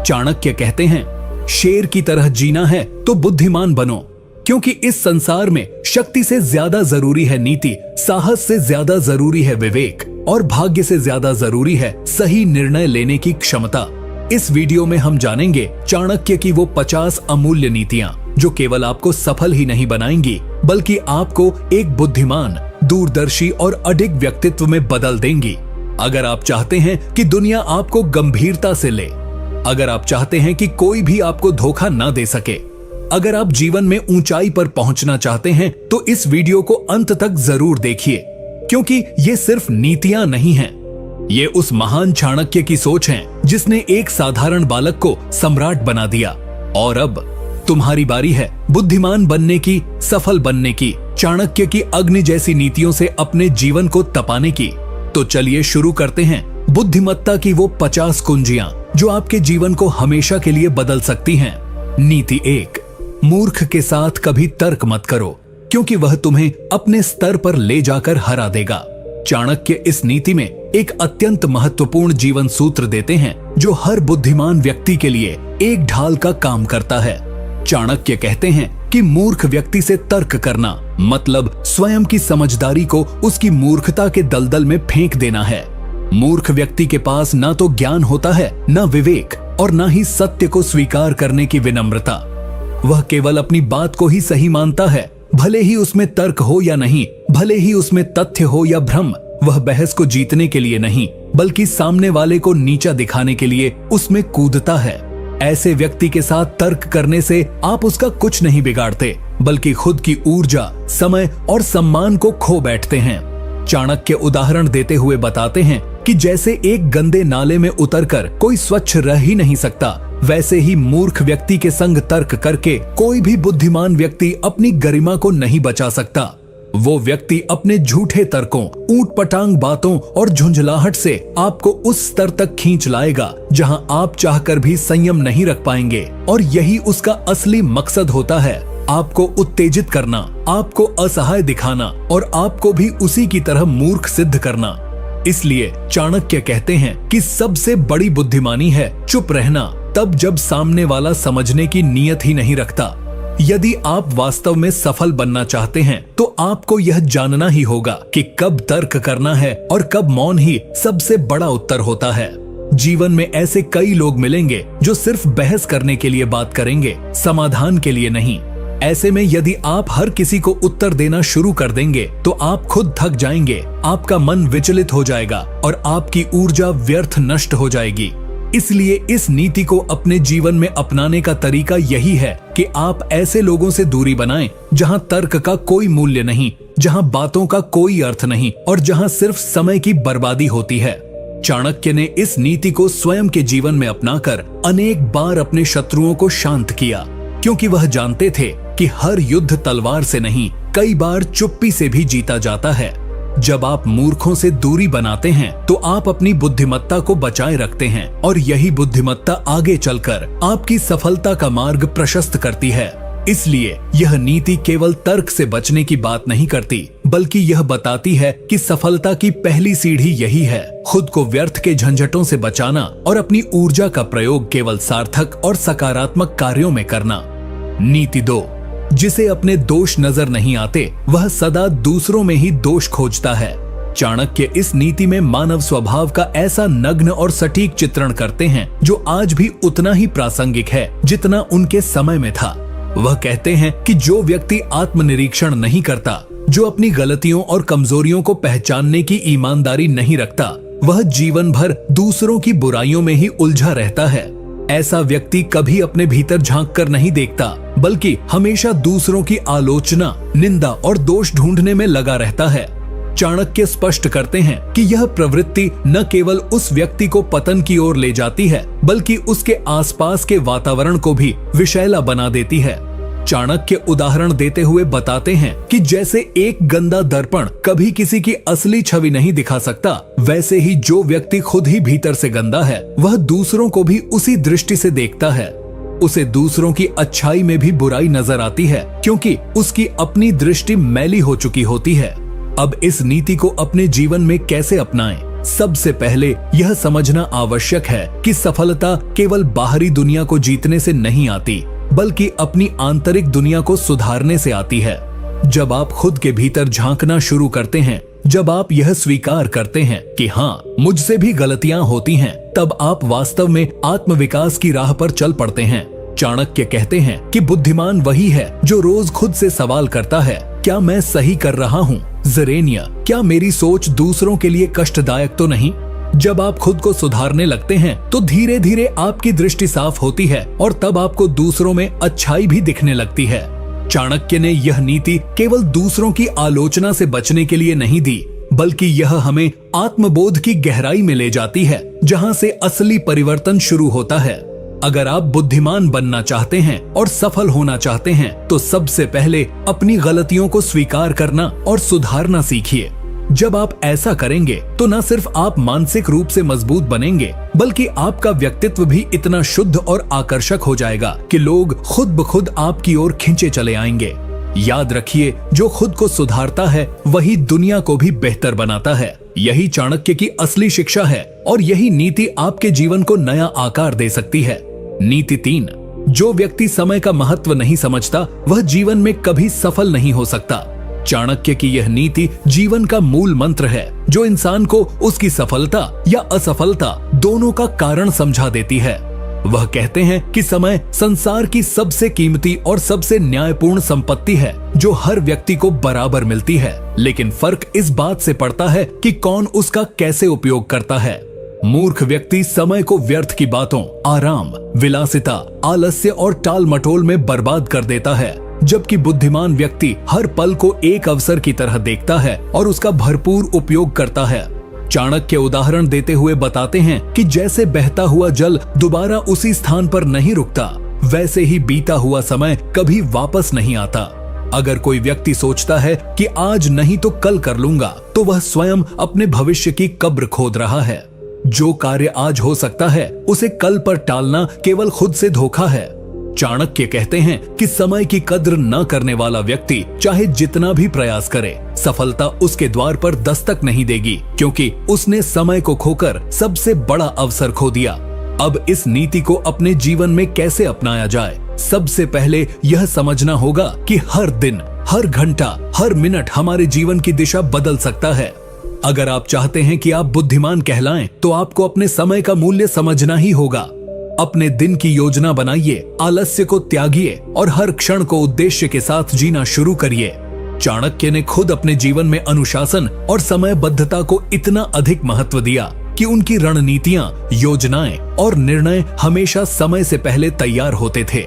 चाणक्य कहते हैं, शेर की तरह जीना है तो बुद्धिमान बनो, क्योंकि इस संसार में शक्ति से ज्यादा जरूरी है नीति, साहस से ज्यादा जरूरी है विवेक और भाग्य से ज्यादा जरूरी है सही निर्णय लेने की क्षमता। इस वीडियो में हम जानेंगे चाणक्य की वो 50 अमूल्य नीतियां जो केवल आपको सफल ही नहीं बनाएंगी बल्कि आपको एक बुद्धिमान, दूरदर्शी और अडिग व्यक्तित्व में बदल देंगी। अगर आप चाहते हैं कि दुनिया आपको गंभीरता से ले, अगर आप चाहते हैं कि कोई भी आपको धोखा ना दे सके, अगर आप जीवन में ऊंचाई पर पहुंचना चाहते हैं तो इस वीडियो को अंत तक जरूर देखिए, क्योंकि ये सिर्फ नीतियां नहीं हैं, ये उस महान चाणक्य की सोच है जिसने एक साधारण बालक को सम्राट बना दिया। और अब तुम्हारी बारी है बुद्धिमान बनने की, सफल बनने की, चाणक्य की अग्नि जैसी नीतियों से अपने जीवन को तपाने की। तो चलिए शुरू करते हैं बुद्धिमत्ता की वो 50 कुंजियां जो आपके जीवन को हमेशा के लिए बदल सकती हैं। नीति 1, मूर्ख के साथ कभी तर्क मत करो, क्योंकि वह तुम्हें अपने स्तर पर ले जाकर हरा देगा। चाणक्य इस नीति में एक अत्यंत महत्वपूर्ण जीवन सूत्र देते हैं जो हर बुद्धिमान व्यक्ति के लिए एक ढाल का काम करता है। चाणक्य कहते हैं कि मूर्ख व्यक्ति से तर्क करना मतलब स्वयं की समझदारी को उसकी मूर्खता के दलदल में फेंक देना है। मूर्ख व्यक्ति के पास ना तो ज्ञान होता है, ना विवेक और ना ही सत्य को स्वीकार करने की विनम्रता। वह केवल अपनी बात को ही सही मानता है, भले ही उसमें तर्क हो या नहीं, भले ही उसमें तथ्य हो या भ्रम। वह बहस को जीतने के लिए नहीं बल्कि सामने वाले को नीचा दिखाने के लिए उसमें कूदता है। ऐसे व्यक्ति के साथ तर्क करने से आप उसका कुछ नहीं बिगाड़ते बल्कि खुद की ऊर्जा, समय और सम्मान को खो बैठते हैं। चाणक्य उदाहरण देते हुए बताते हैं कि जैसे एक गंदे नाले में उतरकर कोई स्वच्छ रह ही नहीं सकता, वैसे ही मूर्ख व्यक्ति के संग तर्क करके कोई भी बुद्धिमान व्यक्ति अपनी गरिमा को नहीं बचा सकता। वो व्यक्ति अपने झूठे तर्कों, ऊंटपटांग बातों और झुंझलाहट से आपको उस स्तर तक खींच लाएगा जहां आप चाहकर भी संयम नहीं रख पाएंगे। और यही उसका असली मकसद होता है, आपको उत्तेजित करना, आपको असहाय दिखाना और आपको भी उसी की तरह मूर्ख सिद्ध करना। इसलिए चाणक्य कहते हैं कि सबसे बड़ी बुद्धिमानी है चुप रहना, तब जब सामने वाला समझने की नीयत ही नहीं रखता। यदि आप वास्तव में सफल बनना चाहते हैं तो आपको यह जानना ही होगा कि कब तर्क करना है और कब मौन ही सबसे बड़ा उत्तर होता है। जीवन में ऐसे कई लोग मिलेंगे जो सिर्फ बहस करने के लिए बात करेंगे, समाधान के लिए नहीं। ऐसे में यदि आप हर किसी को उत्तर देना शुरू कर देंगे तो आप खुद थक जाएंगे, आपका मन विचलित हो जाएगा और आपकी ऊर्जा व्यर्थ नष्ट हो जाएगी। इसलिए इस नीति को अपने जीवन में अपनाने का तरीका यही है कि आप ऐसे लोगों से दूरी बनाएं जहां तर्क का कोई मूल्य नहीं, जहां बातों का कोई अर्थ नहीं और जहां सिर्फ समय की बर्बादी होती है। चाणक्य ने इस नीति को स्वयं के जीवन में अपनाकर अनेक बार अपने शत्रुओं को शांत किया, क्योंकि वह जानते थे कि हर युद्ध तलवार से नहीं, कई बार चुप्पी से भी जीता जाता है। जब आप मूर्खों से दूरी बनाते हैं तो आप अपनी बुद्धिमत्ता को बचाए रखते हैं और यही बुद्धिमत्ता आगे चलकर आपकी सफलता का मार्ग प्रशस्त करती है। इसलिए यह नीति केवल तर्क से बचने की बात नहीं करती बल्कि यह बताती है कि सफलता की पहली सीढ़ी यही है, खुद को व्यर्थ के झंझटों से बचाना और अपनी ऊर्जा का प्रयोग केवल सार्थक और सकारात्मक कार्यों में करना। नीति 2, जिसे अपने दोष नजर नहीं आते वह सदा दूसरों में ही दोष खोजता है। चाणक्य इस नीति में मानव स्वभाव का ऐसा नग्न और सटीक चित्रण करते हैं जो आज भी उतना ही प्रासंगिक है जितना उनके समय में था। वह कहते हैं कि जो व्यक्ति आत्मनिरीक्षण नहीं करता, जो अपनी गलतियों और कमजोरियों को पहचानने की ईमानदारी नहीं रखता, वह जीवन भर दूसरों की बुराइयों में ही उलझा रहता है। ऐसा व्यक्ति कभी अपने भीतर झांक कर नहीं देखता बल्कि हमेशा दूसरों की आलोचना, निंदा और दोष ढूंढने में लगा रहता है। चाणक्य स्पष्ट करते हैं कि यह प्रवृत्ति न केवल उस व्यक्ति को पतन की ओर ले जाती है बल्कि उसके आसपास के वातावरण को भी विषैला बना देती है। चाणक्य उदाहरण देते हुए बताते हैं कि जैसे एक गंदा दर्पण कभी किसी की असली छवि नहीं दिखा सकता, वैसे ही जो व्यक्ति खुद ही भीतर से गंदा है वह दूसरों को भी उसी दृष्टि से देखता है। उसे दूसरों की अच्छाई में भी बुराई नजर आती है क्योंकि उसकी अपनी दृष्टि मैली हो चुकी होती है। अब इस नीति को अपने जीवन में कैसे अपनाएं? सबसे पहले यह समझना आवश्यक है कि सफलता केवल बाहरी दुनिया को जीतने से नहीं आती, बल्कि अपनी आंतरिक दुनिया को सुधारने से आती है। जब आप खुद के भीतर झांकना शुरू करते हैं, जब आप यह स्वीकार करते हैं कि हाँ, मुझसे भी गलतियां होती हैं, तब आप वास्तव में आत्मविकास की राह पर चल पड़ते हैं। चाणक्य कहते हैं कि बुद्धिमान वही है जो रोज खुद से सवाल करता है, क्या मैं सही कर रहा हूँ? ज़रेनिया, क्या मेरी सोच दूसरों के लिए कष्टदायक तो नहीं? जब आप खुद को सुधारने लगते हैं तो धीरे धीरे आपकी दृष्टि साफ होती है और तब आपको दूसरों में अच्छाई भी दिखने लगती है। चाणक्य ने यह नीति केवल दूसरों की आलोचना से बचने के लिए नहीं दी, बल्कि यह हमें आत्मबोध की गहराई में ले जाती है, जहां से असली परिवर्तन शुरू होता है। अगर आप बुद्धिमान बनना चाहते हैं और सफल होना चाहते हैं, तो सबसे पहले अपनी गलतियों को स्वीकार करना और सुधारना सीखिए। जब आप ऐसा करेंगे तो न सिर्फ आप मानसिक रूप से मजबूत बनेंगे, बल्कि आपका व्यक्तित्व भी इतना शुद्ध और आकर्षक हो जाएगा कि लोग खुद ब खुद आपकी ओर खींचे चले आएंगे। याद रखिए, जो खुद को सुधारता है वही दुनिया को भी बेहतर बनाता है। यही चाणक्य की असली शिक्षा है और यही नीति आपके जीवन को नया आकार दे सकती है। नीति 3, जो व्यक्ति समय का महत्व नहीं समझता वह जीवन में कभी सफल नहीं हो सकता। चाणक्य की यह नीति जीवन का मूल मंत्र है, जो इंसान को उसकी सफलता या असफलता दोनों का कारण समझा देती है। वह कहते हैं कि समय संसार की सबसे कीमती और सबसे न्यायपूर्ण संपत्ति है, जो हर व्यक्ति को बराबर मिलती है, लेकिन फर्क इस बात से पड़ता है कि कौन उसका कैसे उपयोग करता है। मूर्ख व्यक्ति समय को व्यर्थ की बातों, आराम, विलासिता, आलस्य और टाल मटोल में बर्बाद कर देता है, जबकि बुद्धिमान व्यक्ति हर पल को एक अवसर की तरह देखता है और उसका भरपूर उपयोग करता है। चाणक्य उदाहरण देते हुए बताते हैं कि जैसे बहता हुआ जल दोबारा उसी स्थान पर नहीं रुकता, वैसे ही बीता हुआ समय कभी वापस नहीं आता। अगर कोई व्यक्ति सोचता है कि आज नहीं तो कल कर लूंगा, तो वह स्वयं अपने भविष्य की कब्र खोद रहा है। जो कार्य आज हो सकता है उसे कल पर टालना केवल खुद से धोखा है। चाणक्य कहते हैं कि समय की कद्र न करने वाला व्यक्ति चाहे जितना भी प्रयास करे, सफलता उसके द्वार पर दस्तक नहीं देगी, क्योंकि उसने समय को खोकर सबसे बड़ा अवसर खो दिया। अब इस नीति को अपने जीवन में कैसे अपनाया जाए? सबसे पहले यह समझना होगा कि हर दिन, हर घंटा, हर मिनट हमारे जीवन की दिशा बदल सकता है। अगर आप चाहते हैं कि आप बुद्धिमान कहलाएं, तो आपको अपने समय का मूल्य समझना ही होगा। अपने दिन की योजना बनाइए, आलस्य को त्यागिए और हर क्षण को उद्देश्य के साथ जीना शुरू करिए। चाणक्य ने खुद अपने जीवन में अनुशासन और समयबद्धता को इतना अधिक महत्व दिया कि उनकी रणनीतियां, योजनाएं और निर्णय हमेशा समय से पहले तैयार होते थे।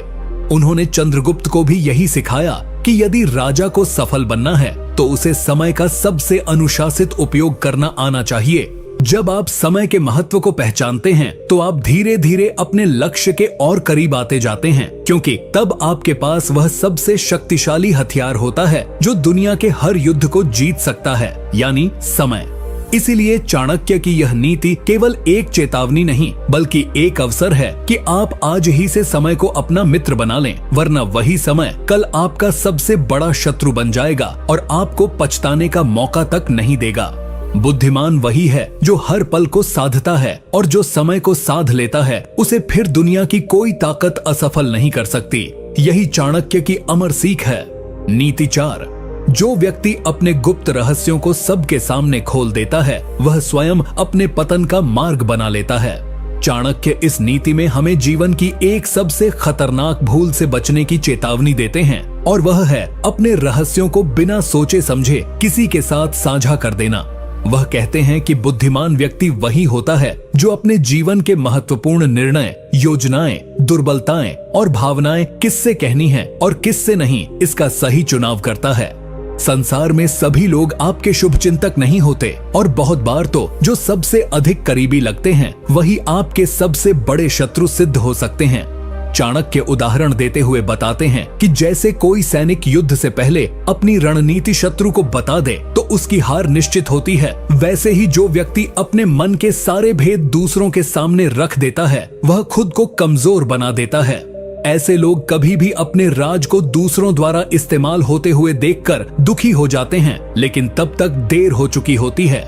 उन्होंने चंद्रगुप्त को भी यही सिखाया कि यदि राजा को सफल बनना है तो उसे समय का सबसे अनुशासित उपयोग करना आना चाहिए। जब आप समय के महत्व को पहचानते हैं तो आप धीरे धीरे अपने लक्ष्य के और करीब आते जाते हैं, क्योंकि तब आपके पास वह सबसे शक्तिशाली हथियार होता है जो दुनिया के हर युद्ध को जीत सकता है, यानी समय। इसीलिए चाणक्य की यह नीति केवल एक चेतावनी नहीं, बल्कि एक अवसर है कि आप आज ही से समय को अपना मित्र बना लें, वरना वही समय कल आपका सबसे बड़ा शत्रु बन जाएगा और आपको पछताने का मौका तक नहीं देगा। बुद्धिमान वही है जो हर पल को साधता है, और जो समय को साध लेता है उसे फिर दुनिया की कोई ताकत असफल नहीं कर सकती। यही चाणक्य की अमर सीख है। नीति 4, जो व्यक्ति अपने गुप्त रहस्यों को सबके सामने खोल देता है वह स्वयं अपने पतन का मार्ग बना लेता है। चाणक्य इस नीति में हमें जीवन की एक सबसे खतरनाक भूल से बचने की चेतावनी देते हैं, और वह है अपने रहस्यों को बिना सोचे समझे किसी के साथ साझा कर देना। वह कहते हैं कि बुद्धिमान व्यक्ति वही होता है जो अपने जीवन के महत्वपूर्ण निर्णय, योजनाएं, दुर्बलताएं और भावनाएं किससे कहनी है और किससे नहीं, इसका सही चुनाव करता है। संसार में सभी लोग आपके शुभचिंतक नहीं होते, और बहुत बार तो जो सबसे अधिक करीबी लगते हैं वही आपके सबसे बड़े शत्रु सिद्ध हो सकते हैं। चाणक्य उदाहरण देते हुए बताते हैं कि जैसे कोई सैनिक युद्ध से पहले अपनी रणनीति शत्रु को बता दे तो उसकी हार निश्चित होती है, वैसे ही जो व्यक्ति अपने मन के सारे भेद दूसरों के सामने रख देता है वह खुद को कमजोर बना देता है। ऐसे लोग कभी भी अपने राज को दूसरों द्वारा इस्तेमाल होते हुए देखकर दुखी हो जाते हैं, लेकिन तब तक देर हो चुकी होती है।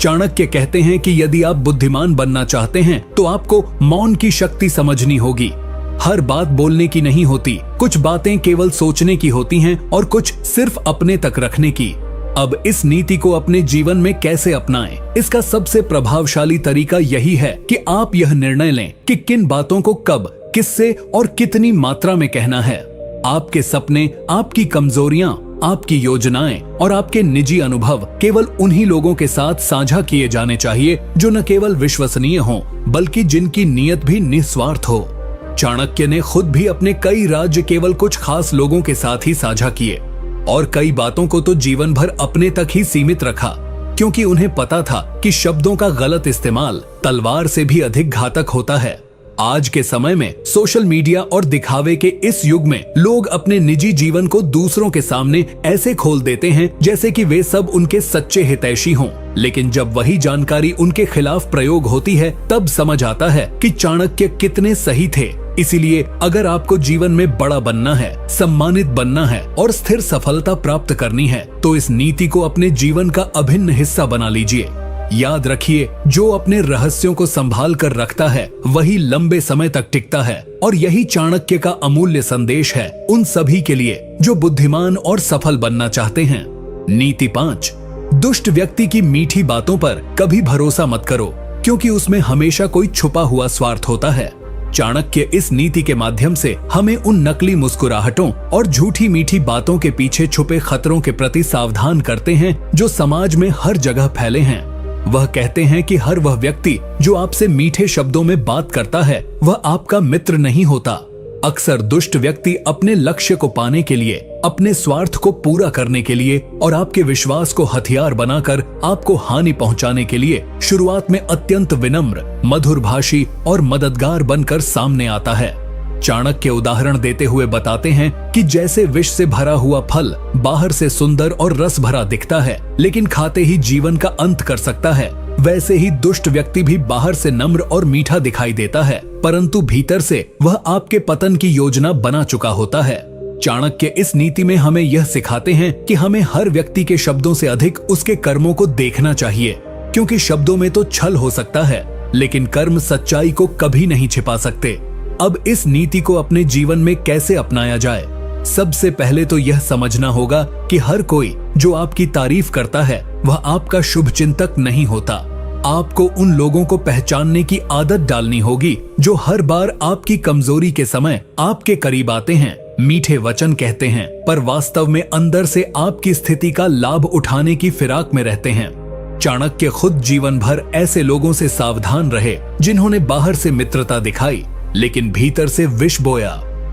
चाणक्य कहते हैं कि यदि आप बुद्धिमान बनना चाहते हैं तो आपको मौन की शक्ति समझनी होगी। हर बात बोलने की नहीं होती, कुछ बातें केवल सोचने की होती हैं और कुछ सिर्फ अपने तक रखने की। अब इस नीति को अपने जीवन में कैसे अपनाएं? इसका सबसे प्रभावशाली तरीका यही है कि आप यह निर्णय लें कि किन बातों को कब, किससे और कितनी मात्रा में कहना है। आपके सपने, आपकी कमजोरियां, आपकी योजनाएं और आपके निजी अनुभव केवल उन्हीं लोगों के साथ साझा किए जाने चाहिए जो न केवल विश्वसनीय हों बल्कि जिनकी नीयत भी निस्वार्थ हो। चाणक्य ने खुद भी अपने कई राज्य केवल कुछ खास लोगों के साथ ही साझा किए और कई बातों को तो जीवन भर अपने तक ही सीमित रखा, क्योंकि उन्हें पता था कि शब्दों का गलत इस्तेमाल तलवार से भी अधिक घातक होता है। आज के समय में सोशल मीडिया और दिखावे के इस युग में लोग अपने निजी जीवन को दूसरों के सामने ऐसे खोल देते हैं जैसे कि वे सब उनके सच्चे हितैषी हों। लेकिन जब वही जानकारी उनके खिलाफ प्रयोग होती है तब समझ आता है कि चाणक्य कितने सही थे। इसीलिए अगर आपको जीवन में बड़ा बनना है, सम्मानित बनना है और स्थिर सफलता प्राप्त करनी है तो इस नीति को अपने जीवन का अभिन्न हिस्सा बना लीजिए। याद रखिए, जो अपने रहस्यों को संभाल कर रखता है वही लंबे समय तक टिकता है और यही चाणक्य का अमूल्य संदेश है उन सभी के लिए जो बुद्धिमान और सफल बनना चाहते हैं। नीति 5, दुष्ट व्यक्ति की मीठी बातों पर कभी भरोसा मत करो, क्योंकि उसमें हमेशा कोई छुपा हुआ स्वार्थ होता है। चाणक्य इस नीति के माध्यम से हमें उन नकली मुस्कुराहटों और झूठी मीठी बातों के पीछे छुपे खतरों के प्रति सावधान करते हैं जो समाज में हर जगह फैले हैं। वह कहते हैं कि हर वह व्यक्ति जो आपसे मीठे शब्दों में बात करता है वह आपका मित्र नहीं होता। अक्सर दुष्ट व्यक्ति अपने लक्ष्य को पाने के लिए, अपने स्वार्थ को पूरा करने के लिए और आपके विश्वास को हथियार बनाकर आपको हानि पहुंचाने के लिए शुरुआत में अत्यंत विनम्र, मधुरभाषी और मददगार बनकर सामने आता है। चाणक्य उदाहरण देते हुए बताते हैं कि जैसे विष से भरा हुआ फल बाहर से सुंदर और रस भरा दिखता है लेकिन खाते ही जीवन का अंत कर सकता है, वैसे ही दुष्ट व्यक्ति भी बाहर से नम्र और मीठा दिखाई देता है परंतु भीतर से वह आपके पतन की योजना बना चुका होता है। चाणक्य इस नीति में हमें यह सिखाते हैं कि हमें हर व्यक्ति के शब्दों से अधिक उसके कर्मों को देखना चाहिए, क्योंकि शब्दों में तो छल हो सकता है लेकिन कर्म सच्चाई को कभी नहीं छिपा सकते। अब इस नीति को अपने जीवन में कैसे अपनाया जाए? सबसे पहले तो यह समझना होगा कि हर कोई जो आपकी तारीफ करता है वह आपका शुभ चिंतक नहीं होता। आपको उन लोगों को पहचानने की आदत डालनी होगी जो हर बार आपकी कमजोरी के समय आपके करीब आते हैं, मीठे वचन कहते हैं पर वास्तव में अंदर से आपकी स्थिति का लाभ उठाने की फिराक में रहते हैं। चाणक्य खुद जीवन भर ऐसे लोगों से सावधान रहे जिन्होंने बाहर से मित्रता दिखाई लेकिन भीतर से विष बोया।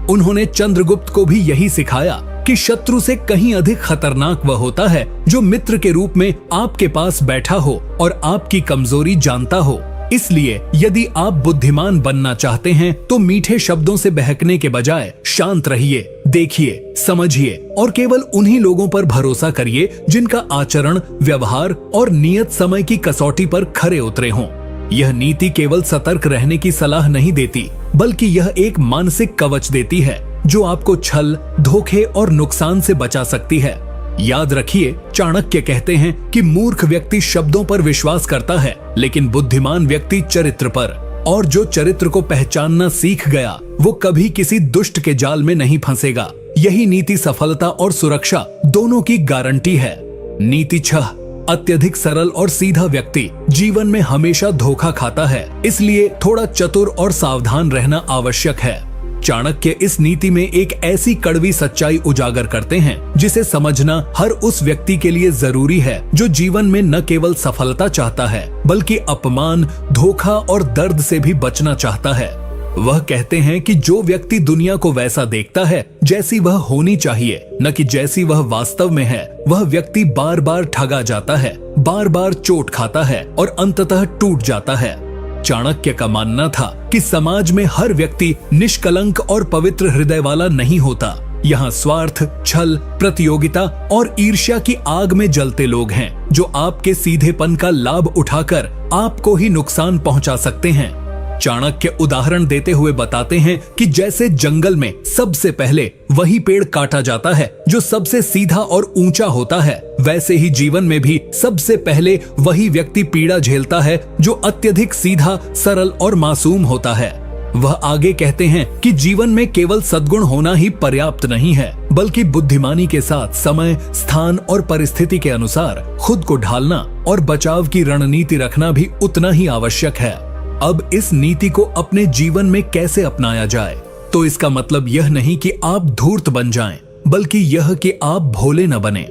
उन्होंने चंद्रगुप्त को भी यही सिखाया कि शत्रु से कहीं अधिक खतरनाक वह होता है जो मित्र के रूप में आपके पास बैठा हो और आपकी कमजोरी जानता हो। इसलिए यदि आप बुद्धिमान बनना चाहते हैं तो मीठे शब्दों से बहकने के बजाय शांत रहिए, देखिए, समझिए और केवल उन्हीं लोगों पर भरोसा करिए जिनका आचरण, व्यवहार और नियत समय की कसौटी पर खरे उतरे हों। यह नीति केवल सतर्क रहने की सलाह नहीं देती बल्कि यह एक मानसिक कवच देती है जो आपको छल, धोखे और नुकसान से बचा सकती है। याद रखिए, चाणक्य कहते हैं कि मूर्ख व्यक्ति शब्दों पर विश्वास करता है लेकिन बुद्धिमान व्यक्ति चरित्र पर, और जो चरित्र को पहचानना सीख गया वो कभी किसी दुष्ट के जाल में नहीं फंसेगा। यही नीति सफलता और सुरक्षा दोनों की गारंटी है। नीति 6, अत्यधिक सरल और सीधा व्यक्ति जीवन में हमेशा धोखा खाता है, इसलिए थोड़ा चतुर और सावधान रहना आवश्यक है। चाणक्य इस नीति में एक ऐसी कड़वी सच्चाई उजागर करते हैं जिसे समझना हर उस व्यक्ति के लिए जरूरी है जो जीवन में न केवल सफलता चाहता है बल्कि अपमान, धोखा और दर्द से भी बचना चाहता है। वह कहते हैं कि जो व्यक्ति दुनिया को वैसा देखता है जैसी वह होनी चाहिए, न कि जैसी वह वास्तव में है, वह व्यक्ति बार बार ठगा जाता है, बार बार चोट खाता है और अंततः टूट जाता है। चाणक्य का मानना था कि समाज में हर व्यक्ति निष्कलंक और पवित्र हृदय वाला नहीं होता। यहाँ स्वार्थ, छल, प्रतियोगिता और ईर्ष्या की आग में जलते लोग हैं जो आपके सीधेपन का लाभ उठाकर आपको ही नुकसान पहुंचा सकते हैं। चाणक्य उदाहरण देते हुए बताते हैं कि जैसे जंगल में सबसे पहले वही पेड़ काटा जाता है जो सबसे सीधा और ऊंचा होता है, वैसे ही जीवन में भी सबसे पहले वही व्यक्ति पीड़ा झेलता है जो अत्यधिक सीधा, सरल और मासूम होता है। वह आगे कहते हैं कि जीवन में केवल सद्गुण होना ही पर्याप्त नहीं है, बल्कि बुद्धिमानी के साथ समय, स्थान और परिस्थिति के अनुसार खुद को ढालना और बचाव की रणनीति रखना भी उतना ही आवश्यक है। अब इस नीति को अपने जीवन में कैसे अपनाया जाए? तो इसका मतलब यह नहीं कि आप धूर्त बन जाएं, बल्कि यह कि आप भोले न बने।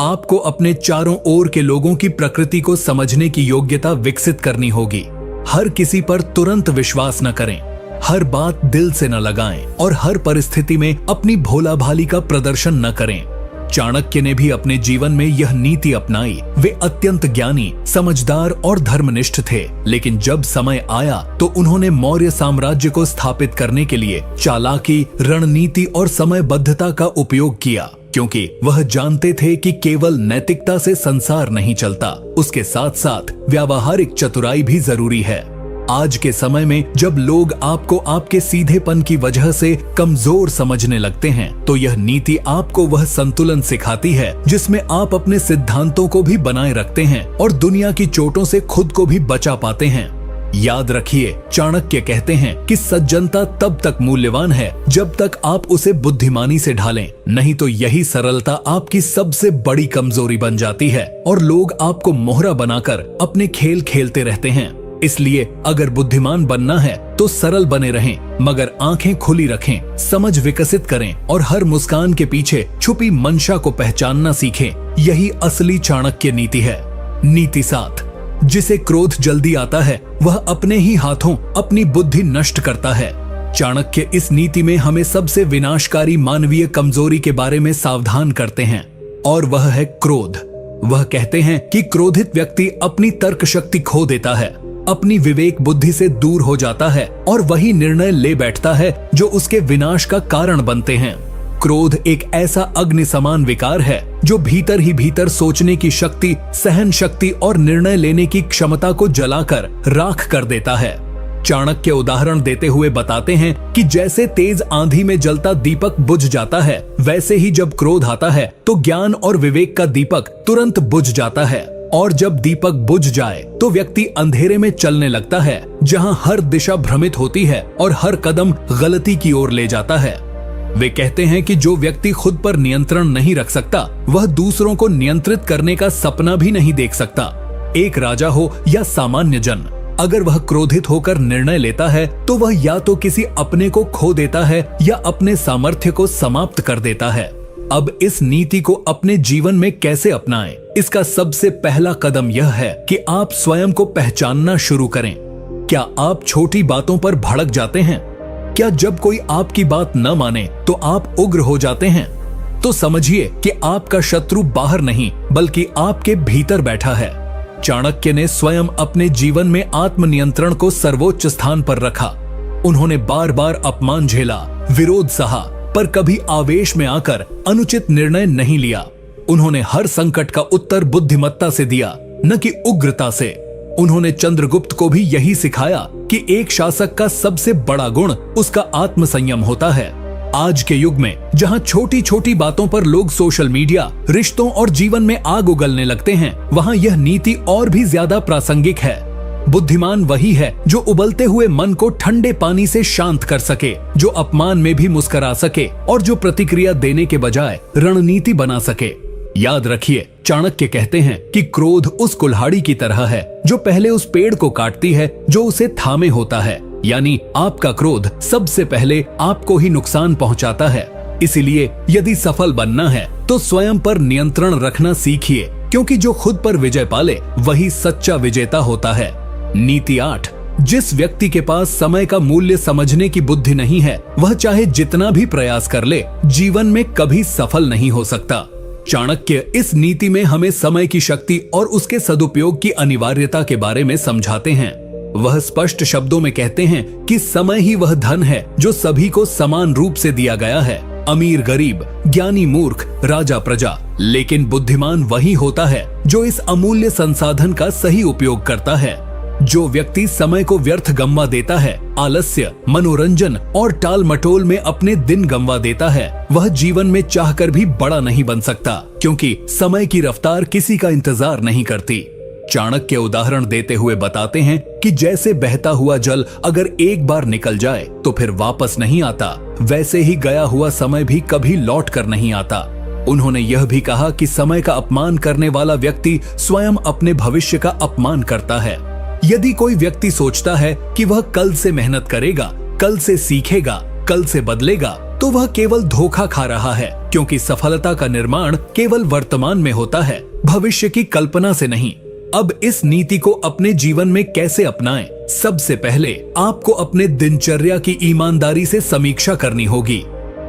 आपको अपने चारों ओर के लोगों की प्रकृति को समझने की योग्यता विकसित करनी होगी। हर किसी पर तुरंत विश्वास न करें, हर बात दिल से न लगाएं और हर परिस्थिति में अपनी भोला भाली का प्रदर्शन न करें। चाणक्य ने भी अपने जीवन में यह नीति अपनाई। वे अत्यंत ज्ञानी, समझदार और धर्मनिष्ठ थे, लेकिन जब समय आया तो उन्होंने मौर्य साम्राज्य को स्थापित करने के लिए चालाकी, रणनीति और समयबद्धता का उपयोग किया, क्योंकि वह जानते थे कि केवल नैतिकता से संसार नहीं चलता, उसके साथ साथ व्यावहारिक चतुराई भी जरूरी है। आज के समय में जब लोग आपको आपके सीधेपन की वजह से कमजोर समझने लगते हैं, तो यह नीति आपको वह संतुलन सिखाती है जिसमें आप अपने सिद्धांतों को भी बनाए रखते हैं और दुनिया की चोटों से खुद को भी बचा पाते हैं। याद रखिए, चाणक्य कहते हैं कि सज्जनता तब तक मूल्यवान है जब तक आप उसे बुद्धिमानी से ढालें, नहीं तो यही सरलता आपकी सबसे बड़ी कमजोरी बन जाती है और लोग आपको मोहरा बनाकर अपने खेल खेलते रहते हैं। इसलिए अगर बुद्धिमान बनना है तो सरल बने रहें, मगर आंखें खुली रखें, समझ विकसित करें और हर मुस्कान के पीछे छुपी मंशा को पहचानना सीखें। यही असली चाणक्य नीति है। नीति 7, जिसे क्रोध जल्दी आता है वह अपने ही हाथों अपनी बुद्धि नष्ट करता है। चाणक्य इस नीति में हमें सबसे विनाशकारी मानवीय कमजोरी के बारे में सावधान करते हैं, और वह है क्रोध। वह कहते हैं कि क्रोधित व्यक्ति अपनी तर्क शक्ति खो देता है, अपनी विवेक बुद्धि से दूर हो जाता है और वही निर्णय ले बैठता है जो उसके विनाश का कारण बनते हैं। क्रोध एक ऐसा अग्नि समान विकार है जो भीतर ही भीतर सोचने की शक्ति, सहन शक्ति और निर्णय लेने की क्षमता को जलाकर राख कर देता है। चाणक्य उदाहरण देते हुए बताते हैं कि जैसे तेज आंधी में जलता दीपक बुझ जाता है, वैसे ही जब क्रोध आता है तो ज्ञान और विवेक का दीपक तुरंत बुझ जाता है, और जब दीपक बुझ जाए तो व्यक्ति अंधेरे में चलने लगता है, जहां हर दिशा भ्रमित होती है और हर कदम गलती की ओर ले जाता है। वे कहते हैं कि जो व्यक्ति खुद पर नियंत्रण नहीं रख सकता, वह दूसरों को नियंत्रित करने का सपना भी नहीं देख सकता। एक राजा हो या सामान्य जन, अगर वह क्रोधित होकर निर्णय लेता है तो वह या तो किसी अपने को खो देता है या अपने सामर्थ्य को समाप्त कर देता है। अब इस नीति को अपने जीवन में कैसे अपनाएं? इसका सबसे पहला कदम यह है कि आप स्वयं को पहचानना शुरू करें। क्या आप छोटी बातों पर भड़क जाते हैं? क्या जब कोई आपकी बात न माने तो आप उग्र हो जाते हैं? तो समझिए कि आपका शत्रु बाहर नहीं बल्कि आपके भीतर बैठा है। चाणक्य ने स्वयं अपने जीवन में आत्मनियंत्रण को सर्वोच्च स्थान पर रखा। उन्होंने बार बार अपमान झेला, विरोध सहा, पर कभी आवेश में आकर अनुचित निर्णय नहीं लिया। उन्होंने हर संकट का उत्तर बुद्धिमत्ता से दिया, न कि उग्रता से। उन्होंने चंद्रगुप्त को भी यही सिखाया कि एक शासक का सबसे बड़ा गुण उसका आत्मसंयम होता है। आज के युग में जहां छोटी छोटी बातों पर लोग सोशल मीडिया, रिश्तों और जीवन में आग उगलने लगते हैं, वहां यह नीति और भी ज्यादा प्रासंगिक है। बुद्धिमान वही है जो उबलते हुए मन को ठंडे पानी से शांत कर सके, जो अपमान में भी मुस्कुरा सके और जो प्रतिक्रिया देने के बजाय रणनीति बना सके। याद रखिए, चाणक्य कहते हैं कि क्रोध उस कुल्हाड़ी की तरह है जो पहले उस पेड़ को काटती है जो उसे थामे होता है। यानी आपका क्रोध सबसे पहले आपको ही नुकसान पहुंचाता है। इसीलिए यदि सफल बनना है तो स्वयं पर नियंत्रण रखना सीखिए, क्योंकि जो खुद पर विजय पाले वही सच्चा विजेता होता है। नीति 8, जिस व्यक्ति के पास समय का मूल्य समझने की बुद्धि नहीं है, वह चाहे जितना भी प्रयास कर ले, जीवन में कभी सफल नहीं हो सकता। चाणक्य इस नीति में हमें समय की शक्ति और उसके सदुपयोग की अनिवार्यता के बारे में समझाते हैं। वह स्पष्ट शब्दों में कहते हैं कि समय ही वह धन है जो सभी को समान रूप से दिया गया है, अमीर गरीब, ज्ञानी मूर्ख, राजा प्रजा। लेकिन बुद्धिमान वही होता है जो इस अमूल्य संसाधन का सही उपयोग करता है। जो व्यक्ति समय को व्यर्थ गंवा देता है, आलस्य, मनोरंजन और टाल मटोल में अपने दिन गंवा देता है, वह जीवन में चाहकर भी बड़ा नहीं बन सकता, क्योंकि समय की रफ्तार किसी का इंतजार नहीं करती। चाणक्य उदाहरण देते हुए बताते हैं कि जैसे बहता हुआ जल अगर एक बार निकल जाए तो फिर वापस नहीं आता, वैसे ही गया हुआ समय भी कभी लौट कर नहीं आता। उन्होंने यह भी कहा कि समय का अपमान करने वाला व्यक्ति स्वयं अपने भविष्य का अपमान करता है। यदि कोई व्यक्ति सोचता है कि वह कल से मेहनत करेगा, कल से सीखेगा, कल से बदलेगा, तो वह केवल धोखा खा रहा है, क्योंकि सफलता का निर्माण केवल वर्तमान में होता है, भविष्य की कल्पना से नहीं। अब इस नीति को अपने जीवन में कैसे अपनाएं? सबसे पहले आपको अपने दिनचर्या की ईमानदारी से समीक्षा करनी होगी।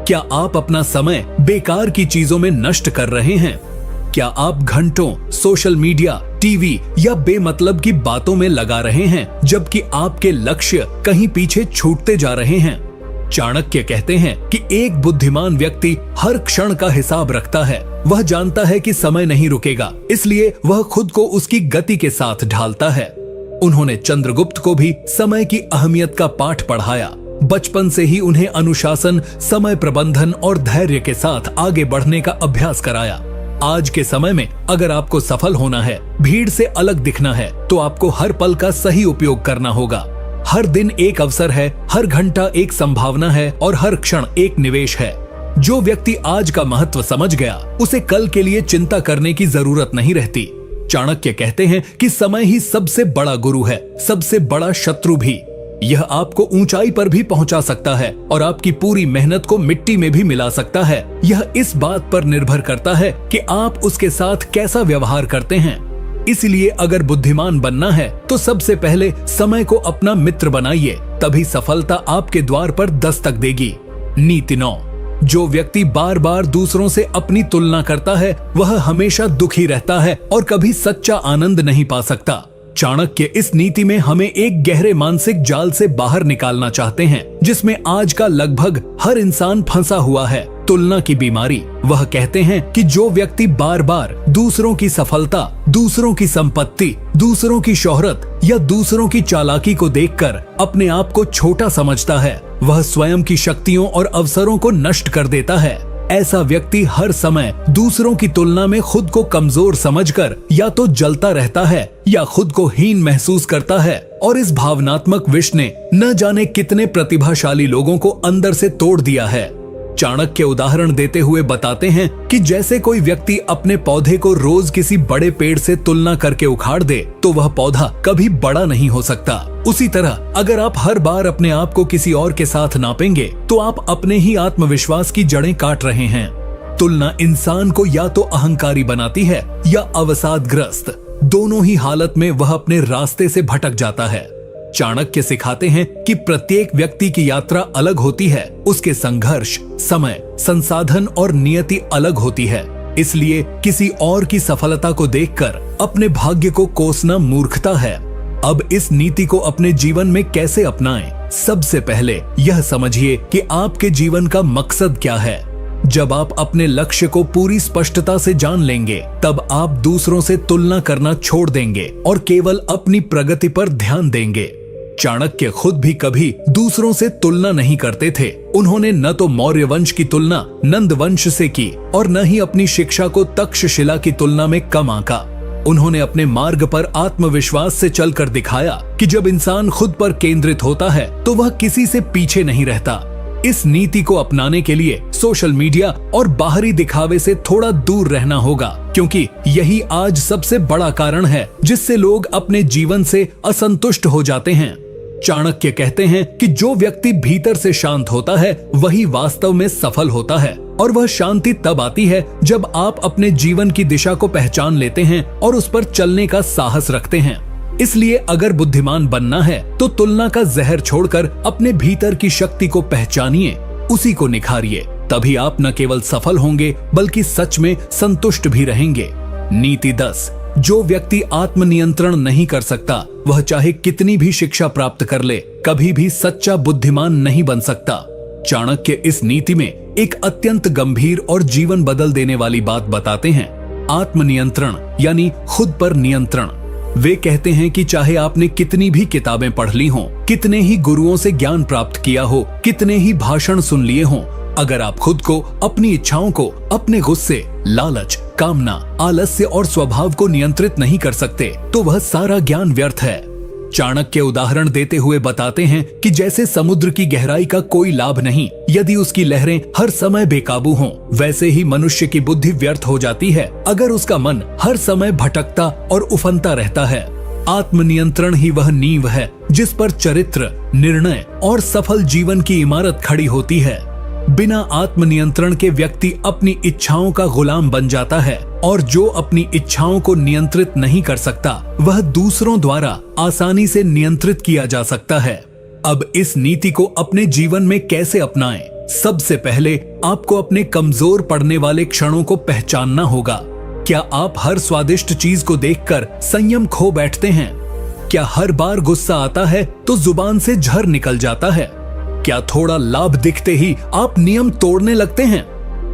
क्या आप अपना समय बेकार की चीजों में नष्ट कर रहे हैं? क्या आप घंटों सोशल मीडिया, टीवी या बेमतलब की बातों में लगा रहे हैं, जबकि आपके लक्ष्य कहीं पीछे छूटते जा रहे हैं? चाणक्य कहते हैं कि एक बुद्धिमान व्यक्ति हर क्षण का हिसाब रखता है। वह जानता है कि समय नहीं रुकेगा, इसलिए वह खुद को उसकी गति के साथ ढालता है। उन्होंने चंद्रगुप्त को भी समय की अहमियत का पाठ पढ़ाया। बचपन से ही उन्हें अनुशासन, समय प्रबंधन और धैर्य के साथ आगे बढ़ने का अभ्यास कराया। आज के समय में अगर आपको सफल होना है, भीड़ से अलग दिखना है, तो आपको हर पल का सही उपयोग करना होगा। हर दिन एक अवसर है, हर घंटा एक संभावना है और हर क्षण एक निवेश है। जो व्यक्ति आज का महत्व समझ गया, उसे कल के लिए चिंता करने की जरूरत नहीं रहती। चाणक्य कहते हैं कि समय ही सबसे बड़ा गुरु है, सबसे बड़ा शत्रु भी। यह आपको ऊंचाई पर भी पहुंचा सकता है और आपकी पूरी मेहनत को मिट्टी में भी मिला सकता है। यह इस बात पर निर्भर करता है कि आप उसके साथ कैसा व्यवहार करते हैं। इसलिए अगर बुद्धिमान बनना है तो सबसे पहले समय को अपना मित्र बनाइए, तभी सफलता आपके द्वार पर दस्तक देगी। नीति 9। जो व्यक्ति बार बार दूसरों से अपनी तुलना करता है, वह हमेशा दुखी रहता है और कभी सच्चा आनंद नहीं पा सकता। चाणक्य इस नीति में हमें एक गहरे मानसिक जाल से बाहर निकालना चाहते हैं, जिसमें आज का लगभग हर इंसान फंसा हुआ है, तुलना की बीमारी। वह कहते हैं कि जो व्यक्ति बार बार दूसरों की सफलता, दूसरों की संपत्ति, दूसरों की शोहरत या दूसरों की चालाकी को देखकर अपने आप को छोटा समझता है, वह स्वयं की शक्तियों और अवसरों को नष्ट कर देता है। ऐसा व्यक्ति हर समय दूसरों की तुलना में खुद को कमजोर समझकर या तो जलता रहता है या खुद को हीन महसूस करता है, और इस भावनात्मक विष ने न जाने कितने प्रतिभाशाली लोगों को अंदर से तोड़ दिया है। चाणक्य उदाहरण देते हुए बताते हैं कि जैसे कोई व्यक्ति अपने पौधे को रोज किसी बड़े पेड़ से तुलना करके उखाड़ दे, तो वह पौधा कभी बड़ा नहीं हो सकता। उसी तरह अगर आप हर बार अपने आप को किसी और के साथ नापेंगे, तो आप अपने ही आत्मविश्वास की जड़ें काट रहे हैं। तुलना इंसान को या तो अहंकारी बनाती है या अवसादग्रस्त। दोनों ही हालत में वह अपने रास्ते से भटक जाता है। चाणक्य सिखाते हैं कि प्रत्येक व्यक्ति की यात्रा अलग होती है, उसके संघर्ष, समय, संसाधन और नियति अलग होती है। इसलिए किसी और की सफलता को देखकर अपने भाग्य को कोसना मूर्खता है। अब इस नीति को अपने जीवन में कैसे अपनाएं? सबसे पहले यह समझिए कि आपके जीवन का मकसद क्या है। जब आप अपने लक्ष्य को पूरी स्पष्टता से जान लेंगे, तब आप दूसरों से तुलना करना छोड़ देंगे और केवल अपनी प्रगति पर ध्यान देंगे। चाणक्य खुद भी कभी दूसरों से तुलना नहीं करते थे। उन्होंने न तो मौर्य वंश की तुलना नंद वंश से की और न ही अपनी शिक्षा को तक्षशिला की तुलना में कम आंका। उन्होंने अपने मार्ग पर आत्मविश्वास से चलकर दिखाया कि जब इंसान खुद पर केंद्रित होता है तो वह किसी से पीछे नहीं रहता। इस नीति को अपनाने के लिए सोशल मीडिया और बाहरी दिखावे से थोड़ा दूर रहना होगा, क्योंकि यही आज सबसे बड़ा कारण है जिससे लोग अपने जीवन से असंतुष्ट हो जाते हैं। चाणक्य कहते हैं कि जो व्यक्ति भीतर से शांत होता है, वही वास्तव में सफल होता है, और वह शांति तब आती है जब आप अपने जीवन की दिशा को पहचान लेते हैं और उस पर चलने का साहस रखते हैं। इसलिए अगर बुद्धिमान बनना है तो तुलना का जहर छोड़कर अपने भीतर की शक्ति को पहचानिए, उसी को निखारिए। तभी आप न केवल सफल होंगे बल्कि सच में संतुष्ट भी रहेंगे। नीति 10। जो व्यक्ति आत्मनियंत्रण नहीं कर सकता, वह चाहे कितनी भी शिक्षा प्राप्त कर ले, कभी भी सच्चा बुद्धिमान नहीं बन सकता। चाणक्य इस नीति में एक अत्यंत गंभीर और जीवन बदल देने वाली बात बताते हैं। आत्मनियंत्रण यानी खुद पर नियंत्रण। वे कहते हैं कि चाहे आपने कितनी भी किताबें पढ़ ली हों, कितने ही गुरुओं से ज्ञान प्राप्त किया हो, कितने ही भाषण सुन लिए हों, अगर आप खुद को, अपनी इच्छाओं को, अपने गुस्से, लालच, कामना, आलस्य और स्वभाव को नियंत्रित नहीं कर सकते तो वह सारा ज्ञान व्यर्थ है। चाणक्य उदाहरण देते हुए बताते हैं कि जैसे समुद्र की गहराई का कोई लाभ नहीं यदि उसकी लहरें हर समय बेकाबू हों, वैसे ही मनुष्य की बुद्धि व्यर्थ हो जाती है अगर उसका मन हर समय भटकता और उफनता रहता है। आत्मनियंत्रण ही वह नींव है जिस पर चरित्र, निर्णय और सफल जीवन की इमारत खड़ी होती है। बिना आत्मनियंत्रण के व्यक्ति अपनी इच्छाओं का गुलाम बन जाता है और जो अपनी इच्छाओं को नियंत्रित नहीं कर सकता वह दूसरों द्वारा आसानी से नियंत्रित किया जा सकता है। अब इस नीति को अपने जीवन में कैसे अपनाएं? सबसे पहले आपको अपने कमजोर पड़ने वाले क्षणों को पहचानना होगा। क्या आप हर स्वादिष्ट चीज को देखकर संयम खो बैठते हैं? क्या हर बार गुस्सा आता है तो जुबान से झर निकल जाता है? क्या थोड़ा लाभ दिखते ही आप नियम तोड़ने लगते हैं?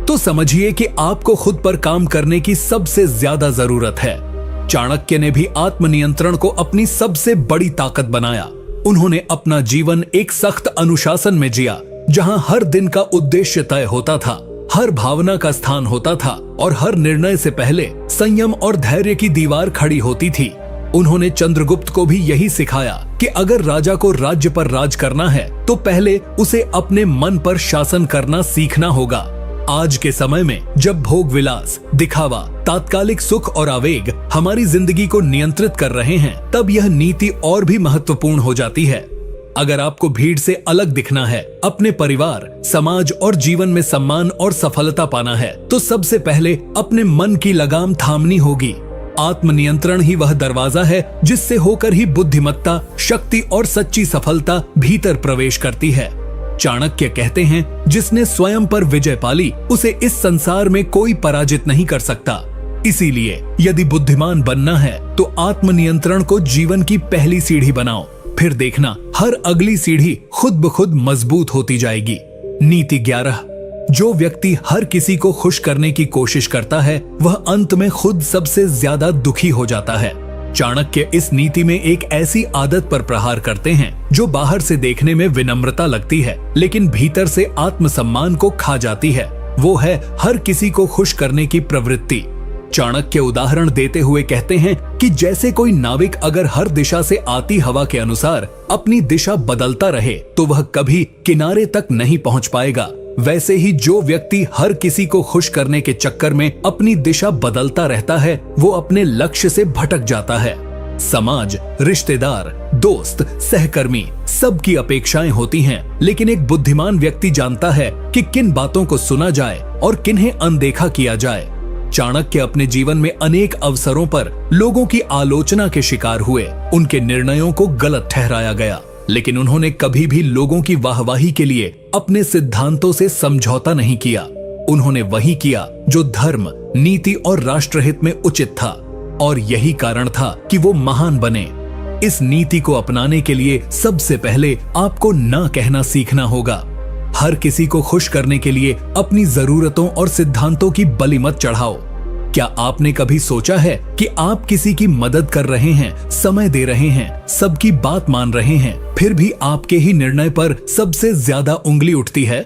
तो समझिए कि आपको खुद पर काम करने की सबसे ज्यादा जरूरत है। चाणक्य ने भी आत्मनियंत्रण को अपनी सबसे बड़ी ताकत बनाया। उन्होंने अपना जीवन एक सख्त अनुशासन में जिया, जहां हर दिन का उद्देश्य तय होता था, हर भावना का स्थान होता था और हर निर्णय से पहले संयम और धैर्य की दीवार खड़ी होती थी। उन्होंने चंद्रगुप्त को भी यही सिखाया कि अगर राजा को राज्य पर राज करना है तो पहले उसे अपने मन पर शासन करना सीखना होगा। आज के समय में जब भोग विलास, दिखावा, तात्कालिक सुख और आवेग हमारी जिंदगी को नियंत्रित कर रहे हैं, तब यह नीति और भी महत्वपूर्ण हो जाती है। अगर आपको भीड़ से अलग दिखना है, अपने परिवार, समाज और जीवन में सम्मान और सफलता पाना है, तो सबसे पहले अपने मन की लगाम थामनी होगी। आत्मनियंत्रण ही वह दरवाजा है जिससे होकर ही बुद्धिमत्ता, शक्ति और सच्ची सफलता भीतर प्रवेश करती है। चाणक्य कहते हैं, जिसने स्वयं पर विजय पाली उसे इस संसार में कोई पराजित नहीं कर सकता। इसीलिए यदि बुद्धिमान बनना है तो आत्मनियंत्रण को जीवन की पहली सीढ़ी बनाओ, फिर देखना हर अगली सीढ़ी खुद ब खुद मजबूत होती जाएगी। नीति 11। जो व्यक्ति हर किसी को खुश करने की कोशिश करता है वह अंत में खुद सबसे ज्यादा दुखी हो जाता है। चाणक्य इस नीति में एक ऐसी आदत पर प्रहार करते हैं जो बाहर से देखने में विनम्रता लगती है लेकिन भीतर से आत्मसम्मान को खा जाती है। वो है हर किसी को खुश करने की प्रवृत्ति। चाणक्य उदाहरण देते हुए कहते हैं कि जैसे कोई नाविक अगर हर दिशा से आती हवा के अनुसार अपनी दिशा बदलता रहे तो वह कभी किनारे तक नहीं पहुंच पाएगा, वैसे ही जो व्यक्ति हर किसी को खुश करने के चक्कर में अपनी दिशा बदलता रहता है वो अपने लक्ष्य से भटक जाता है। समाज, रिश्तेदार, दोस्त, सहकर्मी सबकी अपेक्षाएं होती हैं, लेकिन एक बुद्धिमान व्यक्ति जानता है कि किन बातों को सुना जाए और किन्हें अनदेखा किया जाए। चाणक्य अपने जीवन में अनेक अवसरों पर लोगों की आलोचना के शिकार हुए, उनके निर्णयों को गलत ठहराया गया, लेकिन उन्होंने कभी भी लोगों की वाहवाही के लिए अपने सिद्धांतों से समझौता नहीं किया। उन्होंने वही किया जो धर्म, नीति और राष्ट्रहित में उचित था, और यही कारण था कि वो महान बने। इस नीति को अपनाने के लिए सबसे पहले आपको ना कहना सीखना होगा। हर किसी को खुश करने के लिए अपनी जरूरतों और सिद्धांतों की बलि मत चढ़ाओ। क्या आपने कभी सोचा है कि आप किसी की मदद कर रहे हैं, समय दे रहे हैं, सबकी बात मान रहे हैं, फिर भी आपके ही निर्णय पर सबसे ज्यादा उंगली उठती है?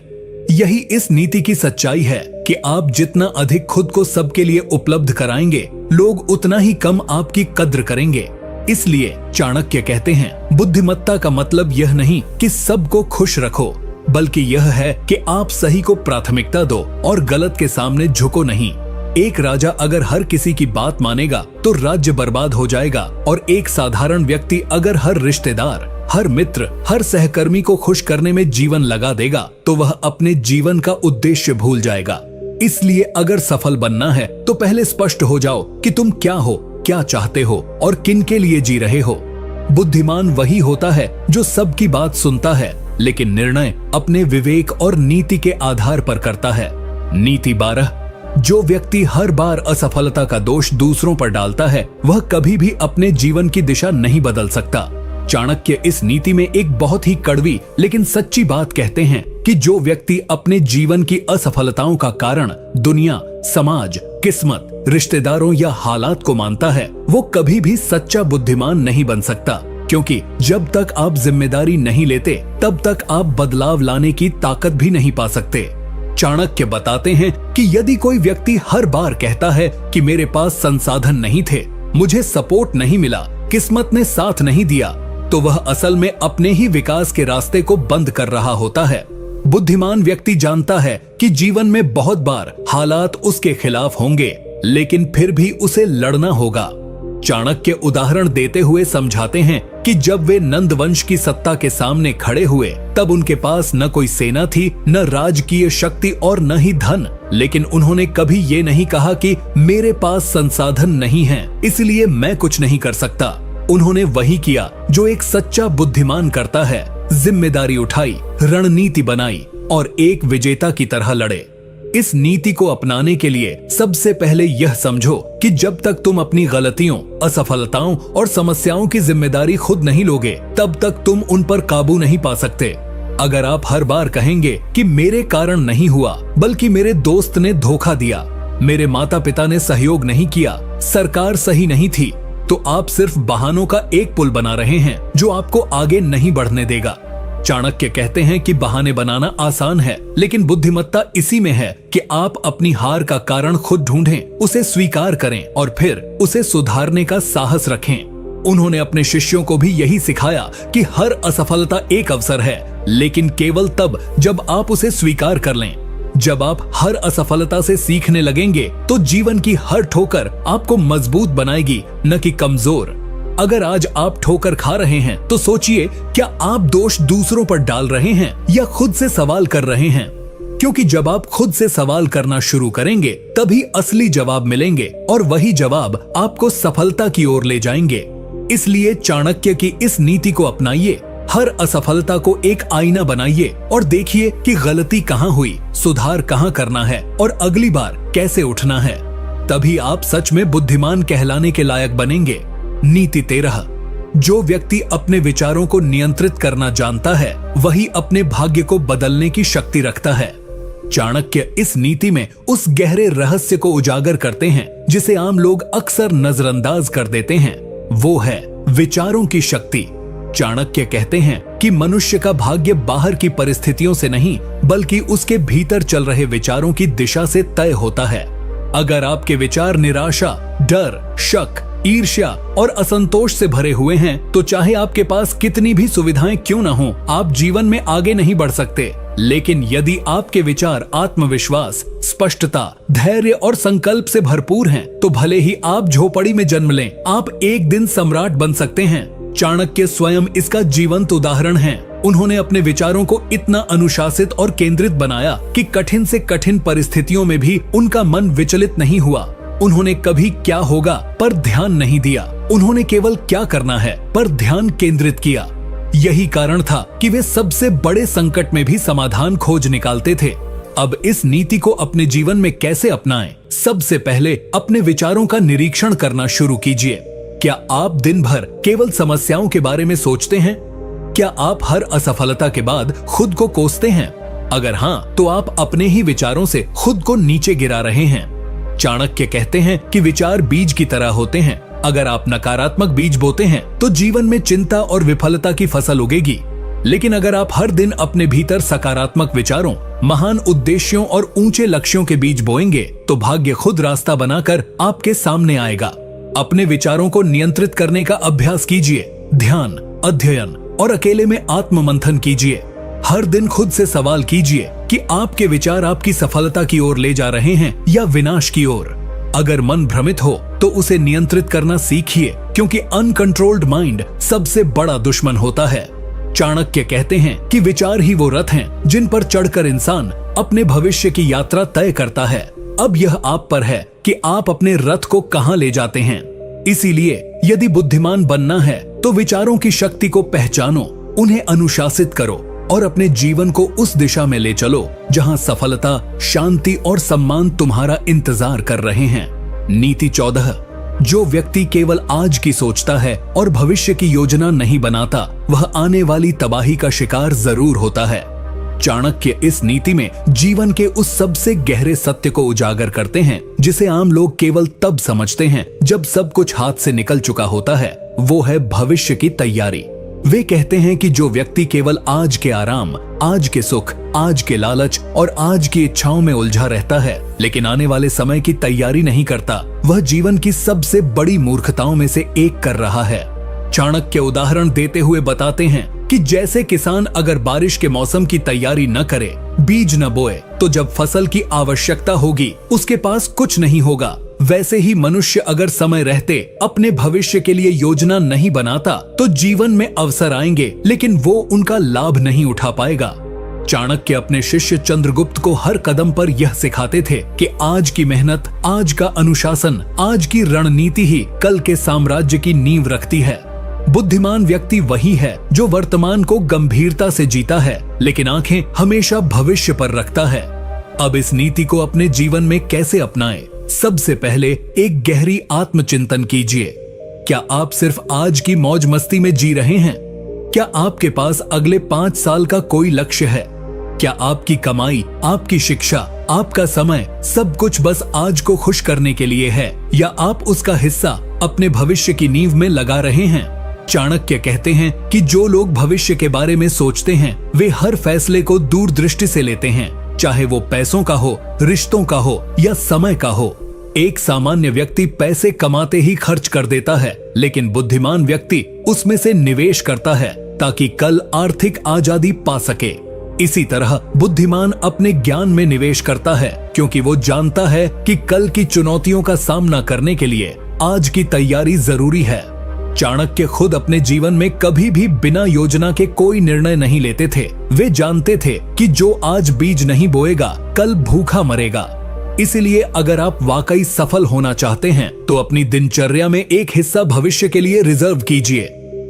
यही इस नीति की सच्चाई है कि आप जितना अधिक खुद को सबके लिए उपलब्ध कराएंगे, लोग उतना ही कम आपकी कद्र करेंगे। इसलिए चाणक्य कहते हैं, बुद्धिमत्ता का मतलब यह नहीं कि सबको खुश रखो, बल्कि यह है कि आप सही को प्राथमिकता दो और गलत के सामने झुको नहीं। एक राजा अगर हर किसी की बात मानेगा तो राज्य बर्बाद हो जाएगा, और एक साधारण व्यक्ति अगर हर रिश्तेदार, हर मित्र, हर सहकर्मी को खुश करने में जीवन लगा देगा तो वह अपने जीवन का उद्देश्य भूल जाएगा। इसलिए अगर सफल बनना है तो पहले स्पष्ट हो जाओ कि तुम क्या हो, क्या चाहते हो और किन के लिए जी रहे हो। बुद्धिमान वही होता है जो सबकी बात सुनता है, लेकिन निर्णय अपने विवेक और नीति के आधार पर करता है। नीति 12। जो व्यक्ति हर बार असफलता का दोष दूसरों पर डालता है वह कभी भी अपने जीवन की दिशा नहीं बदल सकता। चाणक्य इस नीति में एक बहुत ही कड़वी लेकिन सच्ची बात कहते हैं कि जो व्यक्ति अपने जीवन की असफलताओं का कारण दुनिया, समाज, किस्मत, रिश्तेदारों या हालात को मानता है, वो कभी भी सच्चा बुद्धिमान नहीं बन सकता, क्योंकि जब तक आप जिम्मेदारी नहीं लेते तब तक आप बदलाव लाने की ताकत भी नहीं पा सकते। चाणक्य बताते हैं कि यदि कोई व्यक्ति हर बार कहता है कि मेरे पास संसाधन नहीं थे, मुझे सपोर्ट नहीं मिला, किस्मत ने साथ नहीं दिया, तो वह असल में अपने ही विकास के रास्ते को बंद कर रहा होता है। बुद्धिमान व्यक्ति जानता है कि जीवन में बहुत बार हालात उसके खिलाफ होंगे, लेकिन फिर भी उसे लड़ना होगा। चाणक्य उदाहरण देते हुए समझाते हैं कि जब वे नंद वंश की सत्ता के सामने खड़े हुए तब उनके पास न कोई सेना थी, न राजकीय शक्ति और न ही धन, लेकिन उन्होंने कभी ये नहीं कहा कि मेरे पास संसाधन नहीं है इसलिए मैं कुछ नहीं कर सकता। उन्होंने वही किया जो एक सच्चा बुद्धिमान करता है, जिम्मेदारी उठाई, रणनीति बनाई और एक विजेता की तरह लड़े। इस नीति को अपनाने के लिए सबसे पहले यह समझो कि जब तक तुम अपनी गलतियों, असफलताओं और समस्याओं की जिम्मेदारी खुद नहीं लोगे, तब तक तुम उन पर काबू नहीं पा सकते। अगर आप हर बार कहेंगे कि मेरे कारण नहीं हुआ, बल्कि मेरे दोस्त ने धोखा दिया, मेरे माता पिता ने सहयोग नहीं किया, सरकार सही नहीं थी, तो आप सिर्फ बहानों का एक पुल बना रहे हैं जो आपको आगे नहीं बढ़ने देगा। चाणक्य कहते हैं कि बहाने बनाना आसान है, लेकिन बुद्धिमत्ता इसी में है कि आप अपनी हार का कारण खुद ढूंढें, उसे स्वीकार करें और फिर उसे सुधारने का साहस रखें। उन्होंने अपने शिष्यों को भी यही सिखाया कि हर असफलता एक अवसर है, लेकिन केवल तब जब आप उसे स्वीकार कर लें। जब आप हर असफलता से सीखने लगेंगे तो जीवन की हर ठोकर आपको मजबूत बनाएगी, न कि कमजोर। अगर आज आप ठोकर खा रहे हैं तो सोचिए, क्या आप दोष दूसरों पर डाल रहे हैं या खुद से सवाल कर रहे हैं? क्योंकि जब आप खुद से सवाल करना शुरू करेंगे तभी असली जवाब मिलेंगे और वही जवाब आपको सफलता की ओर ले जाएंगे। इसलिए चाणक्य की इस नीति को अपनाइए, हर असफलता को एक आईना बनाइए और देखिए कि गलती कहाँ हुई, सुधार कहाँ करना है और अगली बार कैसे उठना है। तभी आप सच में बुद्धिमान कहलाने के लायक बनेंगे। नीति 13। जो व्यक्ति अपने विचारों को नियंत्रित करना जानता है वही अपने भाग्य को बदलने की शक्ति रखता है। चाणक्य इस नीति में उस गहरे रहस्य को उजागर करते हैं जिसे आम लोग अक्सर नजरअंदाज कर देते हैं, वो है विचारों की शक्ति। चाणक्य कहते हैं कि मनुष्य का भाग्य बाहर की परिस्थितियों से नहीं, बल्कि उसके भीतर चल रहे विचारों की दिशा से तय होता है। अगर आपके विचार निराशा, डर, शक, ईर्ष्या और असंतोष से भरे हुए हैं तो चाहे आपके पास कितनी भी सुविधाएं क्यों न हो, आप जीवन में आगे नहीं बढ़ सकते। लेकिन यदि आपके विचार आत्मविश्वास, स्पष्टता, धैर्य और संकल्प से भरपूर हैं, तो भले ही आप झोपड़ी में जन्म लें, आप एक दिन सम्राट बन सकते हैं। चाणक्य स्वयं इसका जीवंत उदाहरण हैं। उन्होंने अपने विचारों को इतना अनुशासित और केंद्रित बनाया कि कठिन से कठिन परिस्थितियों में भी उनका मन विचलित नहीं हुआ। उन्होंने कभी क्या होगा पर ध्यान नहीं दिया, उन्होंने केवल क्या करना है पर ध्यान केंद्रित किया। यही कारण था कि वे सबसे बड़े संकट में भी समाधान खोज निकालते थे। अब इस नीति को अपने जीवन में कैसे अपनाएं? सबसे पहले अपने विचारों का निरीक्षण करना शुरू कीजिए। क्या आप दिन भर केवल समस्याओं के बारे में सोचते हैं? क्या आप हर असफलता के बाद खुद को कोसते हैं? अगर हाँ, तो आप अपने ही विचारों से खुद को नीचे गिरा रहे हैं। चाणक्य कहते हैं कि विचार बीज की तरह होते हैं। अगर आप नकारात्मक बीज बोते हैं तो जीवन में चिंता और विफलता की फसल उगेगी। लेकिन अगर आप हर दिन अपने भीतर सकारात्मक विचारों, महान उद्देश्यों और ऊंचे लक्ष्यों के बीज बोएंगे तो भाग्य खुद रास्ता बनाकर आपके सामने आएगा। अपने विचारों को नियंत्रित करने का अभ्यास कीजिए। ध्यान, अध्ययन और अकेले में आत्म मंथन कीजिए। हर दिन खुद से सवाल कीजिए कि आपके विचार आपकी सफलता की ओर ले जा रहे हैं या विनाश की ओर। अगर मन भ्रमित हो तो उसे नियंत्रित करना सीखिए, क्योंकि अनकंट्रोल्ड माइंड सबसे बड़ा दुश्मन होता है। चाणक्य कहते हैं कि विचार ही वो रथ हैं जिन पर चढ़कर इंसान अपने भविष्य की यात्रा तय करता है। अब यह आप पर है कि आप अपने रथ को कहां ले जाते हैं। इसीलिए यदि बुद्धिमान बनना है तो विचारों की शक्ति को पहचानो, उन्हें अनुशासित करो और अपने जीवन को उस दिशा में ले चलो जहां सफलता, शांति और सम्मान तुम्हारा इंतजार कर रहे हैं। नीति 14। जो व्यक्ति केवल आज की सोचता है और भविष्य की योजना नहीं बनाता, वह आने वाली तबाही का शिकार जरूर होता है। चाणक्य इस नीति में जीवन के उस सबसे गहरे सत्य को उजागर करते हैं जिसे आम लोग केवल तब समझते हैं जब सब कुछ हाथ से निकल चुका होता है। वो है भविष्य की तैयारी। वे कहते हैं कि जो व्यक्ति केवल आज के आराम, आज के सुख, आज के लालच और आज की इच्छाओं में उलझा रहता है लेकिन आने वाले समय की तैयारी नहीं करता, वह जीवन की सबसे बड़ी मूर्खताओं में से एक कर रहा है। चाणक्य उदाहरण देते हुए बताते हैं कि जैसे किसान अगर बारिश के मौसम की तैयारी न करे, बीज न बोए, तो जब फसल की आवश्यकता होगी उसके पास कुछ नहीं होगा। वैसे ही मनुष्य अगर समय रहते अपने भविष्य के लिए योजना नहीं बनाता तो जीवन में अवसर आएंगे लेकिन वो उनका लाभ नहीं उठा पाएगा। चाणक्य अपने शिष्य चंद्रगुप्त को हर कदम पर यह सिखाते थे कि आज की मेहनत, आज का अनुशासन, आज की रणनीति ही कल के साम्राज्य की नींव रखती है। बुद्धिमान व्यक्ति वही है जो वर्तमान को गंभीरता से जीता है लेकिन आंखें हमेशा भविष्य पर रखता है। अब इस नीति को अपने जीवन में कैसे अपनाएं? सबसे पहले एक गहरी आत्मचिंतन कीजिए। क्या आप सिर्फ आज की मौज मस्ती में जी रहे हैं? क्या आपके पास अगले 5 साल का कोई लक्ष्य है? क्या आपकी कमाई, आपकी शिक्षा, आपका समय सब कुछ बस आज को खुश करने के लिए है या आप उसका हिस्सा अपने भविष्य की नींव में लगा रहे हैं? चाणक्य कहते हैं कि जो लोग भविष्य के बारे में सोचते हैं वे हर फैसले को दूरदृष्टि से लेते हैं, चाहे वो पैसों का हो, रिश्तों का हो या समय का हो। एक सामान्य व्यक्ति पैसे कमाते ही खर्च कर देता है लेकिन बुद्धिमान व्यक्ति उसमें से निवेश करता है ताकि कल आर्थिक आजादी पा सके। इसी तरह बुद्धिमान अपने ज्ञान में निवेश करता है क्योंकि वो जानता है कि कल की चुनौतियों का सामना करने के लिए आज की तैयारी जरूरी है। चाणक्य खुद अपने जीवन में कभी भी बिना योजना के कोई निर्णय नहीं लेते थे। वे जानते थे कि जो आज बीज नहीं बोएगा कल भूखा मरेगा। इसलिए अगर आप वाकई सफल होना चाहते हैं तो अपनी दिनचर्या में एक हिस्सा भविष्य के लिए रिजर्व कीजिए।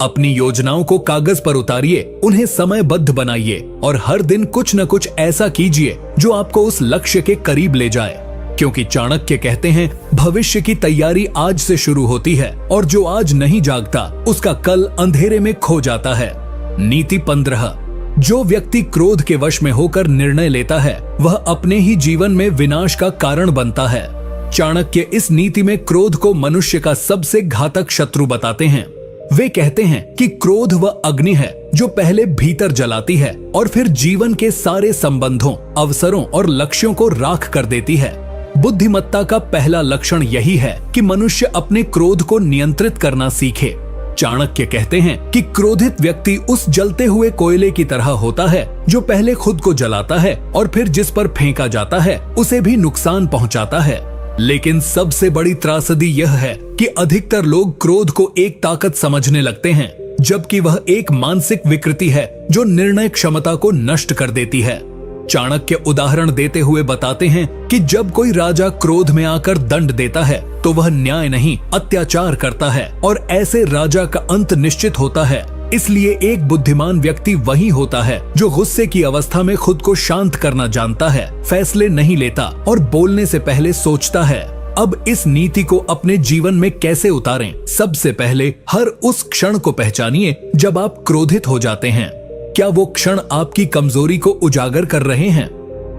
अपनी योजनाओं को कागज पर उतारिए, उन्हें समयबद्ध बनाइए और हर दिन कुछ न कुछ ऐसा कीजिए जो आपको उस लक्ष्य के करीब ले जाए। क्योंकि चाणक्य कहते हैं भविष्य की तैयारी आज से शुरू होती है और जो आज नहीं जागता उसका कल अंधेरे में खो जाता है। नीति 15। जो व्यक्ति क्रोध के वश में होकर निर्णय लेता है वह अपने ही जीवन में विनाश का कारण बनता है। चाणक्य इस नीति में क्रोध को मनुष्य का सबसे घातक शत्रु बताते हैं। वे कहते हैं कि क्रोध वह अग्नि है जो पहले भीतर जलाती है और फिर जीवन के सारे संबंधों, अवसरों और लक्ष्यों को राख कर देती है। बुद्धिमत्ता का पहला लक्षण यही है कि मनुष्य अपने क्रोध को नियंत्रित करना सीखे। चाणक्य कहते हैं कि क्रोधित व्यक्ति उस जलते हुए कोयले की तरह होता है जो पहले खुद को जलाता है और फिर जिस पर फेंका जाता है उसे भी नुकसान पहुंचाता है। लेकिन सबसे बड़ी त्रासदी यह है कि अधिकतर लोग क्रोध को एक ताकत समझने लगते हैं जबकि वह एक मानसिक विकृति है जो निर्णय क्षमता को नष्ट कर देती है। चाणक्य उदाहरण देते हुए बताते हैं कि जब कोई राजा क्रोध में आकर दंड देता है तो वह न्याय नहीं अत्याचार करता है और ऐसे राजा का अंत निश्चित होता है। इसलिए एक बुद्धिमान व्यक्ति वही होता है जो गुस्से की अवस्था में खुद को शांत करना जानता है, फैसले नहीं लेता और बोलने से पहले सोचता है। अब इस नीति को अपने जीवन में कैसे उतारें? सबसे पहले हर उस क्षण को पहचानिए जब आप क्रोधित हो जाते हैं। क्या वो क्षण आपकी कमजोरी को उजागर कर रहे हैं?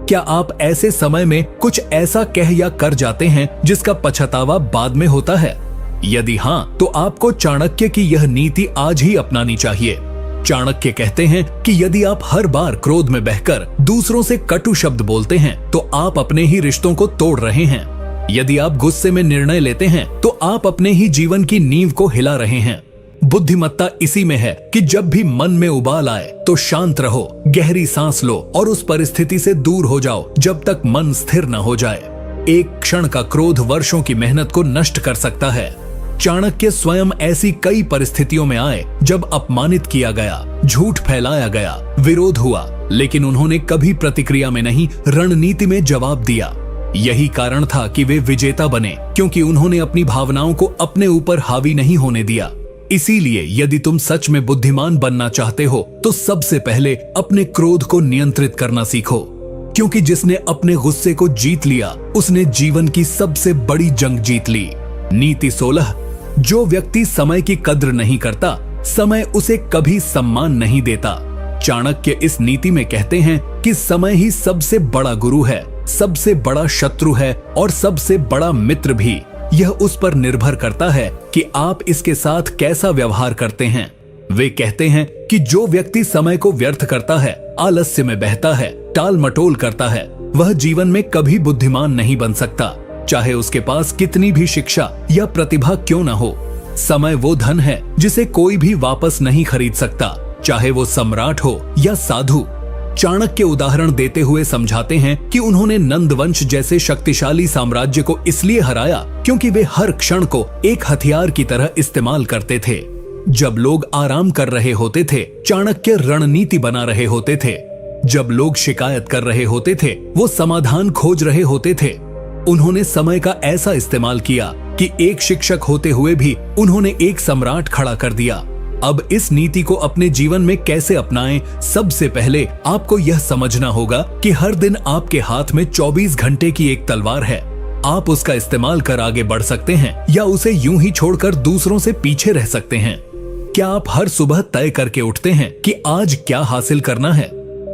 क्या आप ऐसे समय में कुछ ऐसा कह या कर जाते हैं जिसका पछतावा बाद में होता है? यदि हाँ, तो आपको चाणक्य की यह नीति आज ही अपनानी चाहिए। चाणक्य कहते हैं कि यदि आप हर बार क्रोध में बहकर दूसरों से कटु शब्द बोलते हैं तो आप अपने ही रिश्तों को तोड़ रहे हैं। यदि आप गुस्से में निर्णय लेते हैं तो आप अपने ही जीवन की नींव को हिला रहे हैं। बुद्धिमत्ता इसी में है कि जब भी मन में उबाल आए तो शांत रहो, गहरी सांस लो और उस परिस्थिति से दूर हो जाओ जब तक मन स्थिर न हो जाए। एक क्षण का क्रोध वर्षों की मेहनत को नष्ट कर सकता है। चाणक्य स्वयं ऐसी कई परिस्थितियों में आए जब अपमानित किया गया, झूठ फैलाया गया, विरोध हुआ, लेकिन उन्होंने कभी प्रतिक्रिया में नहीं, रणनीति में जवाब दिया। यही कारण था कि वे विजेता बने, क्योंकि उन्होंने अपनी भावनाओं को अपने ऊपर हावी नहीं होने दिया। इसीलिए यदि तुम सच में बुद्धिमान बनना चाहते हो तो सबसे पहले अपने क्रोध को नियंत्रित करना सीखो, क्योंकि जिसने अपने गुस्से को जीत लिया उसने जीवन की सबसे बड़ी जंग जीत ली। नीति 16। जो व्यक्ति समय की कद्र नहीं करता, समय उसे कभी सम्मान नहीं देता। चाणक्य इस नीति में कहते हैं कि समय ही सबसे बड़ा गुरु है, सबसे बड़ा शत्रु है और सबसे बड़ा मित्र भी। यह उस पर निर्भर करता है कि आप इसके साथ कैसा व्यवहार करते हैं। वे कहते हैं कि जो व्यक्ति समय को व्यर्थ करता है, आलस्य में बहता है, टाल मटोल करता है, वह जीवन में कभी बुद्धिमान नहीं बन सकता, चाहे उसके पास कितनी भी शिक्षा या प्रतिभा क्यों न हो। समय वो धन है जिसे कोई भी वापस नहीं खरीद सकता, चाहे वो सम्राट हो या साधु। चाणक्य उदाहरण देते हुए समझाते हैं कि उन्होंने नंदवंश जैसे शक्तिशाली साम्राज्य को इसलिए हराया क्योंकि वे हर क्षण को एक हथियार की तरह इस्तेमाल करते थे। जब लोग आराम कर रहे होते थे, चाणक्य रणनीति बना रहे होते थे। जब लोग शिकायत कर रहे होते थे, वो समाधान खोज रहे होते थे। उन्होंने समय का ऐसा इस्तेमाल किया कि एक शिक्षक होते हुए भी उन्होंने एक सम्राट खड़ा कर दिया। अब इस नीति को अपने जीवन में कैसे अपनाएं? सबसे पहले आपको यह समझना होगा कि हर दिन आपके हाथ में 24 घंटे की एक तलवार है। आप उसका इस्तेमाल कर आगे बढ़ सकते हैं या उसे यूं ही छोड़कर दूसरों से पीछे रह सकते हैं। क्या आप हर सुबह तय करके उठते हैं कि आज क्या हासिल करना है,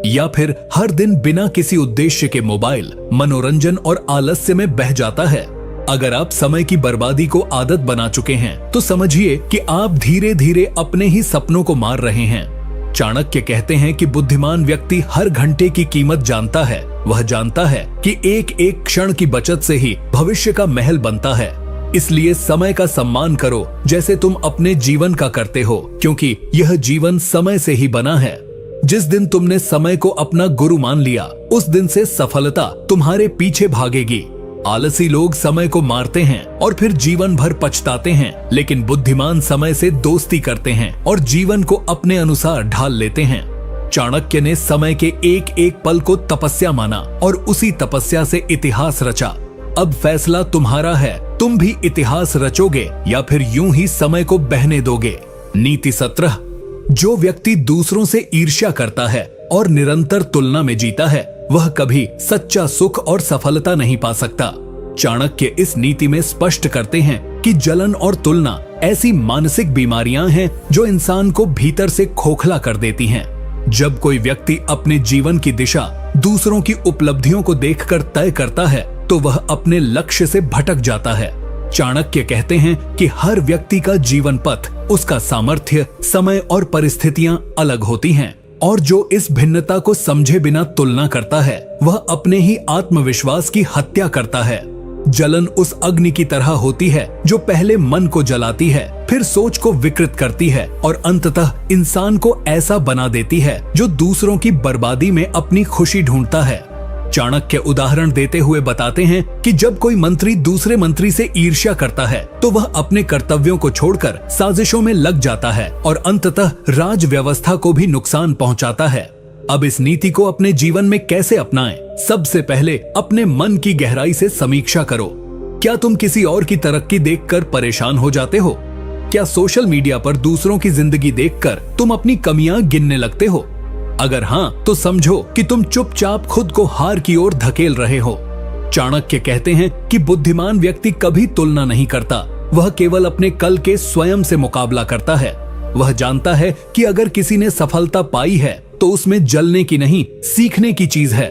या फिर हर दिन बिना किसी उद्देश्य के मोबाइल, मनोरंजन और आलस्य में बह जाता है? अगर आप समय की बर्बादी को आदत बना चुके हैं तो समझिए कि आप धीरे धीरे अपने ही सपनों को मार रहे हैं। चाणक्य कहते हैं कि बुद्धिमान व्यक्ति हर घंटे की कीमत जानता है। वह जानता है कि एक एक क्षण की बचत से ही भविष्य का महल बनता है। इसलिए समय का सम्मान करो जैसे तुम अपने जीवन का करते हो, क्योंकि यह जीवन समय से ही बना है। जिस दिन तुमने समय को अपना गुरु मान लिया, उस दिन से सफलता तुम्हारे पीछे भागेगी। आलसी लोग समय को मारते हैं और फिर जीवन भर पछताते हैं, लेकिन बुद्धिमान समय से दोस्ती करते हैं और जीवन को अपने अनुसार ढाल लेते हैं। चाणक्य ने समय के एक एक पल को तपस्या माना और उसी तपस्या से इतिहास रचा। अब फैसला तुम्हारा है, तुम भी इतिहास रचोगे या फिर यूं ही समय को बहने दोगे। नीति 17। जो व्यक्ति दूसरों से ईर्ष्या करता है और निरंतर तुलना में जीता है, वह कभी सच्चा सुख और सफलता नहीं पा सकता। चाणक्य इस नीति में स्पष्ट करते हैं कि जलन और तुलना ऐसी मानसिक बीमारियां हैं जो इंसान को भीतर से खोखला कर देती हैं। जब कोई व्यक्ति अपने जीवन की दिशा दूसरों की उपलब्धियों को देखकर तय करता है, तो वह अपने लक्ष्य से भटक जाता है। चाणक्य कहते हैं कि हर व्यक्ति का जीवन पथ, उसका सामर्थ्य, समय और परिस्थितियां अलग होती हैं, और जो इस भिन्नता को समझे बिना तुलना करता है, वह अपने ही आत्मविश्वास की हत्या करता है। जलन उस अग्नि की तरह होती है जो पहले मन को जलाती है, फिर सोच को विकृत करती है और अंततः इंसान को ऐसा बना देती है जो दूसरों की बर्बादी में अपनी खुशी ढूंढता है। चाणक्य उदाहरण देते हुए बताते हैं कि जब कोई मंत्री दूसरे मंत्री से ईर्ष्या करता है, तो वह अपने कर्तव्यों को छोड़कर साजिशों में लग जाता है और अंततः राज व्यवस्था को भी नुकसान पहुंचाता है। अब इस नीति को अपने जीवन में कैसे अपनाएं? सबसे पहले अपने मन की गहराई से समीक्षा करो। क्या तुम किसी और की तरक्की देखकर परेशान हो जाते हो? क्या सोशल मीडिया पर दूसरों की जिंदगी देखकर तुम अपनी कमियां गिनने लगते हो? अगर हाँ, तो समझो कि तुम चुपचाप खुद को हार की ओर धकेल रहे हो। चाणक्य कहते हैं कि बुद्धिमान व्यक्ति कभी तुलना नहीं करता, वह केवल अपने कल के स्वयं से मुकाबला करता है। वह जानता है कि अगर किसी ने सफलता पाई है तो उसमें जलने की नहीं, सीखने की चीज है।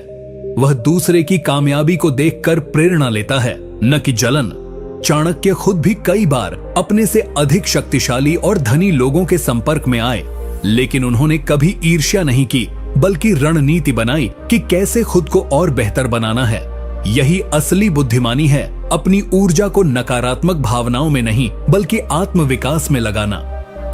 वह दूसरे की कामयाबी को देखकर प्रेरणा लेता है, न कि जलन। चाणक्य खुद भी कई बार अपने से अधिक शक्तिशाली और धनी लोगों के संपर्क में आए, लेकिन उन्होंने कभी ईर्ष्या नहीं की, बल्कि रणनीति बनाई कि कैसे खुद को और बेहतर बनाना है। यही असली बुद्धिमानी है, अपनी ऊर्जा को नकारात्मक भावनाओं में नहीं बल्कि आत्मविकास में लगाना।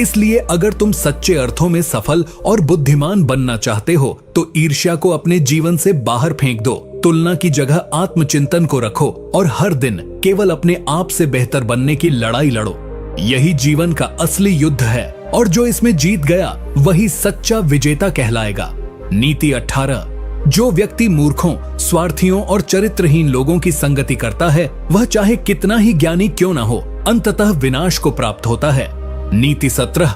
इसलिए अगर तुम सच्चे अर्थों में सफल और बुद्धिमान बनना चाहते हो, तो ईर्ष्या को अपने जीवन से बाहर फेंक दो। तुलना की जगह आत्मचिंतन को रखो और हर दिन केवल अपने आप से बेहतर बनने की लड़ाई लड़ो। यही जीवन का असली युद्ध है, और जो इसमें जीत गया वही सच्चा विजेता कहलाएगा। नीति 18। जो व्यक्ति मूर्खों, स्वार्थियों और चरित्रहीन लोगों की संगति करता है, वह चाहे कितना ही ज्ञानी क्यों न हो, अंततः विनाश को प्राप्त होता है। नीति 17।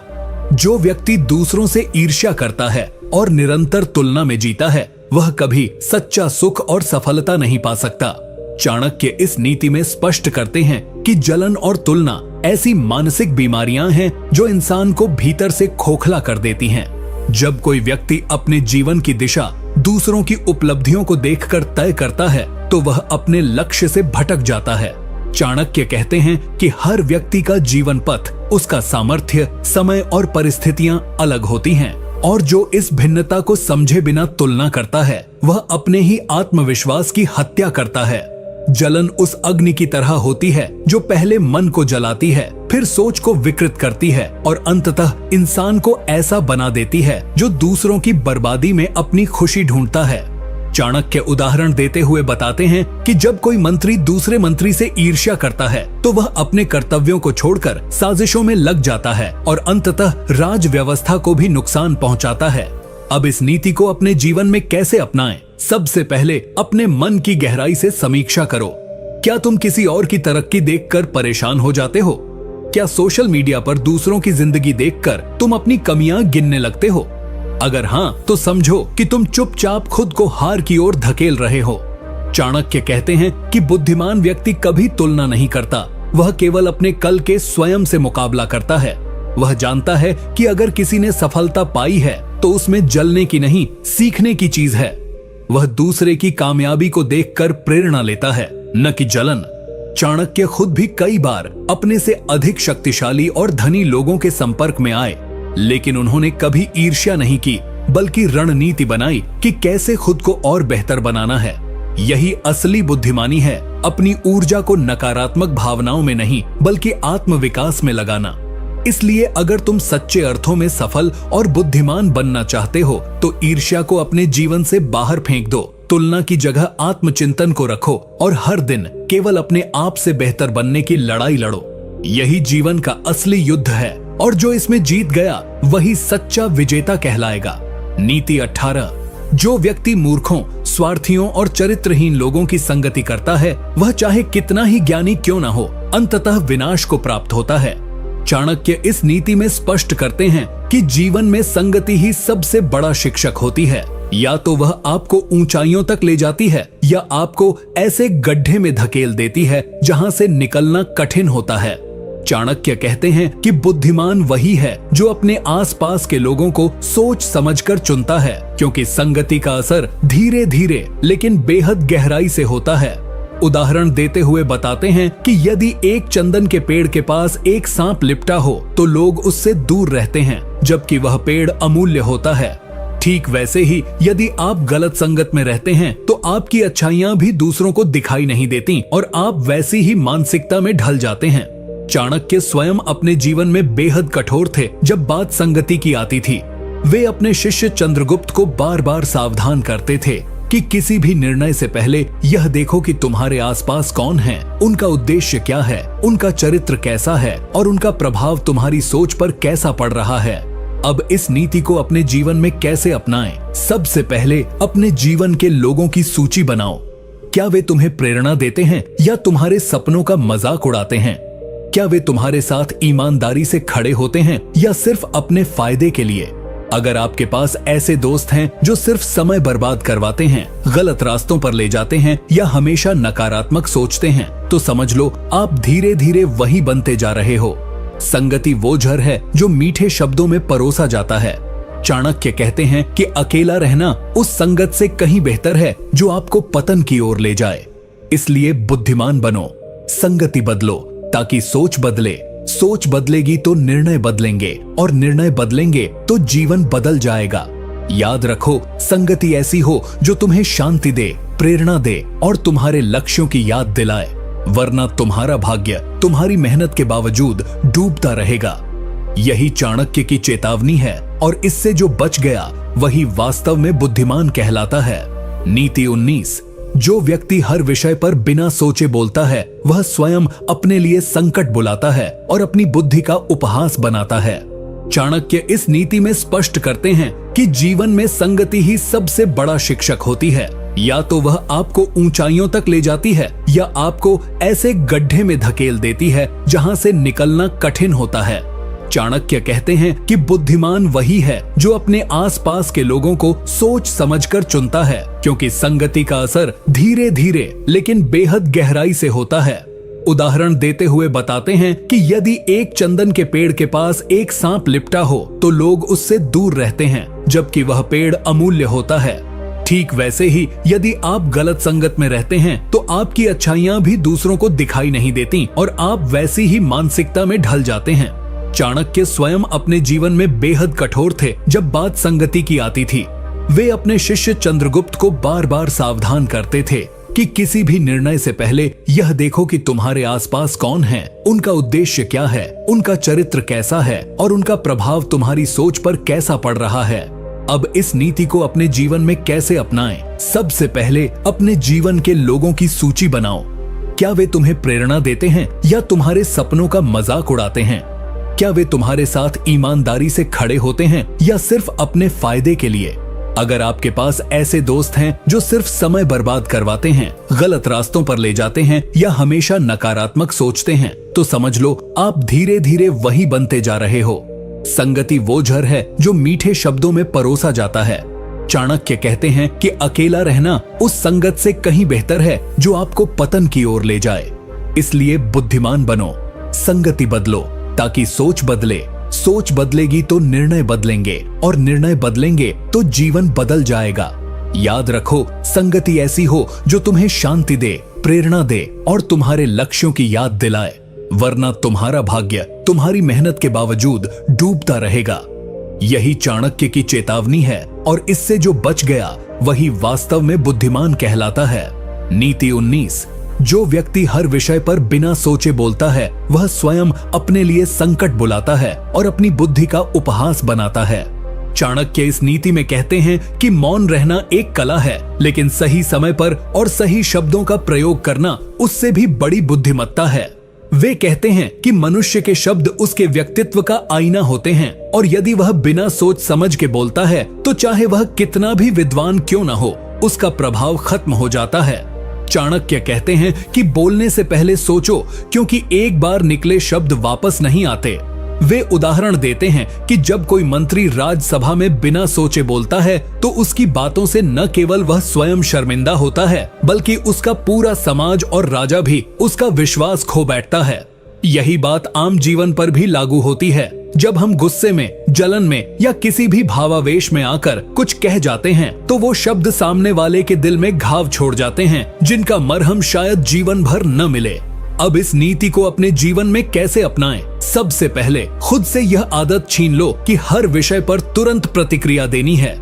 जो व्यक्ति दूसरों से ईर्ष्या करता है और निरंतर तुलना में जीता है, वह कभी सच्चा सुख और सफलता नहीं पा सकता। चाणक्य इस नीति में स्पष्ट करते हैं कि जलन और तुलना ऐसी मानसिक बीमारियां हैं जो इंसान को भीतर से खोखला कर देती हैं। जब कोई व्यक्ति अपने जीवन की दिशा दूसरों की उपलब्धियों को देखकर तय करता है तो वह अपने लक्ष्य से भटक जाता है। चाणक्य कहते हैं कि हर व्यक्ति का जीवन पथ, उसका सामर्थ्य, समय और परिस्थितियां अलग होती हैं और जो इस भिन्नता को समझे बिना तुलना करता है वह अपने ही आत्मविश्वास की हत्या करता है। जलन उस अग्नि की तरह होती है जो पहले मन को जलाती है, फिर सोच को विकृत करती है और अंततः इंसान को ऐसा बना देती है जो दूसरों की बर्बादी में अपनी खुशी ढूंढता है। चाणक्य उदाहरण देते हुए बताते हैं कि जब कोई मंत्री दूसरे मंत्री से ईर्ष्या करता है तो वह अपने कर्तव्यों को छोड़कर साजिशों में लग जाता है और अंततः राज व्यवस्था को भी नुकसान पहुंचाता है। अब इस नीति को अपने जीवन में कैसे अपनाएं? सबसे पहले अपने मन की गहराई से समीक्षा करो। क्या तुम किसी और की तरक्की देखकर परेशान हो जाते हो? क्या सोशल मीडिया पर दूसरों की जिंदगी देखकर तुम अपनी कमियां गिनने लगते हो? अगर हाँ, तो समझो कि तुम चुपचाप खुद को हार की ओर धकेल रहे हो। चाणक्य कहते हैं कि बुद्धिमान व्यक्ति कभी तुलना नहीं करता, वह केवल अपने कल के स्वयं से मुकाबला करता है। वह जानता है कि अगर किसी ने सफलता पाई है तो उसमें जलने की नहीं, सीखने की चीज है। वह दूसरे की कामयाबी को देखकर प्रेरणा लेता है, न कि जलन। चाणक्य खुद भी कई बार अपने से अधिक शक्तिशाली और धनी लोगों के संपर्क में आए, लेकिन उन्होंने कभी ईर्ष्या नहीं की, बल्कि रणनीति बनाई कि कैसे खुद को और बेहतर बनाना है। यही असली बुद्धिमानी है, अपनी ऊर्जा को नकारात्मक भावनाओं में नहीं बल्कि आत्मविकास में लगाना। इसलिए अगर तुम सच्चे अर्थों में सफल और बुद्धिमान बनना चाहते हो तो ईर्ष्या को अपने जीवन से बाहर फेंक दो, तुलना की जगह आत्मचिंतन को रखो और हर दिन केवल अपने आप से बेहतर बनने की लड़ाई लड़ो। यही जीवन का असली युद्ध है और जो इसमें जीत गया वही सच्चा विजेता कहलाएगा। नीति 18। जो व्यक्ति मूर्खों, स्वार्थियों और चरित्रहीन लोगों की संगति करता है वह चाहे कितना ही ज्ञानी क्यों न हो, अंततः विनाश को प्राप्त होता है। चाणक्य इस नीति में स्पष्ट करते हैं कि जीवन में संगति ही सबसे बड़ा शिक्षक होती है। या तो वह आपको ऊंचाइयों तक ले जाती है या आपको ऐसे गड्ढे में धकेल देती है जहां से निकलना कठिन होता है। चाणक्य कहते हैं कि बुद्धिमान वही है जो अपने आसपास के लोगों को सोच समझकर चुनता है, क्योंकि संगति का असर धीरे धीरे लेकिन बेहद गहराई से होता है। उदाहरण देते हुए बताते हैं कि यदि एक चंदन के पेड़ के पास एक सांप लिपटा हो तो लोग उससे दूर रहते हैं, जबकि वह पेड़ अमूल्य होता है। ठीक वैसे ही यदि आप गलत संगत में रहते हैं तो आपकी अच्छाइयां भी दूसरों को दिखाई नहीं देती और आप वैसी ही मानसिकता में ढल जाते हैं। चाणक्य स्वयं अपने जीवन में बेहद कठोर थे जब बात संगति की आती थी। वे अपने शिष्य चंद्रगुप्त को बार बार सावधान करते थे कि किसी भी निर्णय से पहले यह देखो कि तुम्हारे आसपास कौन है, उनका उद्देश्य क्या है, उनका चरित्र कैसा है और उनका प्रभाव तुम्हारी सोच पर कैसा पड़ रहा है। अब इस नीति को अपने जीवन में कैसे अपनाएं? सबसे पहले अपने जीवन के लोगों की सूची बनाओ। क्या वे तुम्हें प्रेरणा देते हैं या तुम्हारे सपनों का मजाक उड़ाते हैं? क्या वे तुम्हारे साथ ईमानदारी से खड़े होते हैं या सिर्फ अपने फायदे के लिए? अगर आपके पास ऐसे दोस्त हैं जो सिर्फ समय बर्बाद करवाते हैं, गलत रास्तों पर ले जाते हैं या हमेशा नकारात्मक सोचते हैं, तो समझ लो आप धीरे धीरे वही बनते जा रहे हो। संगति वो जहर है जो मीठे शब्दों में परोसा जाता है। चाणक्य कहते हैं कि अकेला रहना उस संगत से कहीं बेहतर है जो आपको पतन की ओर ले जाए। इसलिए बुद्धिमान बनो, संगति बदलो ताकि सोच बदले। सोच बदलेगी तो निर्णय बदलेंगे और निर्णय बदलेंगे तो जीवन बदल जाएगा। याद रखो, संगति ऐसी हो जो तुम्हें शांति दे, प्रेरणा दे और तुम्हारे लक्ष्यों की याद दिलाए, वरना तुम्हारा भाग्य तुम्हारी मेहनत के बावजूद डूबता रहेगा। यही चाणक्य की चेतावनी है और इससे जो बच गया वही वास्तव में बुद्धिमान कहलाता है। नीति 19। जो व्यक्ति हर विषय पर बिना सोचे बोलता है वह स्वयं अपने लिए संकट बुलाता है और अपनी बुद्धि का उपहास बनाता है। चाणक्य इस नीति में स्पष्ट करते हैं कि जीवन में संगति ही सबसे बड़ा शिक्षक होती है। या तो वह आपको ऊंचाइयों तक ले जाती है या आपको ऐसे गड्ढे में धकेल देती है जहां से निकलना कठिन होता है। चाणक्य कहते हैं कि बुद्धिमान वही है जो अपने आसपास के लोगों को सोच समझकर चुनता है, क्योंकि संगति का असर धीरे धीरे लेकिन बेहद गहराई से होता है। उदाहरण देते हुए बताते हैं कि यदि एक चंदन के पेड़ के पास एक सांप लिपटा हो तो लोग उससे दूर रहते हैं, जबकि वह पेड़ अमूल्य होता है। ठीक वैसे ही यदि आप गलत संगत में रहते हैं तो आपकी अच्छाइयां भी दूसरों को दिखाई नहीं देती और आप वैसी ही मानसिकता में ढल जाते हैं। चाणक्य स्वयं अपने जीवन में बेहद कठोर थे जब बात संगति की आती थी। वे अपने शिष्य चंद्रगुप्त को बार बार सावधान करते थे कि किसी भी निर्णय से पहले यह देखो कि तुम्हारे आसपास कौन है, उनका उद्देश्य क्या है, उनका चरित्र कैसा है और उनका प्रभाव तुम्हारी सोच पर कैसा पड़ रहा है। अब इस नीति को अपने जीवन में कैसे अपनाएं? सबसे पहले अपने जीवन के लोगों की सूची बनाओ। क्या वे तुम्हें प्रेरणा देते हैं या तुम्हारे सपनों का मजाक उड़ाते हैं? क्या वे तुम्हारे साथ ईमानदारी से खड़े होते हैं या सिर्फ अपने फायदे के लिए? अगर आपके पास ऐसे दोस्त हैं जो सिर्फ समय बर्बाद करवाते हैं, गलत रास्तों पर ले जाते हैं या हमेशा नकारात्मक सोचते हैं, तो समझ लो आप धीरे धीरे वही बनते जा रहे हो। संगति वो झर है जो मीठे शब्दों में परोसा जाता है। चाणक्य कहते हैं कि अकेला रहना उस संगत से कहीं बेहतर है जो आपको पतन की ओर ले जाए। इसलिए बुद्धिमान बनो, संगति बदलो ताकि सोच बदले। सोच बदलेगी तो निर्णय बदलेंगे और निर्णय बदलेंगे तो जीवन बदल जाएगा। याद रखो, संगति ऐसी हो जो तुम्हें शांति दे, प्रेरणा दे और तुम्हारे लक्ष्यों की याद दिलाए, वरना तुम्हारा भाग्य तुम्हारी मेहनत के बावजूद डूबता रहेगा। यही चाणक्य की चेतावनी है और इससे जो बच गया वही वास्तव में बुद्धिमान कहलाता है। नीति 19। जो व्यक्ति हर विषय पर बिना सोचे बोलता है वह स्वयं अपने लिए संकट बुलाता है और अपनी बुद्धि का उपहास बनाता है। चाणक्य इस नीति में कहते हैं कि मौन रहना एक कला है, लेकिन सही समय पर और सही शब्दों का प्रयोग करना उससे भी बड़ी बुद्धिमत्ता है। वे कहते हैं कि मनुष्य के शब्द उसके व्यक्तित्व का आईना होते हैं और यदि वह बिना सोच समझ के बोलता है तो चाहे वह कितना भी विद्वान क्यों न हो, उसका प्रभाव खत्म हो जाता है। चाणक्य कहते हैं कि बोलने से पहले सोचो, क्योंकि एक बार निकले शब्द वापस नहीं आते। वे उदाहरण देते हैं कि जब कोई मंत्री राज्यसभा में बिना सोचे बोलता है तो उसकी बातों से न केवल वह स्वयं शर्मिंदा होता है, बल्कि उसका पूरा समाज और राजा भी उसका विश्वास खो बैठता है। यही बात आम जीवन पर भी लागू होती है। जब हम गुस्से में, जलन में या किसी भी भावावेश में आकर कुछ कह जाते हैं तो वो शब्द सामने वाले के दिल में घाव छोड़ जाते हैं, जिनका मरहम शायद जीवन भर न मिले। अब इस नीति को अपने जीवन में कैसे अपनाएं? सबसे पहले खुद से यह आदत छीन लो कि हर विषय पर तुरंत प्रतिक्रिया देनी है।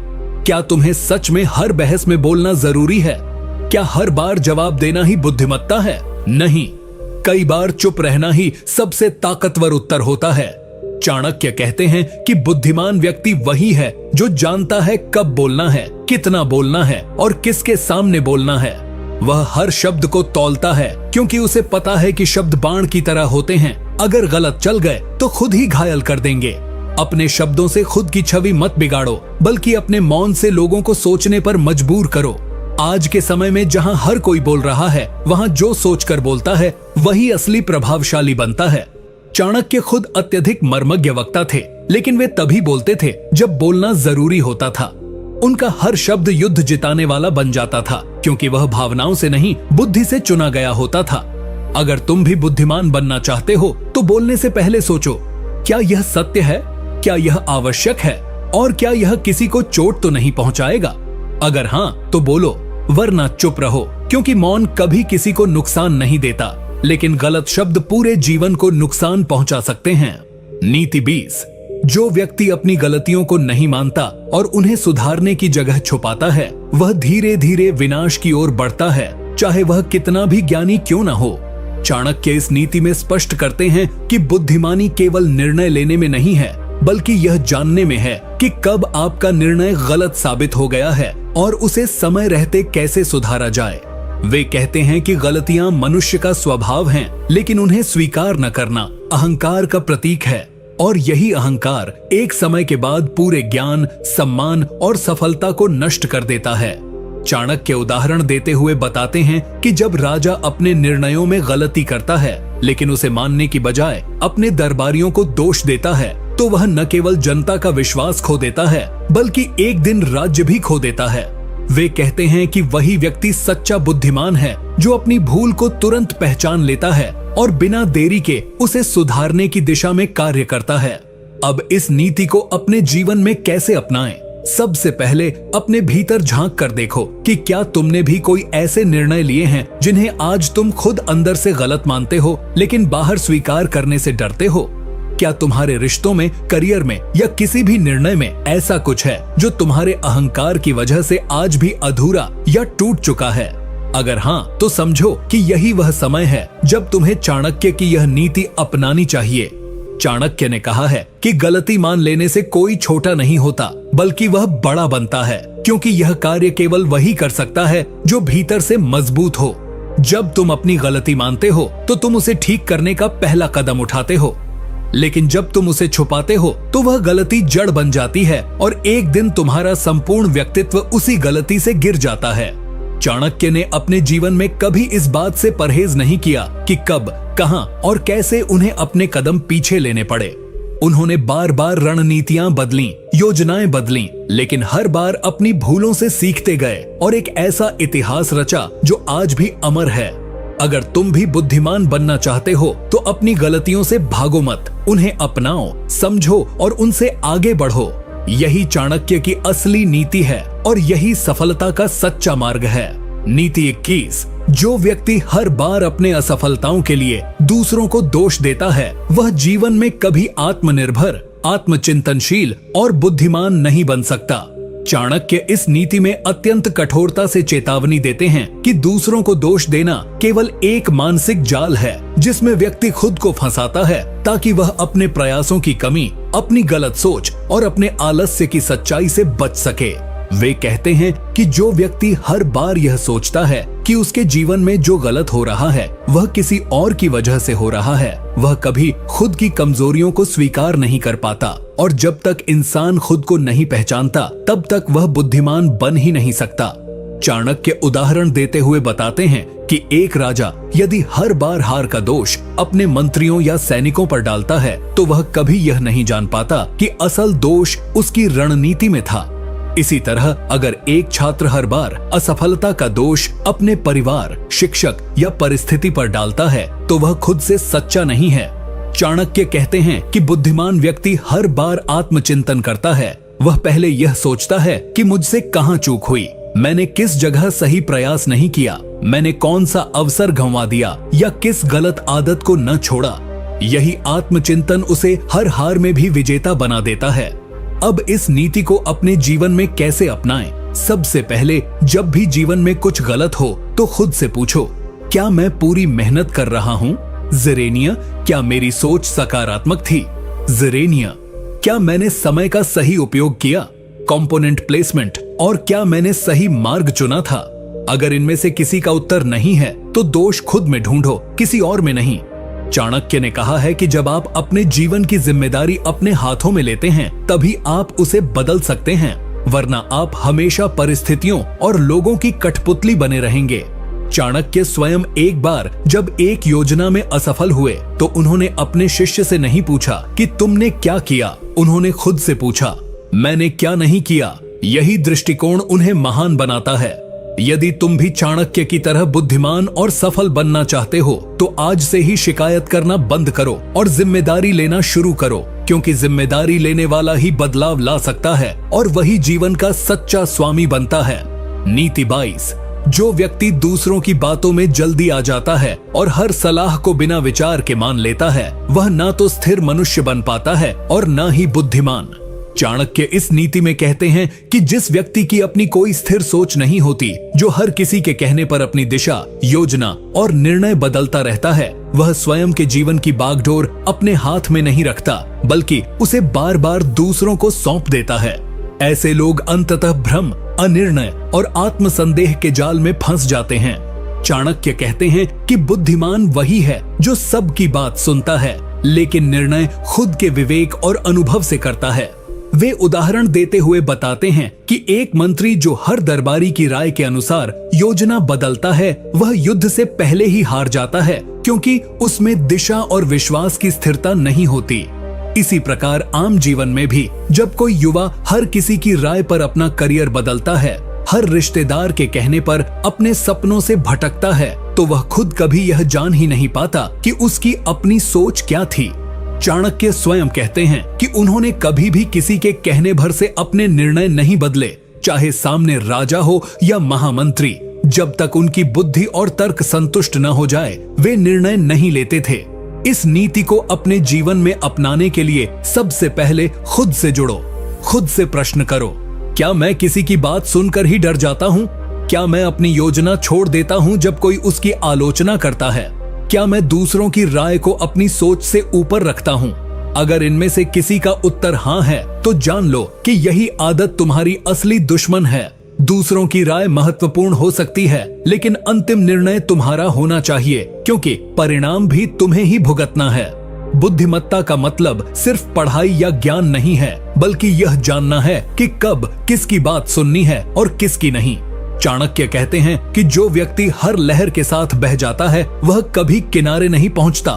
क्या तुम्हें सच में हर बहस में बोलना जरूरी है? क्या हर बार जवाब देना ही बुद्धिमत्ता है? नहीं, कई बार चुप रहना ही सबसे ताकतवर उत्तर होता है। चाणक्य कहते हैं कि बुद्धिमान व्यक्ति वही है जो जानता है कब बोलना है, कितना बोलना है और किसके सामने बोलना है। वह हर शब्द को तौलता है, क्योंकि उसे पता है कि शब्द बाण की तरह होते हैं, अगर गलत चल गए तो खुद ही घायल कर देंगे। अपने शब्दों से खुद की छवि मत बिगाड़ो, बल्कि अपने मौन से लोगों को सोचने पर मजबूर करो। आज के समय में जहां हर कोई बोल रहा है, वहां जो सोचकर बोलता है वही असली प्रभावशाली बनता है। चाणक्य खुद अत्यधिक मर्मज्ञ वक्ता थे, लेकिन वे तभी बोलते थे जब बोलना जरूरी होता था। उनका हर शब्द युद्ध जिताने वाला बन जाता था, क्योंकि वह भावनाओं से नहीं, बुद्धि से चुना गया होता था। अगर तुम भी बुद्धिमान बनना चाहते हो तो बोलने से पहले सोचो, क्या यह सत्य है, क्या यह आवश्यक है और क्या यह किसी को चोट तो नहीं पहुंचाएगा? अगर हाँ तो बोलो, वरना चुप रहो, क्योंकि मौन कभी किसी को नुकसान नहीं देता, लेकिन गलत शब्द पूरे जीवन को नुकसान पहुंचा सकते हैं। नीति 20। जो व्यक्ति अपनी गलतियों को नहीं मानता और उन्हें सुधारने की जगह छुपाता है, वह धीरे धीरे विनाश की ओर बढ़ता है, चाहे वह कितना भी ज्ञानी क्यों न हो। चाणक्य इस नीति में स्पष्ट करते हैं कि बुद्धिमानी केवल निर्णय लेने में नहीं है, बल्कि यह जानने में है कि कब आपका निर्णय गलत साबित हो गया है और उसे समय रहते कैसे सुधारा जाए। वे कहते हैं कि गलतियां मनुष्य का स्वभाव हैं, लेकिन उन्हें स्वीकार न करना अहंकार का प्रतीक है, और यही अहंकार एक समय के बाद पूरे ज्ञान, सम्मान और सफलता को नष्ट कर देता है। चाणक्य उदाहरण देते हुए बताते हैं कि जब राजा अपने निर्णयों में गलती करता है, लेकिन उसे मानने की बजाय अपने दरबारियों को दोष देता है, तो वह न केवल जनता का विश्वास खो देता है, बल्कि एक दिन राज्य भी खो देता है। वे कहते हैं कि वही व्यक्ति सच्चा बुद्धिमान है जो अपनी भूल को तुरंत पहचान लेता है और बिना देरी के उसे सुधारने की दिशा में कार्य करता है। अब इस नीति को अपने जीवन में कैसे अपनाएं? सबसे पहले अपने भीतर झांक कर देखो कि क्या तुमने भी कोई ऐसे निर्णय लिए हैं जिन्हें आज तुम खुद अंदर से गलत मानते हो लेकिन बाहर स्वीकार करने से डरते हो। क्या तुम्हारे रिश्तों में, करियर में या किसी भी निर्णय में ऐसा कुछ है जो तुम्हारे अहंकार की वजह से आज भी अधूरा या टूट चुका है? अगर हाँ, तो समझो कि यही वह समय है जब तुम्हें चाणक्य की यह नीति अपनानी चाहिए। चाणक्य ने कहा है कि गलती मान लेने से कोई छोटा नहीं होता, बल्कि वह बड़ा बनता है, क्योंकि यह कार्य केवल वही कर सकता है जो भीतर से मजबूत हो। जब तुम अपनी गलती मानते हो तो तुम उसे ठीक करने का पहला कदम उठाते हो, लेकिन जब तुम उसे छुपाते हो तो वह गलती जड़ बन जाती है और एक दिन तुम्हारा संपूर्ण व्यक्तित्व उसी गलती से गिर जाता है। चाणक्य ने अपने जीवन में कभी इस बात से परहेज नहीं किया कि कब, कहां और कैसे उन्हें अपने कदम पीछे लेने पड़े। उन्होंने बार बार रणनीतियां बदली, योजनाएं बदली, लेकिन हर बार अपनी भूलों से सीखते गए और एक ऐसा इतिहास रचा जो आज भी अमर है। अगर तुम भी बुद्धिमान बनना चाहते हो तो अपनी गलतियों से भागो मत, उन्हें अपनाओ, समझो और उनसे आगे बढ़ो। यही चाणक्य की असली नीति है और यही सफलता का सच्चा मार्ग है। नीति 21। जो व्यक्ति हर बार अपने असफलताओं के लिए दूसरों को दोष देता है वह जीवन में कभी आत्मनिर्भर, आत्मचिंतनशील और बुद्धिमान नहीं बन सकता। चाणक्य इस नीति में अत्यंत कठोरता से चेतावनी देते हैं कि दूसरों को दोष देना केवल एक मानसिक जाल है जिसमें व्यक्ति खुद को फंसाता है ताकि वह अपने प्रयासों की कमी, अपनी गलत सोच और अपने आलस्य की सच्चाई से बच सके। वे कहते हैं कि जो व्यक्ति हर बार यह सोचता है कि उसके जीवन में जो गलत हो रहा है वह किसी और की वजह से हो रहा है, वह कभी खुद की कमजोरियों को स्वीकार नहीं कर पाता, और जब तक इंसान खुद को नहीं पहचानता तब तक वह बुद्धिमान बन ही नहीं सकता। चाणक्य उदाहरण देते हुए बताते हैं कि एक राजा यदि हर बार हार का दोष अपने मंत्रियों या सैनिकों पर डालता है तो वह कभी यह नहीं जान पाता कि असल दोष उसकी रणनीति में था। इसी तरह अगर एक छात्र हर बार असफलता का दोष अपने परिवार, शिक्षक या परिस्थिति पर डालता है तो वह खुद से सच्चा नहीं है। चाणक्य कहते हैं कि बुद्धिमान व्यक्ति हर बार आत्मचिंतन करता है। वह पहले यह सोचता है कि मुझसे कहां चूक हुई, मैंने किस जगह सही प्रयास नहीं किया, मैंने कौन सा अवसर गंवा दिया या किस गलत आदत को न छोड़ा। यही आत्मचिंतन उसे हर हार में भी विजेता बना देता है। अब इस नीति को अपने जीवन में कैसे अपनाएं? सबसे पहले जब भी जीवन में कुछ गलत हो तो खुद से पूछो, क्या मैं पूरी मेहनत कर रहा हूँ? ज़ेरेनिया, क्या मेरी सोच सकारात्मक थी? ज़ेरेनिया, क्या मैंने समय का सही उपयोग किया? कंपोनेंट प्लेसमेंट, और क्या मैंने सही मार्ग चुना था? अगर इनमें से किसी का उत्तर नहीं है तो दोष खुद में ढूंढो, किसी और में नहीं। चाणक्य ने कहा है कि जब आप अपने जीवन की जिम्मेदारी अपने हाथों में लेते हैं तभी आप उसे बदल सकते हैं, वरना आप हमेशा परिस्थितियों और लोगों की कठपुतली बने रहेंगे। चाणक्य स्वयं एक बार जब एक योजना में असफल हुए तो उन्होंने अपने शिष्य से नहीं पूछा कि तुमने क्या किया, उन्होंने खुद से पूछा, मैंने क्या नहीं किया। यही दृष्टिकोण उन्हें महान बनाता है। यदि तुम भी चाणक्य की तरह बुद्धिमान और सफल बनना चाहते हो तो आज से ही शिकायत करना बंद करो और जिम्मेदारी लेना शुरू करो, क्योंकि जिम्मेदारी लेने वाला ही बदलाव ला सकता है और वही जीवन का सच्चा स्वामी बनता है। नीति 22। जो व्यक्ति दूसरों की बातों में जल्दी आ जाता है और हर सलाह को बिना विचार के मान लेता है वह ना तो स्थिर मनुष्य बन पाता है और ना ही बुद्धिमान। चाणक्य इस नीति में कहते हैं कि जिस व्यक्ति की अपनी कोई स्थिर सोच नहीं होती, जो हर किसी के कहने पर अपनी दिशा, योजना और निर्णय बदलता रहता है, वह स्वयं के जीवन की बागडोर अपने हाथ में नहीं रखता, बल्कि उसे बार बार दूसरों को सौंप देता है। ऐसे लोग अंततः भ्रम, अनिर्णय और आत्मसंदेह के जाल में फंस जाते हैं। चाणक्य कहते हैं कि बुद्धिमान वही है जो सबकी बात सुनता है, लेकिन निर्णय खुद के विवेक और अनुभव से करता है। वे उदाहरण देते हुए बताते हैं कि एक मंत्री जो हर दरबारी की राय के अनुसार योजना बदलता है वह युद्ध से पहले ही हार जाता है, क्योंकि उसमें दिशा और विश्वास की स्थिरता नहीं होती। इसी प्रकार आम जीवन में भी जब कोई युवा हर किसी की राय पर अपना करियर बदलता है, हर रिश्तेदार के कहने पर अपने सपनों से भटकता है तो वह खुद कभी यह जान ही नहीं पाता कि उसकी अपनी सोच क्या थी। चाणक्य स्वयं कहते हैं कि उन्होंने कभी भी किसी के कहने भर से अपने निर्णय नहीं बदले, चाहे सामने राजा हो या महामंत्री। जब तक उनकी बुद्धि और तर्क संतुष्ट न हो जाए वे निर्णय नहीं लेते थे। इस नीति को अपने जीवन में अपनाने के लिए सबसे पहले खुद से जुड़ो, खुद से प्रश्न करो, क्या मैं किसी की बात सुनकर ही डर जाता हूँ? क्या मैं अपनी योजना छोड़ देता हूँ जब कोई उसकी आलोचना करता है? क्या मैं दूसरों की राय को अपनी सोच से ऊपर रखता हूँ? अगर इनमें से किसी का उत्तर हाँ है तो जान लो कि यही आदत तुम्हारी असली दुश्मन है। दूसरों की राय महत्वपूर्ण हो सकती है, लेकिन अंतिम निर्णय तुम्हारा होना चाहिए, क्योंकि परिणाम भी तुम्हें ही भुगतना है। बुद्धिमत्ता का मतलब सिर्फ पढ़ाई या ज्ञान नहीं है, बल्कि यह जानना है कि कब किसकी बात सुननी है और किसकी नहीं। चाणक्य कहते हैं कि जो व्यक्ति हर लहर के साथ बह जाता है वह कभी किनारे नहीं पहुंचता।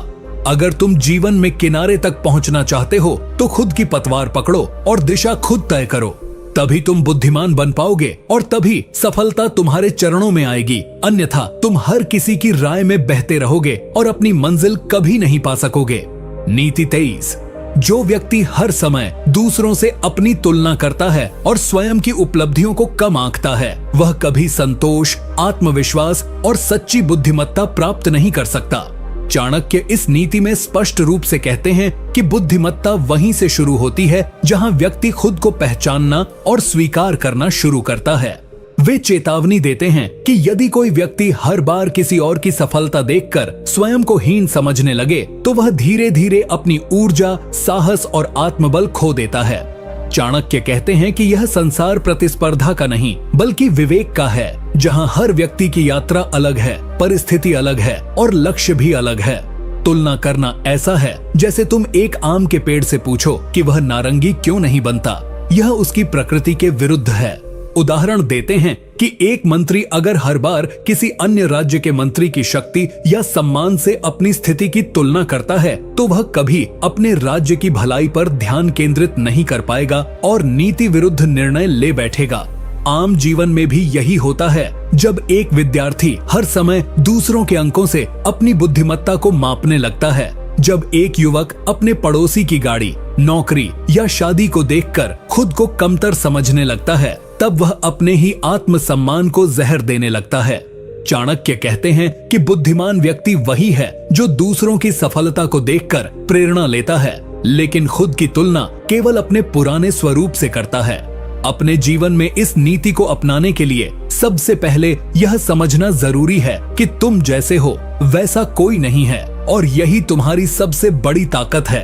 अगर तुम जीवन में किनारे तक पहुंचना चाहते हो तो खुद की पतवार पकड़ो और दिशा खुद तय करो। तभी तुम बुद्धिमान बन पाओगे और तभी सफलता तुम्हारे चरणों में आएगी। अन्यथा तुम हर किसी की राय में बहते रहोगे और अपनी मंजिल कभी नहीं पा सकोगे। नीति 23। जो व्यक्ति हर समय दूसरों से अपनी तुलना करता है और स्वयं की उपलब्धियों को कम आंकता है, वह कभी संतोष, आत्मविश्वास और सच्ची बुद्धिमत्ता प्राप्त नहीं कर सकता। चाणक्य इस नीति में स्पष्ट रूप से कहते हैं कि बुद्धिमत्ता वहीं से शुरू होती है जहां व्यक्ति खुद को पहचानना और स्वीकार करना शुरू करता है। वे चेतावनी देते हैं कि यदि कोई व्यक्ति हर बार किसी और की सफलता देखकर स्वयं को हीन समझने लगे तो वह धीरे धीरे अपनी ऊर्जा, साहस और आत्मबल खो देता है। चाणक्य कहते हैं कि यह संसार प्रतिस्पर्धा का नहीं बल्कि विवेक का है, जहां हर व्यक्ति की यात्रा अलग है, परिस्थिति अलग है और लक्ष्य भी अलग है। तुलना करना ऐसा है जैसे तुम एक आम के पेड़ से पूछो कि वह नारंगी क्यों नहीं बनता। यह उसकी प्रकृति के विरुद्ध है। उदाहरण देते हैं कि एक मंत्री अगर हर बार किसी अन्य राज्य के मंत्री की शक्ति या सम्मान से अपनी स्थिति की तुलना करता है तो वह कभी अपने राज्य की भलाई पर ध्यान केंद्रित नहीं कर पाएगा और नीति विरुद्ध निर्णय ले बैठेगा। आम जीवन में भी यही होता है। जब एक विद्यार्थी हर समय दूसरों के अंकों से अपनी बुद्धिमत्ता को मापने लगता है, जब एक युवक अपने पड़ोसी की गाड़ी, नौकरी या शादी को देखकर खुद को कमतर समझने लगता है, तब वह अपने ही आत्मसम्मान को जहर देने लगता है। चाणक्य कहते हैं कि बुद्धिमान व्यक्ति वही है जो दूसरों की सफलता को देखकर प्रेरणा लेता है, लेकिन खुद की तुलना केवल अपने पुराने स्वरूप से करता है। अपने जीवन में इस नीति को अपनाने के लिए सबसे पहले यह समझना जरूरी है कि तुम जैसे हो वैसा कोई नहीं है और यही तुम्हारी सबसे बड़ी ताकत है।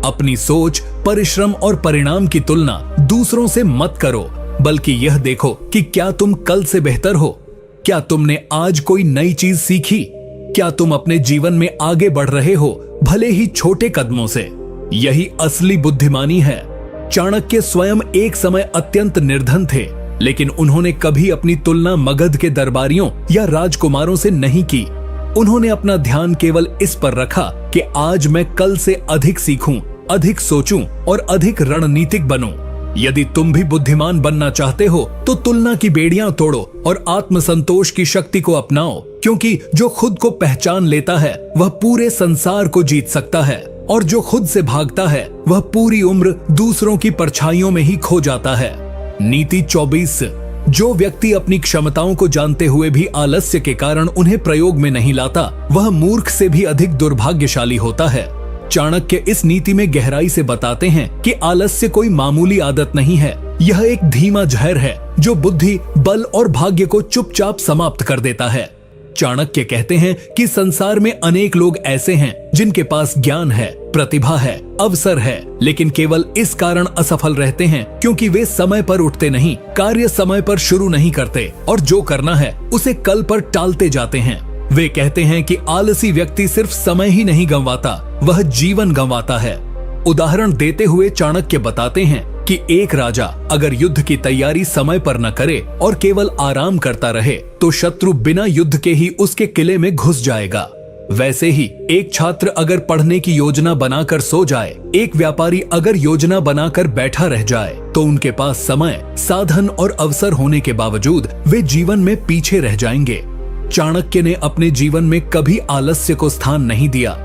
अपनी सोच, परिश्रम और परिणाम की तुलना दूसरों से मत करो, बल्कि यह देखो कि क्या तुम कल से बेहतर हो। क्या तुमने आज कोई नई चीज सीखी? क्या तुम अपने जीवन में आगे बढ़ रहे हो, भले ही छोटे कदमों से? यही असली बुद्धिमानी है। चाणक्य स्वयं एक समय अत्यंत निर्धन थे, लेकिन उन्होंने कभी अपनी तुलना मगध के दरबारियों या राजकुमारों से नहीं की। उन्होंने अपना ध्यान केवल इस पर रखा कि आज मैं कल से अधिक सीखूं, अधिक सोचूं और अधिक रणनीतिक बनूं। यदि तुम भी बुद्धिमान बनना चाहते हो तो तुलना की बेड़ियां तोड़ो और आत्मसंतोष की शक्ति को अपनाओ, क्योंकि जो खुद को पहचान लेता है वह पूरे संसार को जीत सकता है और जो खुद से भागता है वह पूरी उम्र दूसरों की परछाइयों में ही खो जाता है। नीति 24। जो व्यक्ति अपनी क्षमताओं को जानते हुए भी आलस्य के कारण उन्हें प्रयोग में नहीं लाता, वह मूर्ख से भी अधिक दुर्भाग्यशाली होता है। चाणक्य इस नीति में गहराई से बताते हैं कि आलस्य कोई मामूली आदत नहीं है, यह एक धीमा जहर है जो बुद्धि, बल और भाग्य को चुपचाप समाप्त कर देता है। चाणक्य कहते हैं कि संसार में अनेक लोग ऐसे हैं जिनके पास ज्ञान है, प्रतिभा है, अवसर है, लेकिन केवल इस कारण असफल रहते हैं क्योंकि वे समय पर उठते नहीं, कार्य समय पर शुरू नहीं करते और जो करना है उसे कल पर टालते जाते हैं। वे कहते हैं कि आलसी व्यक्ति सिर्फ समय ही नहीं गंवाता, वह जीवन गंवाता है। उदाहरण देते हुए चाणक्य बताते हैं कि एक राजा अगर युद्ध की तैयारी समय पर न करे और केवल आराम करता रहे तो शत्रु बिना युद्ध के ही उसके किले में घुस जाएगा। वैसे ही एक छात्र अगर पढ़ने की योजना बनाकर सो जाए, एक व्यापारी अगर योजना बनाकर बैठा रह जाए, तो उनके पास समय, साधन और अवसर होने के बावजूद वे जीवन में पीछे रह जाएंगे। चाणक्य ने अपने जीवन में कभी आलस्य को स्थान नहीं दिया।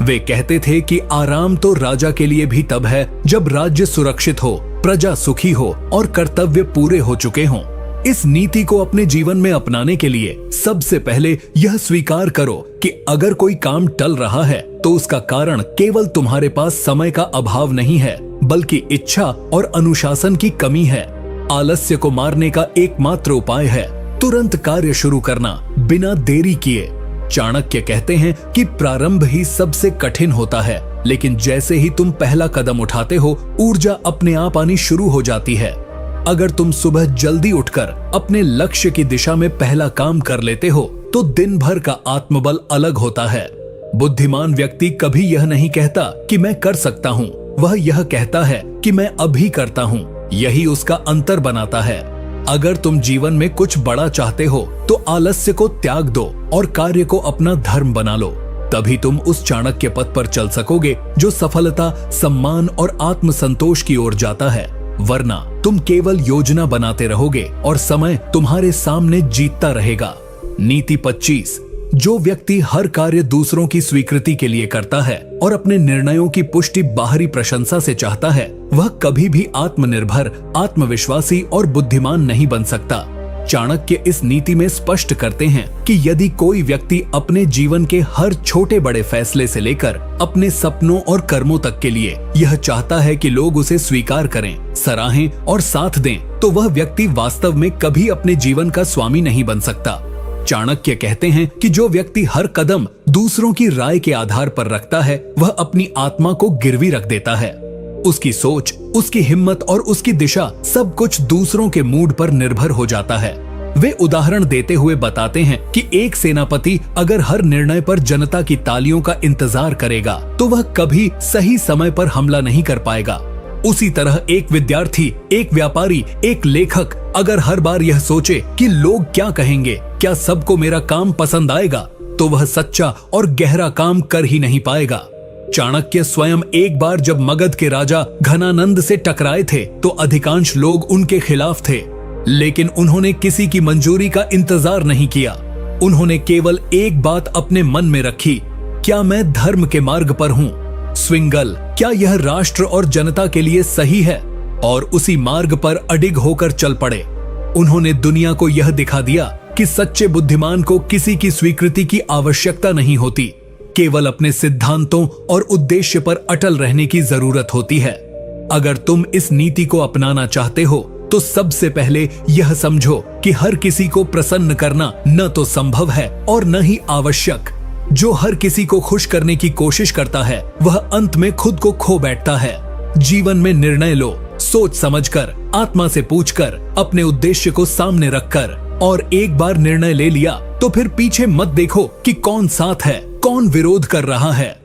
वे कहते थे कि आराम तो राजा के लिए भी तब है जब राज्य सुरक्षित हो, प्रजा सुखी हो और कर्तव्य पूरे हो चुके हों। इस नीति को अपने जीवन में अपनाने के लिए सबसे पहले यह स्वीकार करो कि अगर कोई काम टल रहा है तो उसका कारण केवल तुम्हारे पास समय का अभाव नहीं है, बल्कि इच्छा और अनुशासन की कमी है। आलस्य को मारने का एकमात्र उपाय है तुरंत कार्य शुरू करना, बिना देरी किए। चाणक्य कहते हैं कि प्रारंभ ही सबसे कठिन होता है, लेकिन जैसे ही तुम पहला कदम उठाते हो, ऊर्जा अपने आप आनी शुरू हो जाती है। अगर तुम सुबह जल्दी उठकर अपने लक्ष्य की दिशा में पहला काम कर लेते हो, तो दिन भर का आत्मबल अलग होता है। बुद्धिमान व्यक्ति कभी यह नहीं कहता कि मैं कर सकता हूँ, वह यह कहता है कि मैं अभी करता हूँ। यही उसका अंतर बनाता है। अगर तुम जीवन में कुछ बड़ा चाहते हो, तो आलस्य को त्याग दो और कार्य को अपना धर्म बना लो। तभी तुम उस चाणक्य पथ पर चल सकोगे जो सफलता, सम्मान और आत्मसंतोष की ओर जाता है। वरना तुम केवल योजना बनाते रहोगे और समय तुम्हारे सामने जीतता रहेगा। नीति 25। जो व्यक्ति हर कार्य दूसरों की स्वीकृति के लिए करता है और अपने निर्णयों की पुष्टि बाहरी प्रशंसा से चाहता है, वह कभी भी आत्मनिर्भर, आत्मविश्वासी और बुद्धिमान नहीं बन सकता। चाणक्य इस नीति में स्पष्ट करते हैं कि यदि कोई व्यक्ति अपने जीवन के हर छोटे बड़े फैसले से लेकर अपने सपनों और कर्मों तक के लिए यह चाहता है कि लोग उसे स्वीकार करें, सराहें और साथ दें, तो वह व्यक्ति वास्तव में कभी अपने जीवन का स्वामी नहीं बन सकता। चाणक्य कहते हैं कि जो व्यक्ति हर कदम दूसरों की राय के आधार पर रखता है, वह अपनी आत्मा को गिरवी रख देता है। उसकी सोच, उसकी हिम्मत और उसकी दिशा सब कुछ दूसरों के मूड पर निर्भर हो जाता है। वे उदाहरण देते हुए बताते हैं कि एक सेनापति अगर हर निर्णय पर जनता की तालियों का इंतजार करेगा, तो वह कभी सही समय पर हमला नहीं कर पाएगा। उसी तरह एक विद्यार्थी, एक व्यापारी, एक लेखक अगर हर बार यह सोचे कि लोग क्या कहेंगे, क्या सबको मेरा काम पसंद आएगा, तो वह सच्चा और गहरा काम कर ही नहीं पाएगा। चाणक्य स्वयं एक बार जब मगध के राजा घनानंद से टकराए थे, तो अधिकांश लोग उनके खिलाफ थे, लेकिन उन्होंने किसी की मंजूरी का इंतजार नहीं किया। उन्होंने केवल एक बात अपने मन में रखी, क्या मैं धर्म के मार्ग पर हूँ? स्विंगल, क्या यह राष्ट्र और जनता के लिए सही है? और उसी मार्ग पर अडिग होकर चल पड़े। उन्होंने दुनिया को यह दिखा दिया कि सच्चे बुद्धिमान को किसी की स्वीकृति की आवश्यकता नहीं होती, केवल अपने सिद्धांतों और उद्देश्य पर अटल रहने की जरूरत होती है। अगर तुम इस नीति को अपनाना चाहते हो, तो सबसे पहले यह समझो कि हर किसी को प्रसन्न करना न तो संभव है और न ही आवश्यक। जो हर किसी को खुश करने की कोशिश करता है, वह अंत में खुद को खो बैठता है। जीवन में निर्णय लो, सोच समझकर, आत्मा से पूछकर, अपने उद्देश्य को सामने रखकर, और एक बार निर्णय ले लिया तो फिर पीछे मत देखो कि कौन साथ है, कौन विरोध कर रहा है।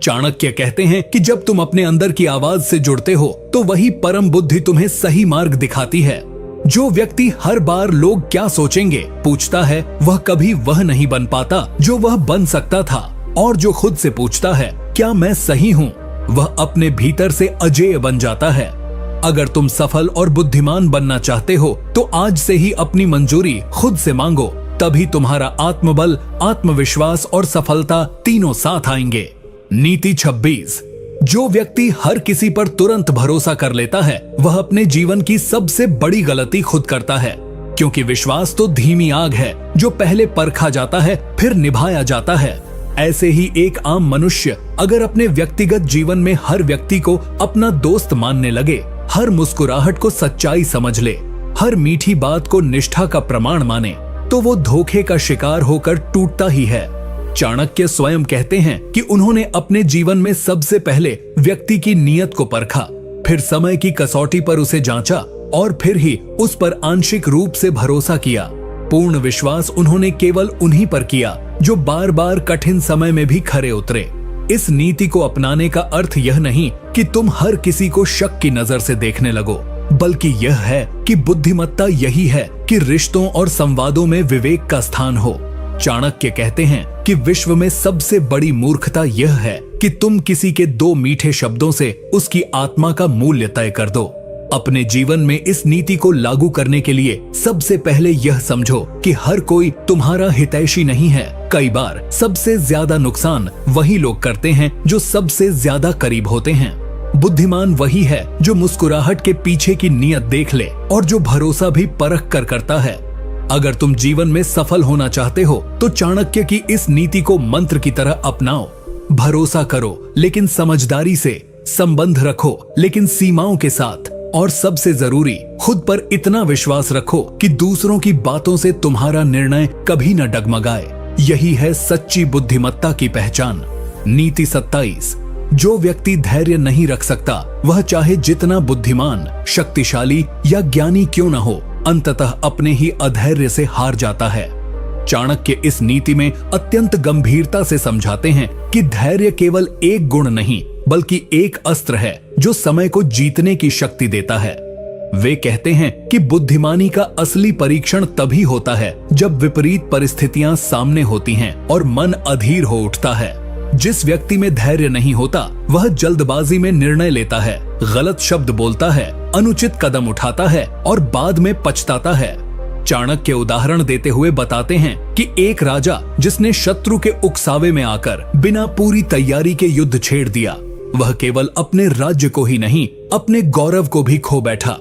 चाणक्य कहते हैं कि जब तुम अपने अंदर की आवाज से जुड़ते हो, तो वही परम बुद्धि तुम्हें सही मार्ग दिखाती है। जो व्यक्ति हर बार लोग क्या सोचेंगे पूछता है, वह कभी वह नहीं बन पाता जो वह बन सकता था। और जो खुद से पूछता है, क्या मैं सही हूँ, वह अपने भीतर से अजेय बन जाता है। अगर तुम सफल और बुद्धिमान बनना चाहते हो, तो आज से ही अपनी मंजूरी खुद से मांगो, तभी तुम्हारा आत्मबल, आत्मविश्वास और सफलता तीनों साथ आएंगे। नीति 26। जो व्यक्ति हर किसी पर तुरंत भरोसा कर लेता है, वह अपने जीवन की सबसे बड़ी गलती खुद करता है, क्योंकि विश्वास तो धीमी आग है जो पहले परखा जाता है फिर निभाया जाता है। ऐसे ही एक आम मनुष्य अगर अपने व्यक्तिगत जीवन में हर व्यक्ति को अपना दोस्त मानने लगे, हर मुस्कुराहट को सच्चाई समझ ले, हर मीठी बात को निष्ठा का प्रमाण माने, तो वो धोखे का शिकार होकर टूटता ही है। चाणक्य स्वयं कहते हैं कि उन्होंने अपने जीवन में सबसे पहले व्यक्ति की नीयत को परखा, फिर समय की कसौटी पर उसे जांचा और फिर ही उस पर आंशिक रूप से भरोसा किया। पूर्ण विश्वास उन्होंने केवल उन्हीं पर किया जो बार बार कठिन समय में भी खरे उतरे। इस नीति को अपनाने का अर्थ यह नहीं कि तुम हर किसी को शक की नजर से देखने लगो, बल्कि यह है कि बुद्धिमत्ता यही है कि रिश्तों और संवादों में विवेक का स्थान हो। चाणक्य कहते हैं कि विश्व में सबसे बड़ी मूर्खता यह है कि तुम किसी के 2 मीठे शब्दों से उसकी आत्मा का मूल्य तय कर दो। अपने जीवन में इस नीति को लागू करने के लिए सबसे पहले यह समझो कि हर कोई तुम्हारा हितैषी नहीं है। कई बार सबसे ज्यादा नुकसान वही लोग करते हैं जो सबसे ज्यादा करीब होते हैं। बुद्धिमान वही है जो मुस्कुराहट के पीछे की नीयत देख ले और जो भरोसा भी परख कर करता है। अगर तुम जीवन में सफल होना चाहते हो तो चाणक्य की इस नीति को मंत्र की तरह अपनाओ। भरोसा करो लेकिन समझदारी से, संबंध रखो लेकिन सीमाओं के साथ, और सबसे जरूरी खुद पर इतना विश्वास रखो कि दूसरों की बातों से तुम्हारा निर्णय कभी न डगमगाए। यही है सच्ची बुद्धिमत्ता की पहचान। नीति 27। जो व्यक्ति धैर्य नहीं रख सकता वह चाहे जितना बुद्धिमान, शक्तिशाली या ज्ञानी क्यों न हो, अंततः अपने ही अधैर्य से हार जाता है। चाणक्य इस नीति में अत्यंत गंभीरता से समझाते हैं कि धैर्य केवल एक गुण नहीं बल्कि एक अस्त्र है जो समय को जीतने की शक्ति देता है। वे कहते हैं कि बुद्धिमानी का असली परीक्षण तभी होता है जब विपरीत परिस्थितियां सामने होती हैं और मन अधीर हो उठता है। जिस व्यक्ति में धैर्य नहीं होता वह जल्दबाजी में निर्णय लेता है, गलत शब्द बोलता है, अनुचित कदम उठाता है और बाद में पछताता है। चाणक्य उदाहरण देते हुए बताते हैं कि एक राजा जिसने शत्रु के उकसावे में आकर बिना पूरी तैयारी के युद्ध छेड़ दिया, वह केवल अपने राज्य को ही नहीं अपने गौरव को भी खो बैठा।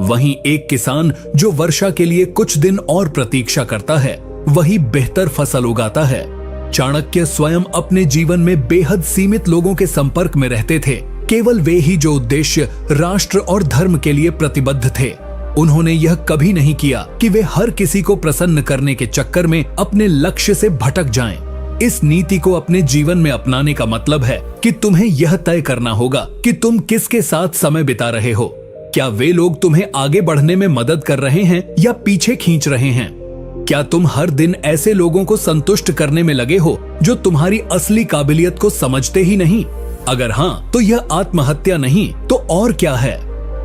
वहीं एक किसान जो वर्षा के लिए कुछ दिन और प्रतीक्षा करता है, वही बेहतर फसल उगाता है। चाणक्य स्वयं अपने जीवन में बेहद सीमित लोगों के संपर्क में रहते थे, केवल वे ही जो उद्देश्य राष्ट्र और धर्म के लिए प्रतिबद्ध थे। उन्होंने यह कभी नहीं किया कि वे हर किसी को प्रसन्न करने के चक्कर में अपने लक्ष्य से भटक जाएं। इस नीति को अपने जीवन में अपनाने का मतलब है कि तुम्हें यह तय करना होगा कि तुम किसके साथ समय बिता रहे हो। क्या वे लोग तुम्हें आगे बढ़ने में मदद कर रहे हैं या पीछे खींच रहे हैं? क्या तुम हर दिन ऐसे लोगों को संतुष्ट करने में लगे हो जो तुम्हारी असली काबिलियत को समझते ही नहीं? अगर हाँ, तो यह आत्महत्या नहीं तो और क्या है?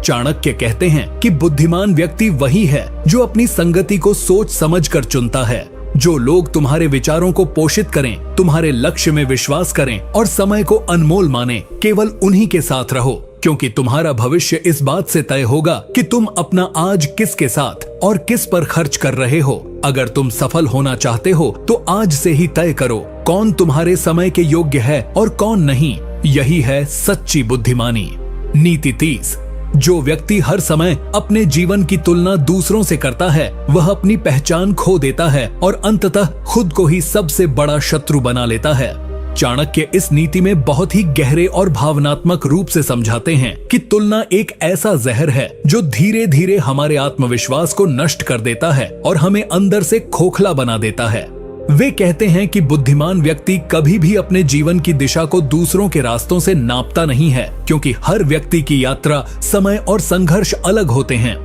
चाणक्य कहते हैं कि बुद्धिमान व्यक्ति वही है जो अपनी संगति को सोच समझ कर चुनता है। जो लोग तुम्हारे विचारों को पोषित करें, तुम्हारे लक्ष्य में विश्वास करें और समय को अनमोल माने, केवल उन्हीं के साथ रहो, क्योंकि तुम्हारा भविष्य इस बात से तय होगा कि तुम अपना आज किसके साथ और किस पर खर्च कर रहे हो। अगर तुम सफल होना चाहते हो तो आज से ही तय करो कौन तुम्हारे समय के योग्य है और कौन नहीं। यही है सच्ची बुद्धिमानी। नीति 30। जो व्यक्ति हर समय अपने जीवन की तुलना दूसरों से करता है वह अपनी पहचान खो देता है और अंततः खुद को ही सबसे बड़ा शत्रु बना लेता है। चाणक्य इस नीति में बहुत ही गहरे और भावनात्मक रूप से समझाते हैं कि तुलना एक ऐसा जहर है जो धीरे धीरे हमारे आत्मविश्वास को नष्ट कर देता है और हमें अंदर से खोखला बना देता है। वे कहते हैं कि बुद्धिमान व्यक्ति कभी भी अपने जीवन की दिशा को दूसरों के रास्तों से नापता नहीं है, क्योंकि हर व्यक्ति की यात्रा, समय और संघर्ष अलग होते हैं।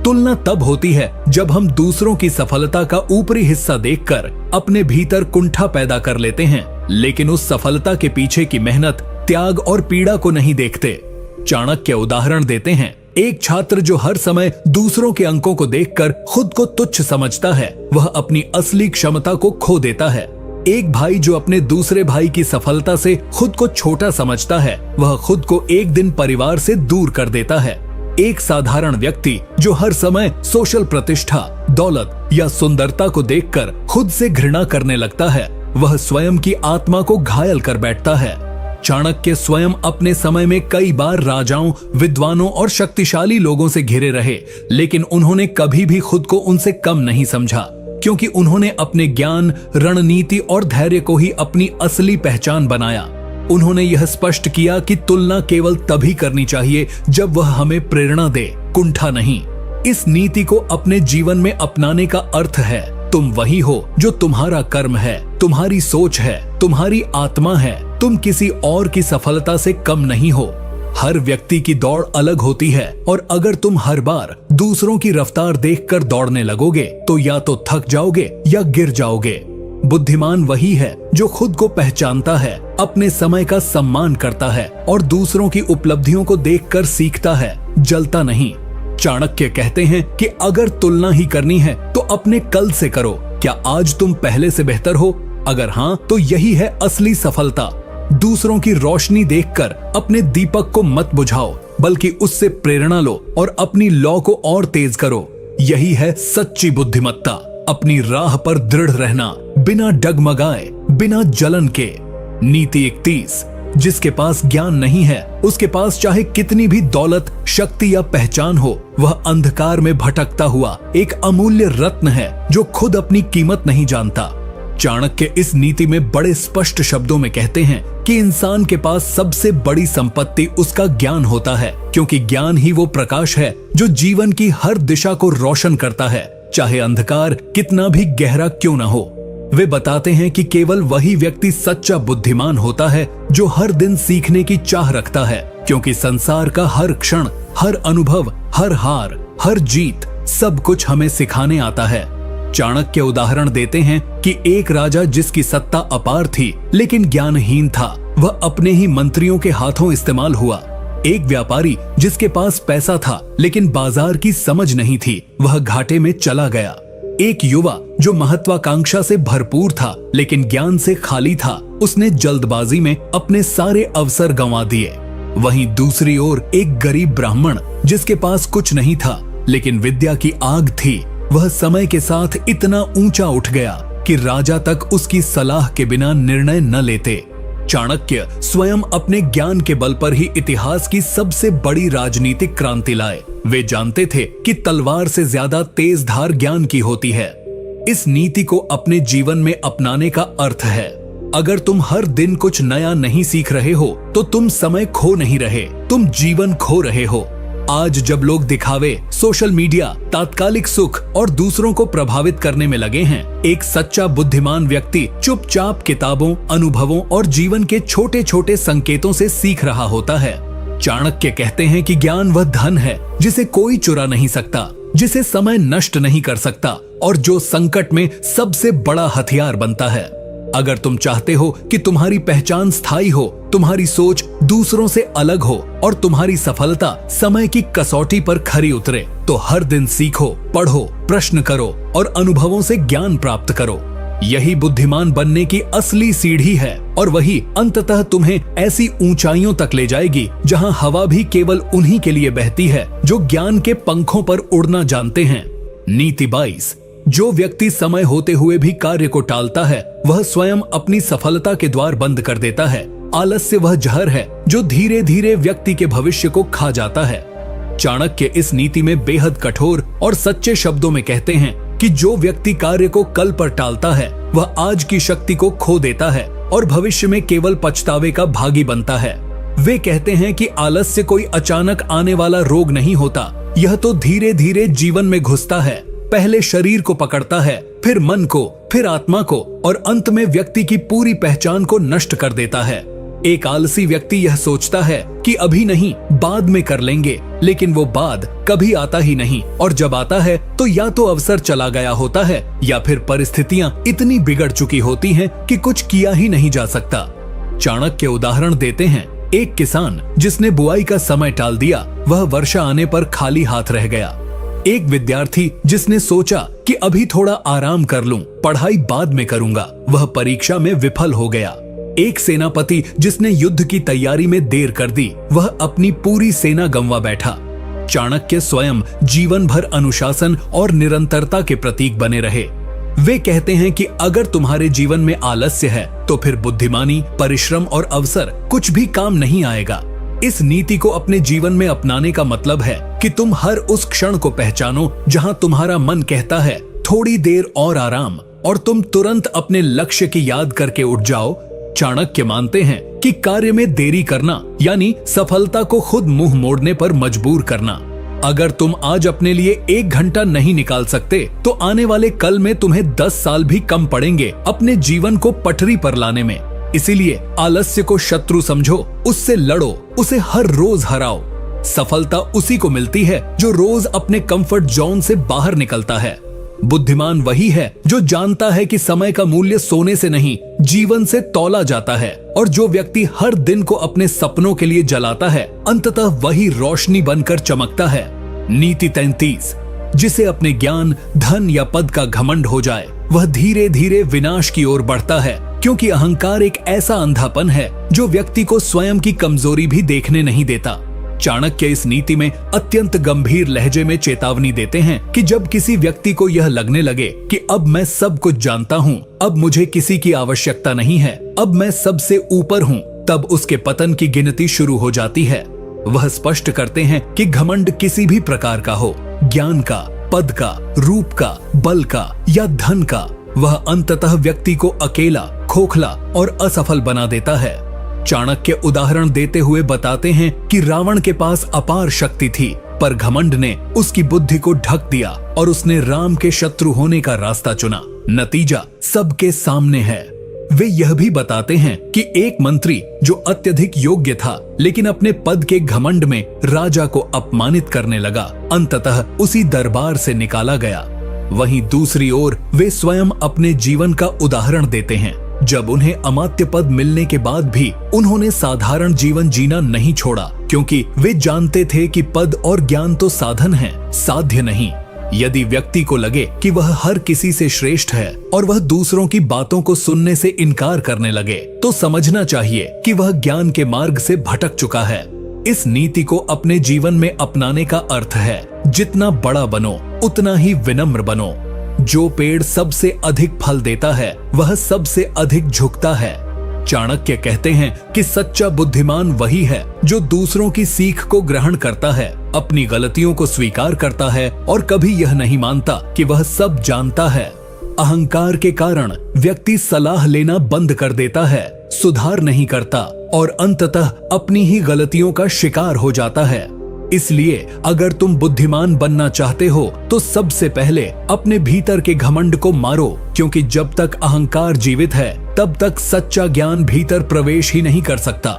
तुलना तब होती है जब हम दूसरों की सफलता का ऊपरी हिस्सा देखकर अपने भीतर कुंठा पैदा कर लेते हैं, लेकिन उस सफलता के पीछे की मेहनत, त्याग और पीड़ा को नहीं देखते। चाणक्य उदाहरण देते हैं, एक छात्र जो हर समय दूसरों के अंकों को देखकर खुद को तुच्छ समझता है, वह अपनी असली क्षमता को खो देता है। एक भाई जो अपने दूसरे भाई की सफलता से खुद को छोटा समझता है, वह खुद को एक दिन परिवार से दूर कर देता है। एक साधारण व्यक्ति जो हर समय सोशल प्रतिष्ठा, दौलत या सुंदरता को देखकर खुद से घृणा करने लगता है, वह स्वयं की आत्मा को घायल कर बैठता है। चाणक्य स्वयं अपने समय में कई बार राजाओं, विद्वानों और शक्तिशाली लोगों से घिरे रहे, लेकिन उन्होंने कभी भी खुद को उनसे कम नहीं समझा, क्योंकि उन्होंने अपने ज्ञान, रणनीति और धैर्य को ही अपनी असली पहचान बनाया। उन्होंने यह स्पष्ट किया कि तुलना केवल तभी करनी चाहिए जब वह हमें प्रेरणा दे, कुंठा नहीं। इस नीति को अपने जीवन में अपनाने का अर्थ है तुम वही हो जो तुम्हारा कर्म है, तुम्हारी सोच है, तुम्हारी आत्मा है। तुम किसी और की सफलता से कम नहीं हो। हर व्यक्ति की दौड़ अलग होती है और अगर तुम हर बार दूसरों की रफ्तार देखकर दौड़ने लगोगे तो या तो थक जाओगे या गिर जाओगे। बुद्धिमान वही है जो खुद को पहचानता है, अपने समय का सम्मान करता है और दूसरों की उपलब्धियों को देखकर सीखता है, जलता नहीं। चाणक्य कहते हैं कि अगर तुलना ही करनी है तो अपने कल से करो, क्या आज तुम पहले से बेहतर हो? अगर हाँ, तो यही है असली सफलता। दूसरों की रोशनी देखकर अपने दीपक को मत बुझाओ, बल्कि उससे प्रेरणा लो और अपनी लौ को और तेज करो। यही है सच्ची बुद्धिमत्ता। अपनी राह पर दृढ़ रहना, बिना डगमगाए, बिना जलन के। नीति 31। जिसके पास ज्ञान नहीं है, उसके पास चाहे कितनी भी दौलत, शक्ति या पहचान हो, वह अंधकार में भटकता हुआ एक अमूल्य रत्न है जो खुद अपनी कीमत नहीं जानता। चाणक्य इस नीति में बड़े स्पष्ट शब्दों में कहते हैं कि इंसान के पास सबसे बड़ी संपत्ति उसका ज्ञान होता है, क्योंकि ज्ञान ही वो प्रकाश है जो जीवन की हर दिशा को रोशन करता है, चाहे अंधकार कितना भी गहरा क्यों न हो। वे बताते हैं कि केवल वही व्यक्ति सच्चा बुद्धिमान होता है जो हर दिन सीखने की चाह रखता है, क्योंकि संसार का हर क्षण, हर अनुभव, हर हार, हर जीत, सब कुछ हमें सिखाने आता है। चाणक्य उदाहरण देते हैं कि एक राजा जिसकी सत्ता अपार थी लेकिन ज्ञानहीन था, वह अपने ही मंत्रियों के हाथों इस्तेमाल हुआ। एक व्यापारी जिसके पास पैसा था लेकिन बाजार की समझ नहीं थी, वह घाटे में चला गया। एक युवा जो महत्वाकांक्षा से भरपूर था लेकिन ज्ञान से खाली था, उसने जल्दबाजी में अपने सारे अवसर गंवा दिए। वहीं दूसरी ओर एक गरीब ब्राह्मण जिसके पास कुछ नहीं था लेकिन विद्या की आग थी, वह समय के साथ इतना ऊंचा उठ गया कि राजा तक उसकी सलाह के बिना निर्णय न लेते। चाणक्य स्वयं अपने ज्ञान के बल पर ही इतिहास की सबसे बड़ी राजनीतिक क्रांति लाए। वे जानते थे कि तलवार से ज्यादा तेज धार ज्ञान की होती है। इस नीति को अपने जीवन में अपनाने का अर्थ है, अगर तुम हर दिन कुछ नया नहीं सीख रहे हो तो तुम समय खो नहीं रहे, तुम जीवन खो रहे हो। आज जब लोग दिखावे, सोशल मीडिया, तात्कालिक सुख और दूसरों को प्रभावित करने में लगे हैं, एक सच्चा बुद्धिमान व्यक्ति चुपचाप किताबों, अनुभवों और जीवन के छोटे छोटे संकेतों से सीख रहा होता है। चाणक्य कहते हैं कि ज्ञान वह धन है जिसे कोई चुरा नहीं सकता, जिसे समय नष्ट नहीं कर सकता और जो संकट में सबसे बड़ा हथियार बनता है। अगर तुम चाहते हो कि तुम्हारी पहचान स्थायी हो, तुम्हारी सोच दूसरों से अलग हो और तुम्हारी सफलता समय की कसौटी पर खरी उतरे, तो हर दिन सीखो, पढ़ो, प्रश्न करो और अनुभवों से ज्ञान प्राप्त करो। यही बुद्धिमान बनने की असली सीढ़ी है और वही अंततः तुम्हें ऐसी ऊंचाइयों तक ले जाएगी जहां हवा भी केवल उन्हीं के लिए बहती है जो ज्ञान के पंखों पर उड़ना जानते हैं। नीति 22। जो व्यक्ति समय होते हुए भी कार्य को टालता है, वह स्वयं अपनी सफलता के द्वार बंद कर देता है। आलस्य वह जहर है जो धीरे धीरे व्यक्ति के भविष्य को खा जाता है। चाणक्य इस नीति में बेहद कठोर और सच्चे शब्दों में कहते हैं कि जो व्यक्ति कार्य को कल पर टालता है, वह आज की शक्ति को खो देता है और भविष्य में केवल पछतावे का भागी बनता है। वे कहते हैं कि आलस्य कोई अचानक आने वाला रोग नहीं होता, यह तो धीरे धीरे जीवन में घुसता है। पहले शरीर को पकड़ता है, फिर मन को, फिर आत्मा को और अंत में व्यक्ति की पूरी पहचान को नष्ट कर देता है। एक आलसी व्यक्ति यह सोचता है कि अभी नहीं, बाद में कर लेंगे, लेकिन वो बाद कभी आता ही नहीं और जब आता है तो या तो अवसर चला गया होता है या फिर परिस्थितियां इतनी बिगड़ चुकी होती हैं कि कुछ किया ही नहीं जा सकता। चाणक्य उदाहरण देते हैं, एक किसान जिसने बुआई का समय टाल दिया, वह वर्षा आने पर खाली हाथ रह गया। एक विद्यार्थी जिसने सोचा कि अभी थोड़ा आराम कर लूं, पढ़ाई बाद में करूंगा, वह परीक्षा में विफल हो गया। एक सेनापति जिसने युद्ध की तैयारी में देर कर दी, वह अपनी पूरी सेना गंवा बैठा। चाणक्य स्वयं जीवन भर अनुशासन और निरंतरता के प्रतीक बने रहे। वे कहते हैं कि अगर तुम्हारे जीवन में आलस्य है तो फिर बुद्धिमानी, परिश्रम और अवसर कुछ भी काम नहीं आएगा। इस नीति को अपने जीवन में अपनाने का मतलब है कि तुम हर उस क्षण को पहचानो जहां तुम्हारा मन कहता है थोड़ी देर और आराम, और तुम तुरंत अपने लक्ष्य की याद करके उठ जाओ। चाणक्य मानते हैं कि कार्य में देरी करना यानी सफलता को खुद मुंह मोड़ने पर मजबूर करना। अगर तुम आज अपने लिए 1 घंटा नहीं निकाल सकते तो आने वाले कल में तुम्हें 10 साल भी कम पड़ेंगे अपने जीवन को पटरी पर लाने में। इसीलिए आलस्य को शत्रु समझो, उससे लड़ो, उसे हर रोज हराओ। सफलता उसी को मिलती है जो रोज अपने कंफर्ट जोन से बाहर निकलता है। बुद्धिमान वही है जो जानता है कि समय का मूल्य सोने से नहीं, जीवन से तौला जाता है, और जो व्यक्ति हर दिन को अपने सपनों के लिए जलाता है, अंततः वही रोशनी बनकर चमकता है। नीति 33। जिसे अपने ज्ञान, धन या पद का घमंड हो जाए, वह धीरे धीरे विनाश की ओर बढ़ता है, क्योंकि अहंकार एक ऐसा अंधापन है जो व्यक्ति को स्वयं की कमजोरी भी देखने नहीं देता। चाणक्य इस नीति में अत्यंत गंभीर लहजे में चेतावनी देते हैं कि जब किसी व्यक्ति को यह लगने लगे कि अब मैं सब कुछ जानता हूँ, अब मुझे किसी की आवश्यकता नहीं है, अब मैं सबसे ऊपर हूँ, तब उसके पतन की गिनती शुरू हो जाती है। वह स्पष्ट करते हैं कि घमंड किसी भी प्रकार का हो, ज्ञान का, पद का, रूप का, बल का या धन का, वह अंततः व्यक्ति को अकेला, खोखला और असफल बना देता है। चाणक्य उदाहरण देते हुए बताते हैं कि रावण के पास अपार शक्ति थी, पर घमंड ने उसकी बुद्धि को ढक दिया और उसने राम के शत्रु होने का रास्ता चुना। नतीजा सबके सामने है। वे यह भी बताते हैं कि एक मंत्री जो अत्यधिक योग्य था, लेकिन अपने पद के घमंड में राजा को अपमानित करने लगा, अंततः उसी दरबार से निकाला गया। वहीं दूसरी ओर वे स्वयं अपने जीवन का उदाहरण देते हैं। जब उन्हें अमात्य पद मिलने के बाद भी उन्होंने साधारण जीवन जीना नहीं छोड़ा, क्योंकि वे जानते थे कि पद और ज्ञान तो साधन है, साध्य नहीं। यदि व्यक्ति को लगे कि वह हर किसी से श्रेष्ठ है और वह दूसरों की बातों को सुनने से इनकार करने लगे, तो समझना चाहिए कि वह ज्ञान के मार्ग से भटक चुका है। इस नीति को अपने जीवन में अपनाने का अर्थ है, जितना बड़ा बनो उतना ही विनम्र बनो। जो पेड़ सबसे अधिक फल देता है, वह सबसे अधिक झुकता है। चाणक्य कहते हैं कि सच्चा बुद्धिमान वही है जो दूसरों की सीख को ग्रहण करता है, अपनी गलतियों को स्वीकार करता है और कभी यह नहीं मानता कि वह सब जानता है। अहंकार के कारण व्यक्ति सलाह लेना बंद कर देता है, सुधार नहीं करता और अंततः अपनी ही गलतियों का शिकार हो जाता है। इसलिए अगर तुम बुद्धिमान बनना चाहते हो तो सबसे पहले अपने भीतर के घमंड को मारो, क्योंकि जब तक अहंकार जीवित है तब तक सच्चा ज्ञान भीतर प्रवेश ही नहीं कर सकता।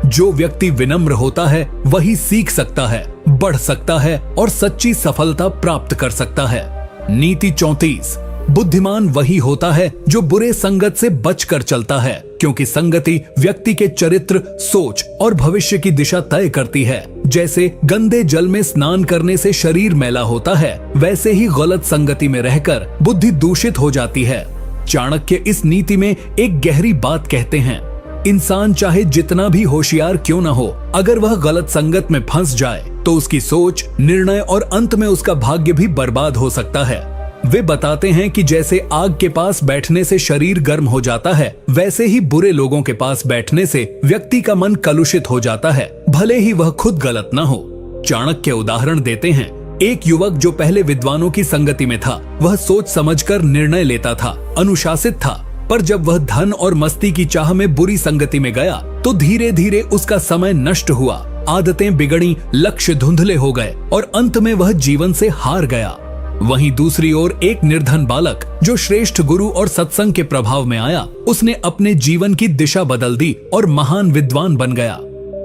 जो व्यक्ति विनम्र होता है वही सीख सकता है, बढ़ सकता है और सच्ची सफलता प्राप्त कर सकता है। नीति 34। बुद्धिमान वही होता है जो बुरे संगत से बचकर चलता है, क्योंकि संगति व्यक्ति के चरित्र, सोच और भविष्य की दिशा तय करती है। जैसे गंदे जल में स्नान करने से शरीर मैला होता है, वैसे ही गलत संगति में रहकर बुद्धि दूषित हो जाती है। चाणक्य इस नीति में एक गहरी बात कहते हैं। इंसान चाहे जितना भी होशियार क्यों न हो, अगर वह गलत संगत में फंस जाए तो उसकी सोच, निर्णय और अंत में उसका भाग्य भी बर्बाद हो सकता है। वे बताते हैं कि जैसे आग के पास बैठने से शरीर गर्म हो जाता है, वैसे ही बुरे लोगों के पास बैठने से व्यक्ति का मन कलुषित हो जाता है, भले ही वह खुद गलत न हो। चाणक्य उदाहरण देते हैं, एक युवक जो पहले विद्वानों की संगति में था, वह सोच समझकर निर्णय लेता था, अनुशासित था, पर जब वह धन और मस्ती की चाह में बुरी संगति में गया तो धीरे धीरे उसका समय नष्ट हुआ, आदतें बिगड़ी, लक्ष्य धुंधले हो गए और अंत में वह जीवन से हार गया। वहीं दूसरी ओर एक निर्धन बालक जो श्रेष्ठ गुरु और सत्संग के प्रभाव में आया, उसने अपने जीवन की दिशा बदल दी और महान विद्वान बन गया।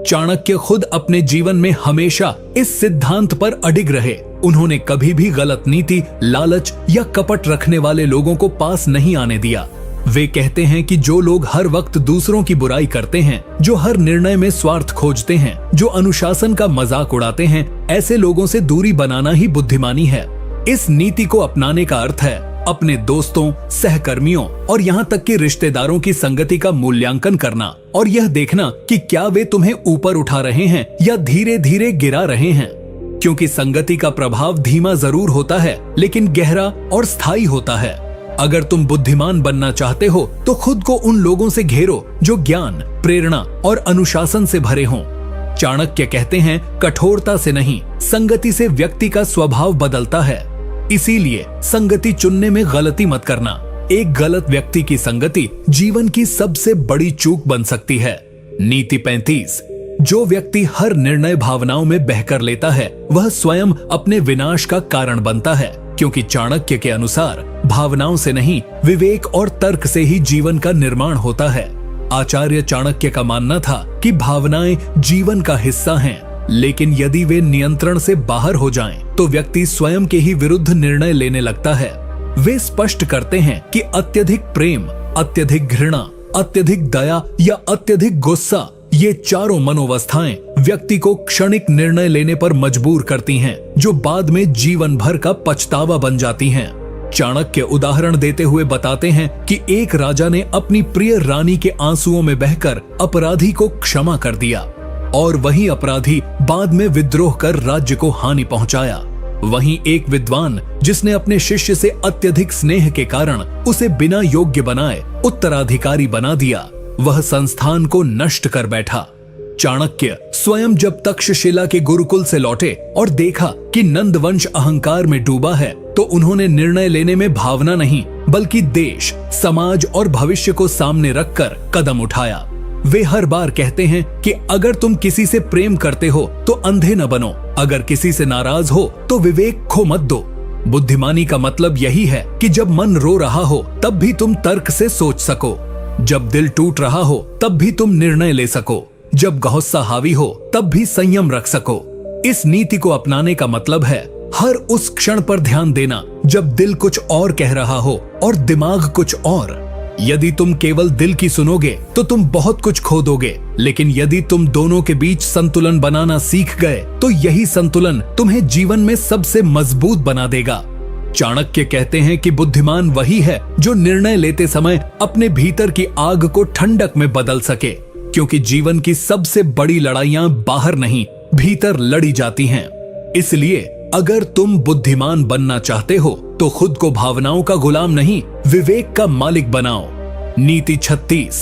चाणक्य खुद अपने जीवन में हमेशा इस सिद्धांत पर अडिग रहे। उन्होंने कभी भी गलत नीति, लालच या कपट रखने वाले लोगों को पास नहीं आने दिया। वे कहते हैं कि जो लोग हर वक्त दूसरों की बुराई करते हैं, जो हर निर्णय में स्वार्थ खोजते हैं, जो अनुशासन का मजाक उड़ाते हैं, ऐसे लोगों से दूरी बनाना ही बुद्धिमानी है। इस नीति को अपनाने का अर्थ है अपने दोस्तों, सहकर्मियों और यहाँ तक कि रिश्तेदारों की संगति का मूल्यांकन करना और यह देखना कि क्या वे तुम्हें ऊपर उठा रहे हैं या धीरे धीरे गिरा रहे हैं। क्योंकि संगति का प्रभाव धीमा जरूर होता है, लेकिन गहरा और स्थायी होता है। अगर तुम बुद्धिमान बनना चाहते हो तो खुद को उन लोगों से घेरो जो ज्ञान, प्रेरणा और अनुशासन से भरे हों। चाणक्य कहते हैं, कठोरता से नहीं, संगति से व्यक्ति का स्वभाव बदलता है। इसीलिए संगति चुनने में गलती मत करना। एक गलत व्यक्ति की संगति जीवन की सबसे बड़ी चूक बन सकती है। नीति 35। जो व्यक्ति हर निर्णय भावनाओं में बहकर लेता है, वह स्वयं अपने विनाश का कारण बनता है, क्योंकि चाणक्य के अनुसार भावनाओं से नहीं, विवेक और तर्क से ही जीवन का निर्माण होता है। आचार्य चाणक्य का मानना था कि भावनाएं जीवन का हिस्सा हैं, लेकिन यदि वे नियंत्रण से बाहर हो जाएं, तो व्यक्ति स्वयं के ही विरुद्ध निर्णय लेने लगता है। वे स्पष्ट करते हैं कि अत्यधिक प्रेम, अत्यधिक घृणा, अत्यधिक दया या अत्यधिक गुस्सा, ये चारों मनोवस्थाएं व्यक्ति को क्षणिक निर्णय लेने पर मजबूर करती हैं, जो बाद में जीवन भर का पछतावा बन जाती हैं। चाणक्य उदाहरण देते हुए बताते हैं कि एक राजा ने अपनी प्रिय रानी के आंसुओं में बहकर अपराधी को क्षमा कर दिया और वही अपराधी बाद में विद्रोह कर राज्य को हानि पहुंचाया। वहीं एक विद्वान जिसने अपने शिष्य से अत्यधिक स्नेह के कारण उसे बिना योग्य बनाए उत्तराधिकारी बना दिया, वह संस्थान को नष्ट कर बैठा। चाणक्य स्वयं जब तक्षशिला के गुरुकुल से लौटे और देखा कि नंदवंश अहंकार में डूबा है, तो उन्होंने निर्णय लेने में भावना नहीं बल्कि देश, समाज और भविष्य को सामने रखकर कदम उठाया। वे हर बार कहते हैं कि अगर तुम किसी से प्रेम करते हो तो अंधे न बनो, अगर किसी से नाराज हो तो विवेक खो मत दो। बुद्धिमानी का मतलब यही है कि जब मन रो रहा हो तब भी तुम तर्क से सोच सको, जब दिल टूट रहा हो तब भी तुम निर्णय ले सको, जब गुस्सा हावी हो तब भी संयम रख सको। इस नीति को अपनाने का मतलब है हर उस क्षण पर ध्यान देना जब दिल कुछ और कह रहा हो और दिमाग कुछ और। यदि तुम केवल दिल की सुनोगे तो तुम बहुत कुछ खो दोगे, लेकिन यदि तुम दोनों के बीच संतुलन बनाना सीख गए तो यही संतुलन तुम्हें जीवन में सबसे मजबूत बना देगा। चाणक्य कहते हैं कि बुद्धिमान वही है जो निर्णय लेते समय अपने भीतर की आग को ठंडक में बदल सके, क्योंकि जीवन की सबसे बड़ी लड़ाइयां बाहर नहीं भीतर लड़ी जाती हैं। इसलिए अगर तुम बुद्धिमान बनना चाहते हो तो खुद को भावनाओं का गुलाम नहीं, विवेक का मालिक बनाओ। नीति 36।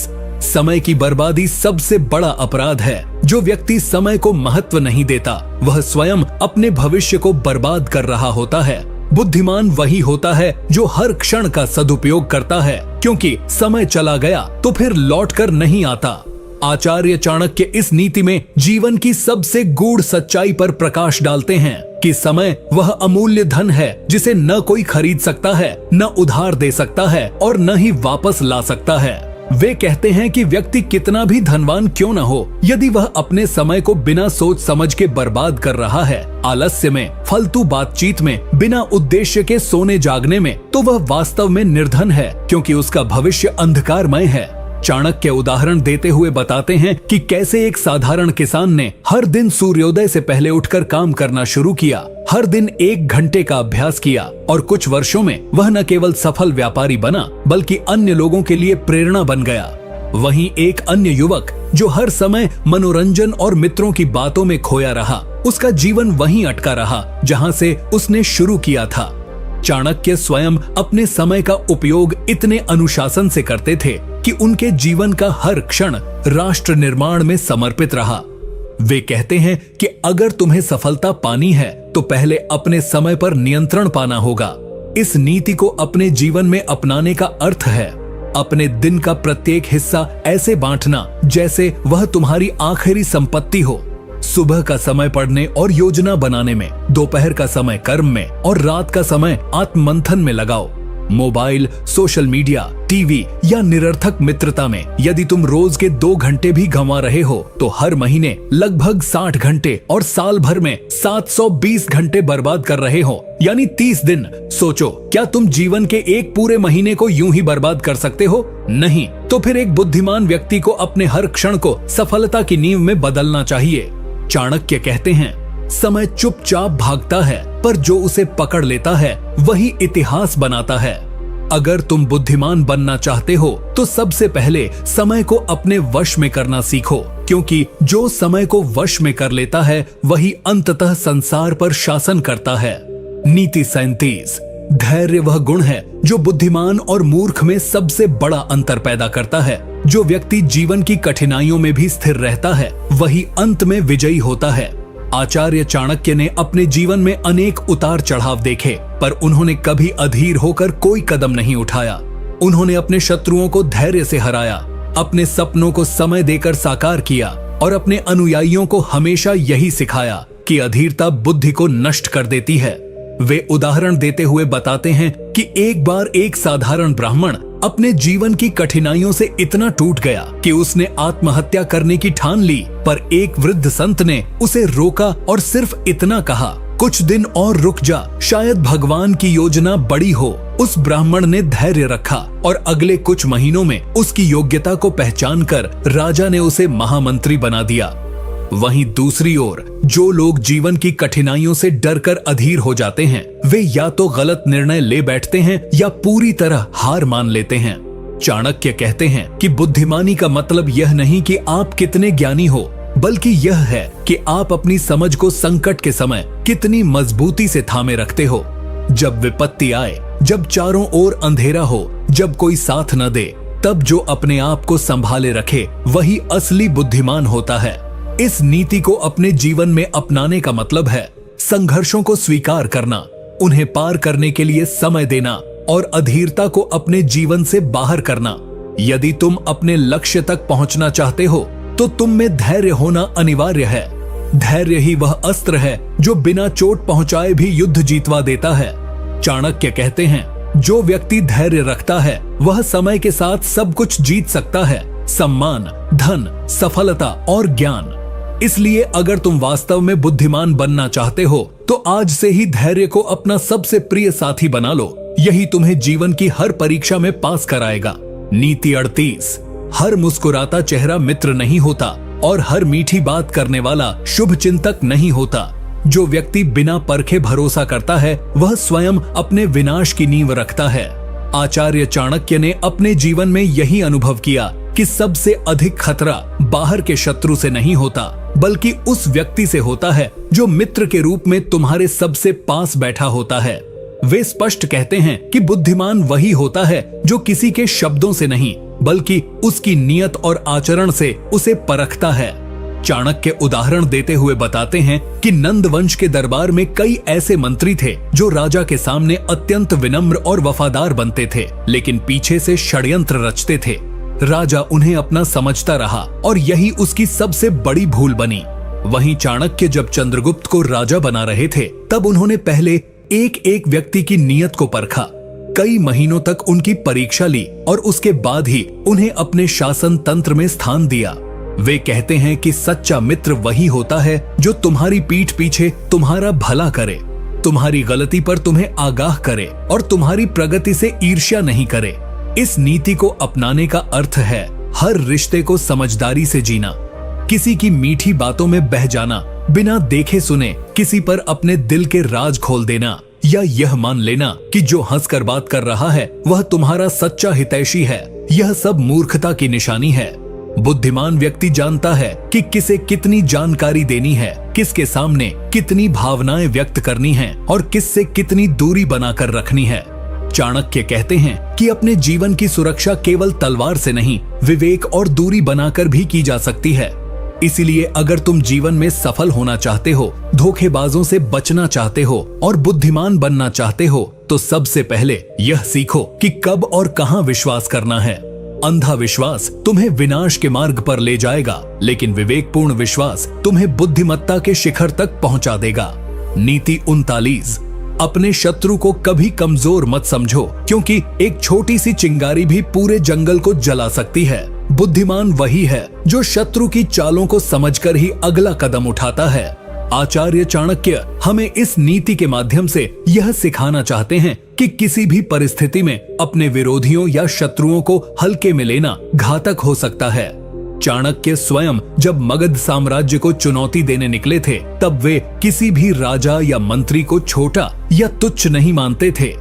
समय की बर्बादी सबसे बड़ा अपराध है। जो व्यक्ति समय को महत्व नहीं देता वह स्वयं अपने भविष्य को बर्बाद कर रहा होता है। बुद्धिमान वही होता है जो हर क्षण का सदुपयोग करता है, क्योंकि समय चला गया तो फिर लौटकर नहीं आता। आचार्य चाणक्य इस नीति में जीवन की सबसे गूढ़ सच्चाई पर प्रकाश डालते हैं कि समय वह अमूल्य धन है जिसे न कोई खरीद सकता है, न उधार दे सकता है और न ही वापस ला सकता है। वे कहते हैं कि व्यक्ति कितना भी धनवान क्यों न हो, यदि वह अपने समय को बिना सोच समझ के बर्बाद कर रहा है, आलस्य में, फालतू बातचीत में, बिना उद्देश्य के सोने जागने में, तो वह वास्तव में निर्धन है, क्योंकि उसका भविष्य अंधकारमय है। चाणक्य उदाहरण देते हुए बताते हैं कि कैसे एक साधारण किसान ने हर दिन सूर्योदय से पहले उठकर काम करना शुरू किया, हर दिन 1 घंटे का अभ्यास किया और कुछ वर्षों में वह न केवल सफल व्यापारी बना बल्कि अन्य लोगों के लिए प्रेरणा बन गया। वहीं एक अन्य युवक जो हर समय मनोरंजन और मित्रों की बातों में खोया रहा, उसका जीवन वहीं अटका रहा जहां से उसने शुरू किया था। चाणक्य स्वयं अपने समय का उपयोग इतने अनुशासन से करते थे कि उनके जीवन का हर क्षण राष्ट्र निर्माण में समर्पित रहा। वे कहते हैं कि अगर तुम्हें सफलता पानी है तो पहले अपने समय पर नियंत्रण पाना होगा। इस नीति को अपने जीवन में अपनाने का अर्थ है अपने दिन का प्रत्येक हिस्सा ऐसे बांटना जैसे वह तुम्हारी आखिरी संपत्ति हो। सुबह का समय पढ़ने और योजना बनाने में, दोपहर का समय कर्म में और रात का समय आत्ममंथन में लगाओ। मोबाइल, सोशल मीडिया, टीवी या निरर्थक मित्रता में यदि तुम रोज के 2 घंटे भी गंवा रहे हो तो हर महीने लगभग 60 घंटे और साल भर में 720 घंटे बर्बाद कर रहे हो, यानी 30 दिन। सोचो, क्या तुम जीवन के एक पूरे महीने को यूं ही बर्बाद कर सकते हो? नहीं। तो फिर एक बुद्धिमान व्यक्ति को अपने हर क्षण को सफलता की नींव में बदलना चाहिए। चाणक्य कहते हैं, समय चुपचाप भागता है, पर जो उसे पकड़ लेता है वही इतिहास बनाता है। अगर तुम बुद्धिमान बनना चाहते हो तो सबसे पहले समय को अपने वश में करना सीखो, क्योंकि जो समय को वश में कर लेता है वही अंततः संसार पर शासन करता है। नीति 37। धैर्य वह गुण है जो बुद्धिमान और मूर्ख में सबसे बड़ा अंतर पैदा करता है। जो व्यक्ति जीवन की कठिनाइयों में भी स्थिर रहता है वही अंत में विजयी होता है। आचार्य चाणक्य ने अपने जीवन में अनेक उतार चढ़ाव देखे, पर उन्होंने कभी अधीर होकर कोई कदम नहीं उठाया। उन्होंने अपने शत्रुओं को धैर्य से हराया, अपने सपनों को समय देकर साकार किया और अपने अनुयायियों को हमेशा यही सिखाया कि अधीरता बुद्धि को नष्ट कर देती है। वे उदाहरण देते हुए बताते हैं कि एक बार एक साधारण ब्राह्मण अपने जीवन की कठिनाइयों से इतना टूट गया कि उसने आत्महत्या करने की ठान ली, पर एक वृद्ध संत ने उसे रोका और सिर्फ इतना कहा, कुछ दिन और रुक जा, शायद भगवान की योजना बड़ी हो। उस ब्राह्मण ने धैर्य रखा और अगले कुछ महीनों में उसकी योग्यता को पहचान कर राजा ने उसे महामंत्री बना दिया। वहीं दूसरी ओर जो लोग जीवन की कठिनाइयों से डरकर अधीर हो जाते हैं, वे या तो गलत निर्णय ले बैठते हैं या पूरी तरह हार मान लेते हैं। चाणक्य कहते हैं कि बुद्धिमानी का मतलब यह नहीं कि आप कितने ज्ञानी हो, बल्कि यह है कि आप अपनी समझ को संकट के समय कितनी मजबूती से थामे रखते हो। जब विपत्ति आए, जब चारों ओर अंधेरा हो, जब कोई साथ न दे, तब जो अपने आप को संभाले रखे वही असली बुद्धिमान होता है। इस नीति को अपने जीवन में अपनाने का मतलब है संघर्षों को स्वीकार करना, उन्हें पार करने के लिए समय देना और अधीरता को अपने जीवन से बाहर करना। यदि तुम अपने लक्ष्य तक पहुंचना चाहते हो तो तुम में धैर्य होना अनिवार्य है। धैर्य ही वह अस्त्र है जो बिना चोट पहुंचाए भी युद्ध जीतवा देता है। चाणक्य कहते हैं, जो व्यक्ति धैर्य रखता है वह समय के साथ सब कुछ जीत सकता है, सम्मान, धन, सफलता और ज्ञान। इसलिए अगर तुम वास्तव में बुद्धिमान बनना चाहते हो तो आज से ही धैर्य को अपना सबसे प्रिय साथी बना लो। यही तुम्हें जीवन की हर परीक्षा में पास कराएगा। नीति 38, हर मुस्कुराता चेहरा मित्र नहीं होता और हर मीठी बात करने वाला शुभ चिंतक नहीं होता। जो व्यक्ति बिना परखे भरोसा करता है वह स्वयं अपने विनाश की नींव रखता है। आचार्य चाणक्य ने अपने जीवन में यही अनुभव किया कि सबसे अधिक खतरा बाहर के शत्रु से नहीं होता, बल्कि उस व्यक्ति से होता है जो मित्र के रूप में तुम्हारे सबसे पास बैठा होता है। वे स्पष्ट कहते हैं कि बुद्धिमान वही होता है जो किसी के शब्दों से नहीं, बल्कि उसकी नियत और आचरण से उसे परखता है। चाणक्य उदाहरण देते हुए बताते हैं कि नंद वंश के दरबार में कई ऐसे मंत्री थे जो राजा के सामने अत्यंत विनम्र और वफादार बनते थे, लेकिन पीछे से षड्यंत्र रचते थे। राजा उन्हें अपना समझता रहा और यही उसकी सबसे बड़ी भूल बनी। वहीं चाणक्य जब चंद्रगुप्त को राजा बना रहे थे तब उन्होंने पहले एक एक व्यक्ति की नियत को परखा, कई महीनों तक उनकी परीक्षा ली और उसके बाद ही उन्हें अपने शासन तंत्र में स्थान दिया। वे कहते हैं कि सच्चा मित्र वही होता है जो तुम्हारी पीठ पीछे तुम्हारा भला करे, तुम्हारी गलती पर तुम्हें आगाह करे और तुम्हारी प्रगति से ईर्ष्या नहीं करे। इस नीति को अपनाने का अर्थ है हर रिश्ते को समझदारी से जीना, किसी की मीठी बातों में बह जाना, बिना देखे सुने किसी पर अपने दिल के राज खोल देना, या यह मान लेना कि जो हंसकर बात कर रहा है वह तुम्हारा सच्चा हितैषी है। यह सब मूर्खता की निशानी है। बुद्धिमान व्यक्ति जानता है कि किसे कितनी जानकारी देनी है, किसके सामने कितनी भावनाएं व्यक्त करनी है और किससे कितनी दूरी बनाकर रखनी है। चाणक्य कहते हैं कि अपने जीवन की सुरक्षा केवल तलवार से नहीं, विवेक और दूरी बनाकर भी की जा सकती है। इसीलिए अगर तुम जीवन में सफल होना चाहते हो, धोखेबाजों से बचना चाहते हो और बुद्धिमान बनना चाहते हो, तो सबसे पहले यह सीखो कि कब और कहां विश्वास करना है। अंधा विश्वास तुम्हें विनाश के मार्ग पर ले जाएगा, लेकिन विवेकपूर्ण विश्वास तुम्हें बुद्धिमत्ता के शिखर तक पहुंचा देगा। नीति 39, अपने शत्रु को कभी कमजोर मत समझो, क्योंकि एक छोटी सी चिंगारी भी पूरे जंगल को जला सकती है। बुद्धिमान वही है जो शत्रु की चालों को समझकर ही अगला कदम उठाता है। आचार्य चाणक्य हमें इस नीति के माध्यम से यह सिखाना चाहते हैं कि किसी भी परिस्थिति में अपने विरोधियों या शत्रुओं को हल्के में लेना घातक हो सकता है। चाणक्य स्वयं जब मगध साम्राज्य को चुनौती देने निकले थे, तब वे किसी भी राजा या मंत्री को छोटा या तुच्छ नहीं मानते थे।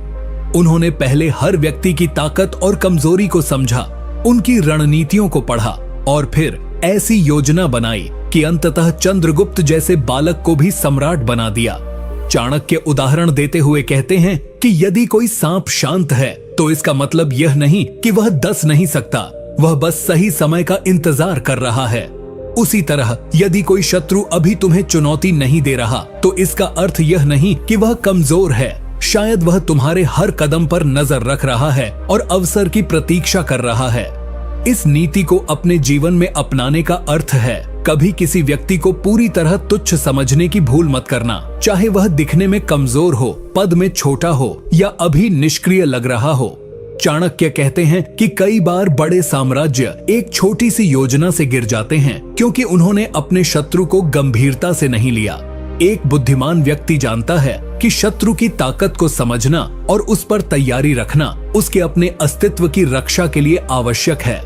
उन्होंने पहले हर व्यक्ति की ताकत और कमजोरी को समझा, उनकी रणनीतियों को पढ़ा और फिर ऐसी योजना बनाई कि अंततः चंद्रगुप्त जैसे बालक को भी सम्राट बना दिया। चाणक्य उदाहरण देते हुए कहते हैं कि यदि कोई सांप शांत है तो इसका मतलब यह नहीं कि वह डस नहीं सकता, वह बस सही समय का इंतजार कर रहा है। उसी तरह यदि कोई शत्रु अभी तुम्हें चुनौती नहीं दे रहा तो इसका अर्थ यह नहीं कि वह कमजोर है, शायद वह तुम्हारे हर कदम पर नजर रख रहा है और अवसर की प्रतीक्षा कर रहा है। इस नीति को अपने जीवन में अपनाने का अर्थ है कभी किसी व्यक्ति को पूरी तरह तुच्छ समझने की भूल मत करना, चाहे वह दिखने में कमजोर हो, पद में छोटा हो या अभी निष्क्रिय लग रहा हो। चाणक्य कहते हैं कि कई बार बड़े साम्राज्य एक छोटी सी योजना से गिर जाते हैं क्योंकि उन्होंने अपने शत्रु को गंभीरता से नहीं लिया। एक बुद्धिमान व्यक्ति जानता है कि शत्रु की ताकत को समझना और उस पर तैयारी रखना उसके अपने अस्तित्व की रक्षा के लिए आवश्यक है।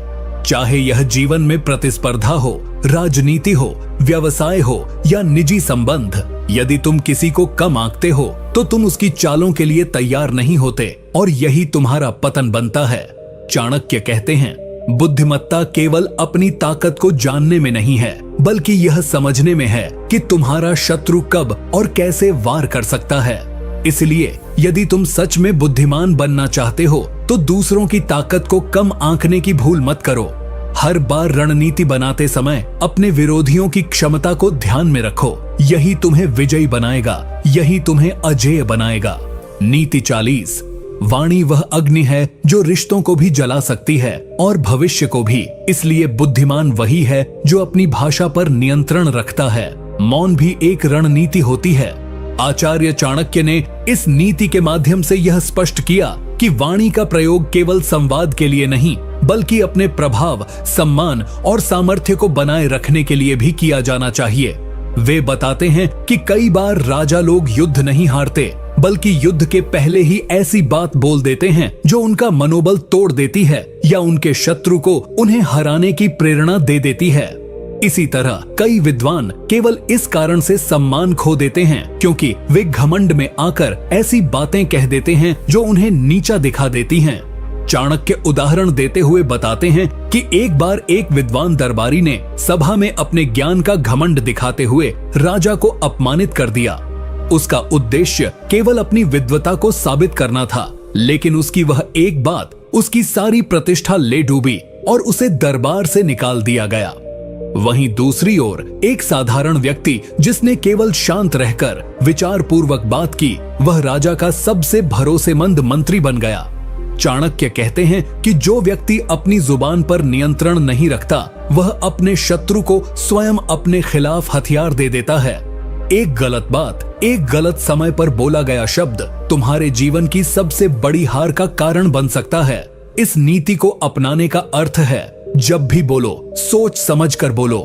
चाहे यह जीवन में प्रतिस्पर्धा हो, राजनीति हो, व्यवसाय हो या निजी संबंध। यदि तुम किसी को कम आंकते हो तो तुम उसकी चालों के लिए तैयार नहीं होते और यही तुम्हारा पतन बनता है। चाणक्य कहते हैं, बुद्धिमत्ता केवल अपनी ताकत को जानने में नहीं है, बल्कि यह समझने में है कि तुम्हारा शत्रु कब और कैसे वार कर सकता है। इसलिए यदि तुम सच में बुद्धिमान बनना चाहते हो तो दूसरों की ताकत को कम आंकने की भूल मत करो। हर बार रणनीति बनाते समय अपने विरोधियों की क्षमता को ध्यान में रखो। यही तुम्हें विजयी बनाएगा, यही तुम्हें अजेय बनाएगा। नीति 40। वाणी वह अग्नि है जो रिश्तों को भी जला सकती है और भविष्य को भी। इसलिए बुद्धिमान वही है जो अपनी भाषा पर नियंत्रण रखता है। मौन भी एक रणनीति होती है। आचार्य चाणक्य ने इस नीति के माध्यम से यह स्पष्ट किया कि वाणी का प्रयोग केवल संवाद के लिए नहीं, बल्कि अपने प्रभाव, सम्मान और सामर्थ्य को बनाए रखने के लिए भी किया जाना चाहिए। वे बताते हैं कि कई बार राजा लोग युद्ध नहीं हारते, बल्कि युद्ध के पहले ही ऐसी बात बोल देते हैं जो उनका मनोबल तोड़ देती है या उनके शत्रु को उन्हें हराने की प्रेरणा दे देती है। इसी तरह कई विद्वान केवल इस कारण से सम्मान खो देते हैं क्योंकि वे घमंड में आकर ऐसी बातें कह देते हैं जो उन्हें नीचा दिखा देती हैं। चाणक्य उदाहरण देते हुए बताते हैं कि एक बार एक विद्वान दरबारी ने सभा में अपने ज्ञान का घमंड दिखाते हुए राजा को अपमानित कर दिया। उसका उद्देश्य केवल अपनी विद्वता को साबित करना था, लेकिन उसकी वह एक बात उसकी सारी प्रतिष्ठा ले डूबी और उसे दरबार से निकाल दिया गया। वहीं दूसरी ओर एक साधारण व्यक्ति जिसने केवल शांत रहकर विचार पूर्वक बात की, वह राजा का सबसे भरोसेमंद मंत्री बन गया। चाणक्य कहते हैं कि जो व्यक्ति अपनी जुबान पर नियंत्रण नहीं रखता, वह अपने शत्रु को स्वयं अपने खिलाफ हथियार दे देता है। एक गलत बात, एक गलत समय पर बोला गया शब्द तुम्हारे जीवन की सबसे बड़ी हार का कारण बन सकता है। इस नीति को अपनाने का अर्थ है, जब भी बोलो सोच समझ कर बोलो।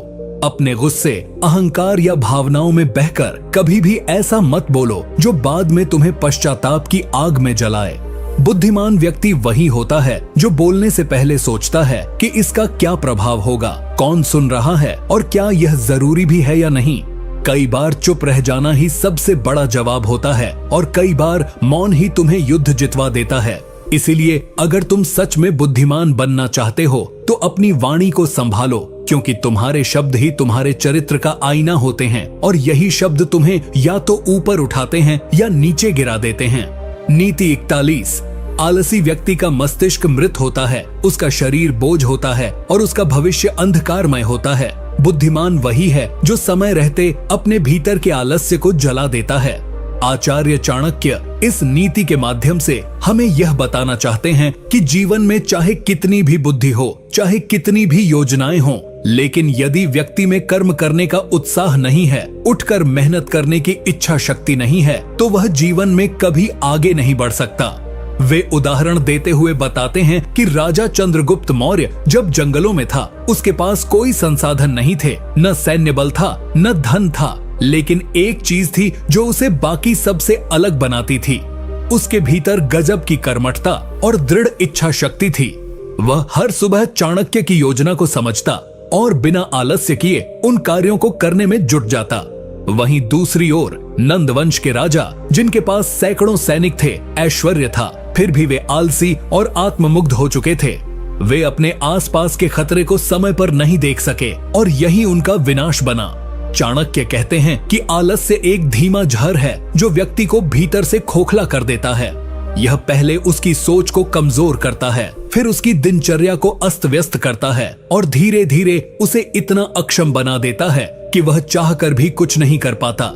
अपने गुस्से, अहंकार या भावनाओं में बहकर कभी भी ऐसा मत बोलो जो बाद में तुम्हें पश्चाताप की आग में जलाए। बुद्धिमान व्यक्ति वही होता है जो बोलने से पहले सोचता है कि इसका क्या प्रभाव होगा, कौन सुन रहा है और क्या यह जरूरी भी है या नहीं। कई बार चुप रह जाना ही सबसे बड़ा जवाब होता है और कई बार मौन ही तुम्हें युद्ध जितवा देता है। इसीलिए अगर तुम सच में बुद्धिमान बनना चाहते हो तो अपनी वाणी को संभालो, क्योंकि तुम्हारे शब्द ही तुम्हारे चरित्र का आईना होते हैं और यही शब्द तुम्हें या तो ऊपर उठाते हैं या नीचे गिरा देते हैं। नीति 41। आलसी व्यक्ति का मस्तिष्क मृत होता है, उसका शरीर बोझ होता है और उसका भविष्य अंधकारमय होता है। बुद्धिमान वही है जो समय रहते अपने भीतर के आलस्य को जला देता है। आचार्य चाणक्य इस नीति के माध्यम से हमें यह बताना चाहते हैं कि जीवन में चाहे कितनी भी बुद्धि हो, चाहे कितनी भी योजनाएं हों, लेकिन यदि व्यक्ति में कर्म करने का उत्साह नहीं है, उठकर मेहनत करने की इच्छा शक्ति नहीं है, तो वह जीवन में कभी आगे नहीं बढ़ सकता। वे उदाहरण देते हुए बताते हैं कि राजा चंद्रगुप्त मौर्य जब जंगलों में था, उसके पास कोई संसाधन नहीं थे, न सैन्य बल था, न धन था, लेकिन एक चीज थी जो उसे बाकी सबसे अलग बनाती थी। उसके भीतर गजब की कर्मठता और दृढ़ इच्छा शक्ति थी। वह हर सुबह चाणक्य की योजना को समझता और बिना आलस्य किए उन कार्यों को करने में जुट जाता। वहीं दूसरी ओर नंद वंश के राजा, जिनके पास सैकड़ों सैनिक थे, ऐश्वर्य था, फिर भी वे आलसी और आत्ममुग्ध हो चुके थे। वे अपने आसपास के खतरे को समय पर नहीं देख सके और यही उनका विनाश बना। चाणक्य कहते हैं कि आलस्य एक धीमा जहर है जो व्यक्ति को भीतर से खोखला कर देता है। यह पहले उसकी सोच को कमजोर करता है, फिर उसकी दिनचर्या को अस्त व्यस्त करता है और धीरे धीरे उसे इतना अक्षम बना देता है कि वह चाहकर भी कुछ नहीं कर पाता।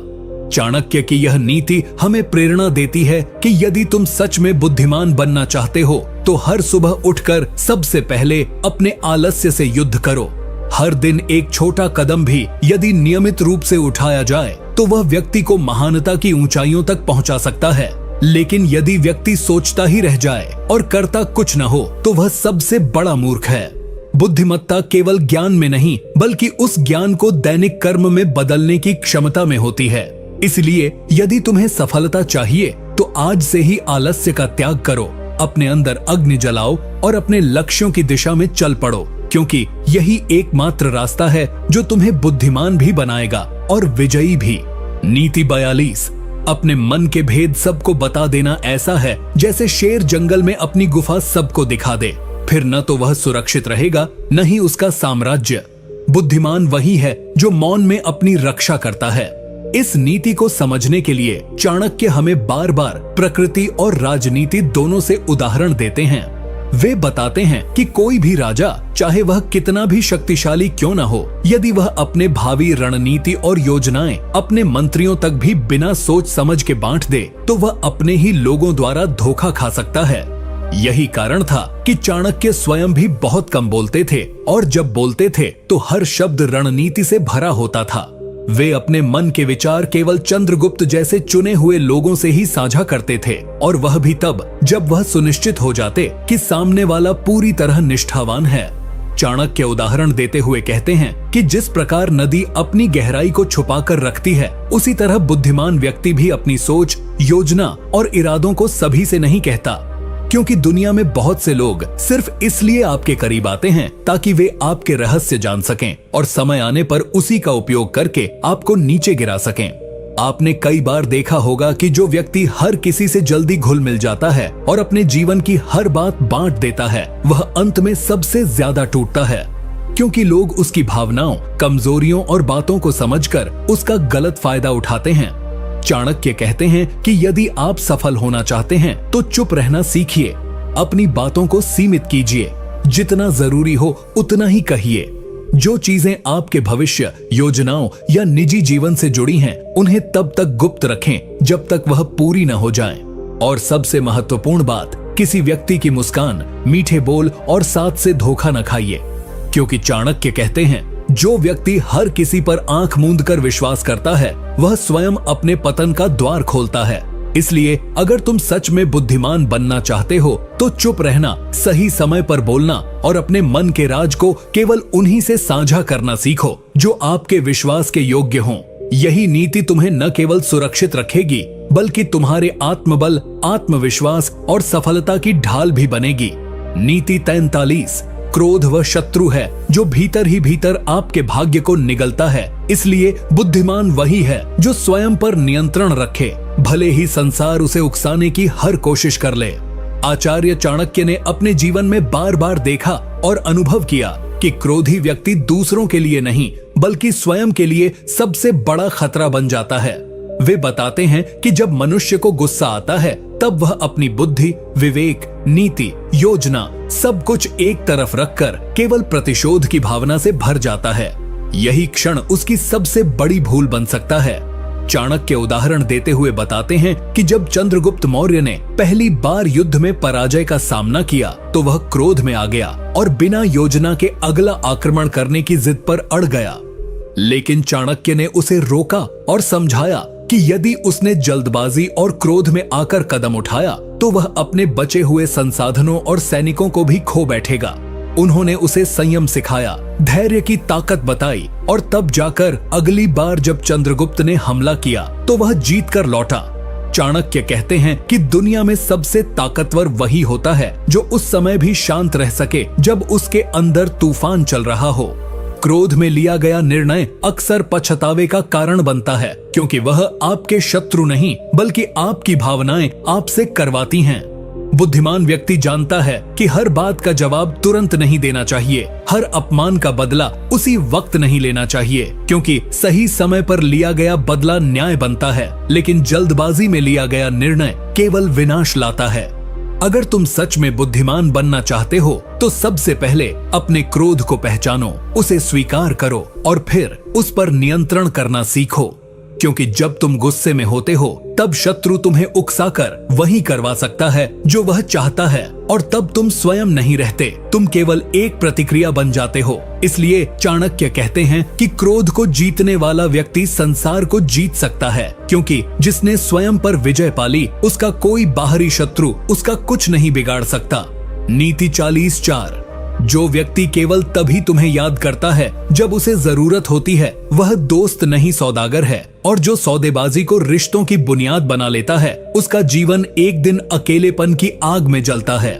चाणक्य की यह नीति हमें प्रेरणा देती है कि यदि तुम सच में बुद्धिमान बनना चाहते हो तो हर सुबह उठकर सबसे पहले अपने आलस्य से युद्ध करो। हर दिन एक छोटा कदम भी यदि नियमित रूप से उठाया जाए तो वह व्यक्ति को महानता की ऊंचाइयों तक पहुंचा सकता है। लेकिन यदि व्यक्ति सोचता ही रह जाए और करता कुछ न हो तो वह सबसे बड़ा मूर्ख है। बुद्धिमत्ता केवल ज्ञान में नहीं, बल्कि उस ज्ञान को दैनिक कर्म में बदलने की क्षमता में होती है। इसलिए यदि तुम्हें सफलता चाहिए तो आज से ही आलस्य का त्याग करो, अपने अंदर अग्नि जलाओ और अपने लक्ष्यों की दिशा में चल पड़ो। क्योंकि यही एकमात्र रास्ता है जो तुम्हें बुद्धिमान भी बनाएगा और विजयी भी। नीति 42, अपने मन के भेद सबको बता देना ऐसा है जैसे शेर जंगल में अपनी गुफा सबको दिखा दे, फिर न तो वह सुरक्षित रहेगा न ही उसका साम्राज्य। बुद्धिमान वही है जो मौन में अपनी रक्षा करता है। इस नीति को समझने के लिए चाणक्य हमें बार बार प्रकृति और राजनीति दोनों से उदाहरण देते हैं। वे बताते हैं कि कोई भी राजा, चाहे वह कितना भी शक्तिशाली क्यों न हो, यदि वह अपने भावी रणनीति और योजनाएं अपने मंत्रियों तक भी बिना सोच समझ के बांट दे, तो वह अपने ही लोगों द्वारा धोखा खा सकता है। यही कारण था कि चाणक्य स्वयं भी बहुत कम बोलते थे और जब बोलते थे तो हर शब्द रणनीति से भरा होता था। वे अपने मन के विचार केवल चंद्रगुप्त जैसे चुने हुए लोगों से ही साझा करते थे, और वह भी तब जब वह सुनिश्चित हो जाते कि सामने वाला पूरी तरह निष्ठावान है। चाणक्य उदाहरण देते हुए कहते हैं कि जिस प्रकार नदी अपनी गहराई को छुपाकर रखती है, उसी तरह बुद्धिमान व्यक्ति भी अपनी सोच, योजना और इरादों को सभी से नहीं कहता, क्योंकि दुनिया में बहुत से लोग सिर्फ इसलिए आपके करीब आते हैं ताकि वे आपके रहस्य जान सकें और समय आने पर उसी का उपयोग करके आपको नीचे गिरा सकें। आपने कई बार देखा होगा कि जो व्यक्ति हर किसी से जल्दी घुल मिल जाता है और अपने जीवन की हर बात बांट देता है, वह अंत में सबसे ज्यादा टूटता है, क्योंकि लोग उसकी भावनाओं, कमजोरियों और बातों को समझकर उसका गलत फायदा उठाते हैं। चाणक्य कहते हैं कि यदि आप सफल होना चाहते हैं तो चुप रहना सीखिए, अपनी बातों को सीमित कीजिए, जितना जरूरी हो उतना ही कहिए। जो चीजें आपके भविष्य, योजनाओं या निजी जीवन से जुड़ी हैं, उन्हें तब तक गुप्त रखें जब तक वह पूरी न हो जाएं। और सबसे महत्वपूर्ण बात, किसी व्यक्ति की मुस्कान, मीठे बोल और साथ से धोखा न खाइए, क्योंकि चाणक्य कहते हैं जो व्यक्ति हर किसी पर आंख मूंद कर विश्वास करता है, वह स्वयं अपने पतन का द्वार खोलता है। इसलिए अगर तुम सच में बुद्धिमान बनना चाहते हो तो चुप रहना, सही समय पर बोलना और अपने मन के राज को केवल उन्हीं से साझा करना सीखो जो आपके विश्वास के योग्य हों। यही नीति तुम्हें न केवल सुरक्षित रखेगी बल्कि तुम्हारे आत्मबल, आत्मविश्वास और सफलता की ढाल भी बनेगी। नीति 43, क्रोध वह शत्रु है जो भीतर ही भीतर आपके भाग्य को निगलता है। इसलिए बुद्धिमान वही है जो स्वयं पर नियंत्रण रखे, भले ही संसार उसे उकसाने की हर कोशिश कर ले। आचार्य चाणक्य ने अपने जीवन में बार बार देखा और अनुभव किया कि क्रोधी व्यक्ति दूसरों के लिए नहीं बल्कि स्वयं के लिए सबसे बड़ा खतरा बन जाता है। वे बताते हैं कि जब मनुष्य को गुस्सा आता है तब वह अपनी बुद्धि, विवेक, नीति, योजना सब कुछ एक तरफ रखकर केवल प्रतिशोध की भावना से भर जाता है। यही क्षण उसकी सबसे बड़ी भूल बन सकता है। चाणक्य उदाहरण देते हुए बताते हैं कि जब चंद्रगुप्त मौर्य ने पहली बार युद्ध में पराजय का सामना किया तो वह क्रोध में आ गया और बिना योजना के अगला आक्रमण करने की जिद पर अड़ गया। लेकिन चाणक्य ने उसे रोका और समझाया कि यदि उसने जल्दबाजी और क्रोध में आकर कदम उठाया तो वह अपने बचे हुए संसाधनों और सैनिकों को भी खो बैठेगा। उन्होंने उसे संयम सिखाया, धैर्य की ताकत बताई और तब जाकर अगली बार जब चंद्रगुप्त ने हमला किया तो वह जीत कर लौटा। चाणक्य कहते हैं कि दुनिया में सबसे ताकतवर वही होता है जो उस समय भी शांत रह सके जब उसके अंदर तूफान चल रहा हो। क्रोध में लिया गया निर्णय अक्सर पछतावे का कारण बनता है, क्योंकि वह आपके शत्रु नहीं बल्कि आपकी भावनाएं आपसे करवाती हैं। बुद्धिमान व्यक्ति जानता है कि हर बात का जवाब तुरंत नहीं देना चाहिए, हर अपमान का बदला उसी वक्त नहीं लेना चाहिए, क्योंकि सही समय पर लिया गया बदला न्याय बनता है, लेकिन जल्दबाजी में लिया गया निर्णय केवल विनाश लाता है। अगर तुम सच में बुद्धिमान बनना चाहते हो तो सबसे पहले अपने क्रोध को पहचानो, उसे स्वीकार करो और फिर उस पर नियंत्रण करना सीखो, क्योंकि जब तुम गुस्से में होते हो तब शत्रु तुम्हें उकसाकर वही करवा सकता है जो वह चाहता है, और तब तुम स्वयं नहीं रहते, तुम केवल एक प्रतिक्रिया बन जाते हो। इसलिए चाणक्य कहते हैं कि क्रोध को जीतने वाला व्यक्ति संसार को जीत सकता है, क्योंकि जिसने स्वयं पर विजय पाली उसका कोई बाहरी शत्रु उसका कुछ नहीं बिगाड़ सकता। नीति 40-4, जो व्यक्ति केवल तभी तुम्हें याद करता है जब उसे जरूरत होती है, वह दोस्त नहीं सौदागर है, और जो सौदेबाजी को रिश्तों की बुनियाद बना लेता है उसका जीवन एक दिन अकेलेपन की आग में जलता है।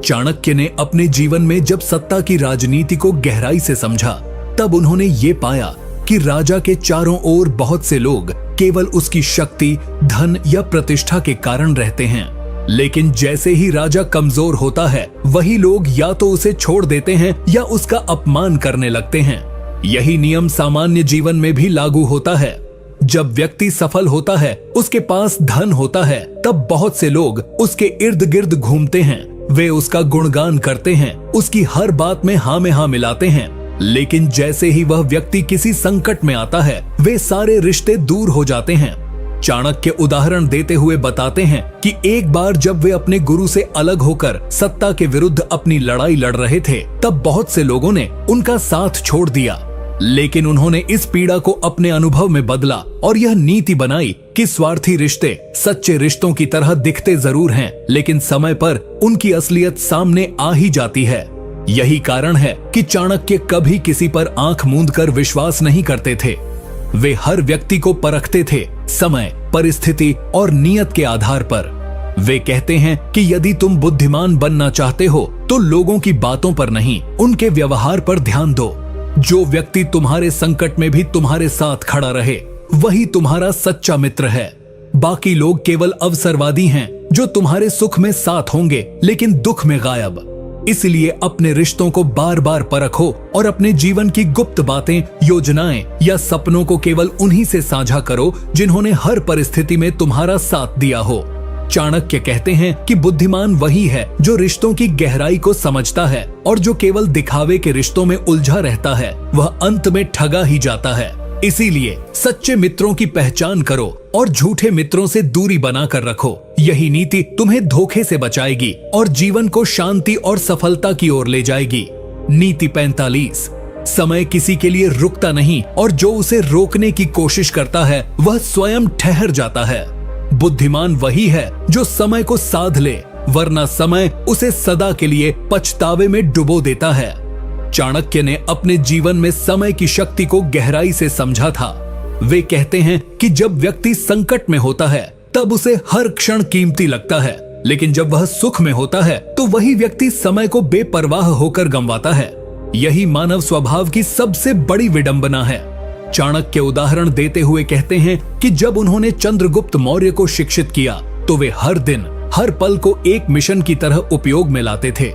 चाणक्य ने अपने जीवन में जब सत्ता की राजनीति को गहराई से समझा, तब उन्होंने ये पाया कि राजा के चारों ओर बहुत से लोग केवल उसकी शक्ति, धन या प्रतिष्ठा के कारण रहते हैं। लेकिन जैसे ही राजा कमजोर होता है, वही लोग या तो उसे छोड़ देते हैं या उसका अपमान करने लगते हैं। यही नियम सामान्य जीवन में भी लागू होता है। जब व्यक्ति सफल होता है, उसके पास धन होता है, तब बहुत से लोग उसके इर्द गिर्द घूमते हैं। वे उसका गुणगान करते हैं, उसकी हर बात में हाँ में हाँ मिलाते हैं। लेकिन जैसे ही वह व्यक्ति किसी संकट में आता है, वे सारे रिश्ते दूर हो जाते हैं। चाणक्य उदाहरण देते हुए बताते हैं कि एक बार जब वे अपने गुरु से अलग होकर सत्ता के विरुद्ध अपनी लड़ाई लड़ रहे थे, तब बहुत से लोगों ने उनका साथ छोड़ दिया। लेकिन उन्होंने इस पीड़ा को अपने अनुभव में बदला और यह नीति बनाई कि स्वार्थी रिश्ते सच्चे रिश्तों की तरह दिखते जरूर हैं, लेकिन समय पर उनकी असलियत सामने आ ही जाती है। यही कारण है कि चाणक्य कभी किसी पर आंख मूंद कर विश्वास नहीं करते थे। वे हर व्यक्ति को परखते थे, समय, परिस्थिति और नियत के आधार पर। वे कहते हैं कि यदि तुम बुद्धिमान बनना चाहते हो तो लोगों की बातों पर नहीं, उनके व्यवहार पर ध्यान दो। जो व्यक्ति तुम्हारे संकट में भी तुम्हारे साथ खड़ा रहे, वही तुम्हारा सच्चा मित्र है। बाकी लोग केवल अवसरवादी हैं, जो तुम्हारे सुख में साथ होंगे लेकिन दुख में गायब। इसलिए अपने रिश्तों को बार बार परखो और अपने जीवन की गुप्त बातें, योजनाएं या सपनों को केवल उन्हीं से साझा करो जिन्होंने हर परिस्थिति में तुम्हारा साथ दिया हो। चाणक्य कहते हैं कि बुद्धिमान वही है जो रिश्तों की गहराई को समझता है, और जो केवल दिखावे के रिश्तों में उलझा रहता है, वह अंत में ठगा ही जाता है। इसीलिए सच्चे मित्रों की पहचान करो और झूठे मित्रों से दूरी बनाकर रखो। यही नीति तुम्हें धोखे से बचाएगी और जीवन को शांति और सफलता की ओर ले जाएगी। नीति 45। समय किसी के लिए रुकता नहीं, और जो उसे रोकने की कोशिश करता है वह स्वयं ठहर जाता है। बुद्धिमान वही है जो समय को साध ले, वरना समय उसे सदा के लिए पछतावे में डुबो देता है। चाणक्य ने अपने जीवन में समय की शक्ति को गहराई से समझा था। वे कहते हैं कि जब व्यक्ति संकट में होता है, तब उसे हर क्षण कीमती लगता है, लेकिन जब वह सुख में होता है तो वही व्यक्ति समय को बेपरवाह होकर गंवाता है। यही मानव स्वभाव की सबसे बड़ी विडंबना है। चाणक्य उदाहरण देते हुए कहते हैं कि जब उन्होंने चंद्रगुप्त मौर्य को शिक्षित किया, तो वे हर दिन, हर पल को एक मिशन की तरह उपयोग में लाते थे।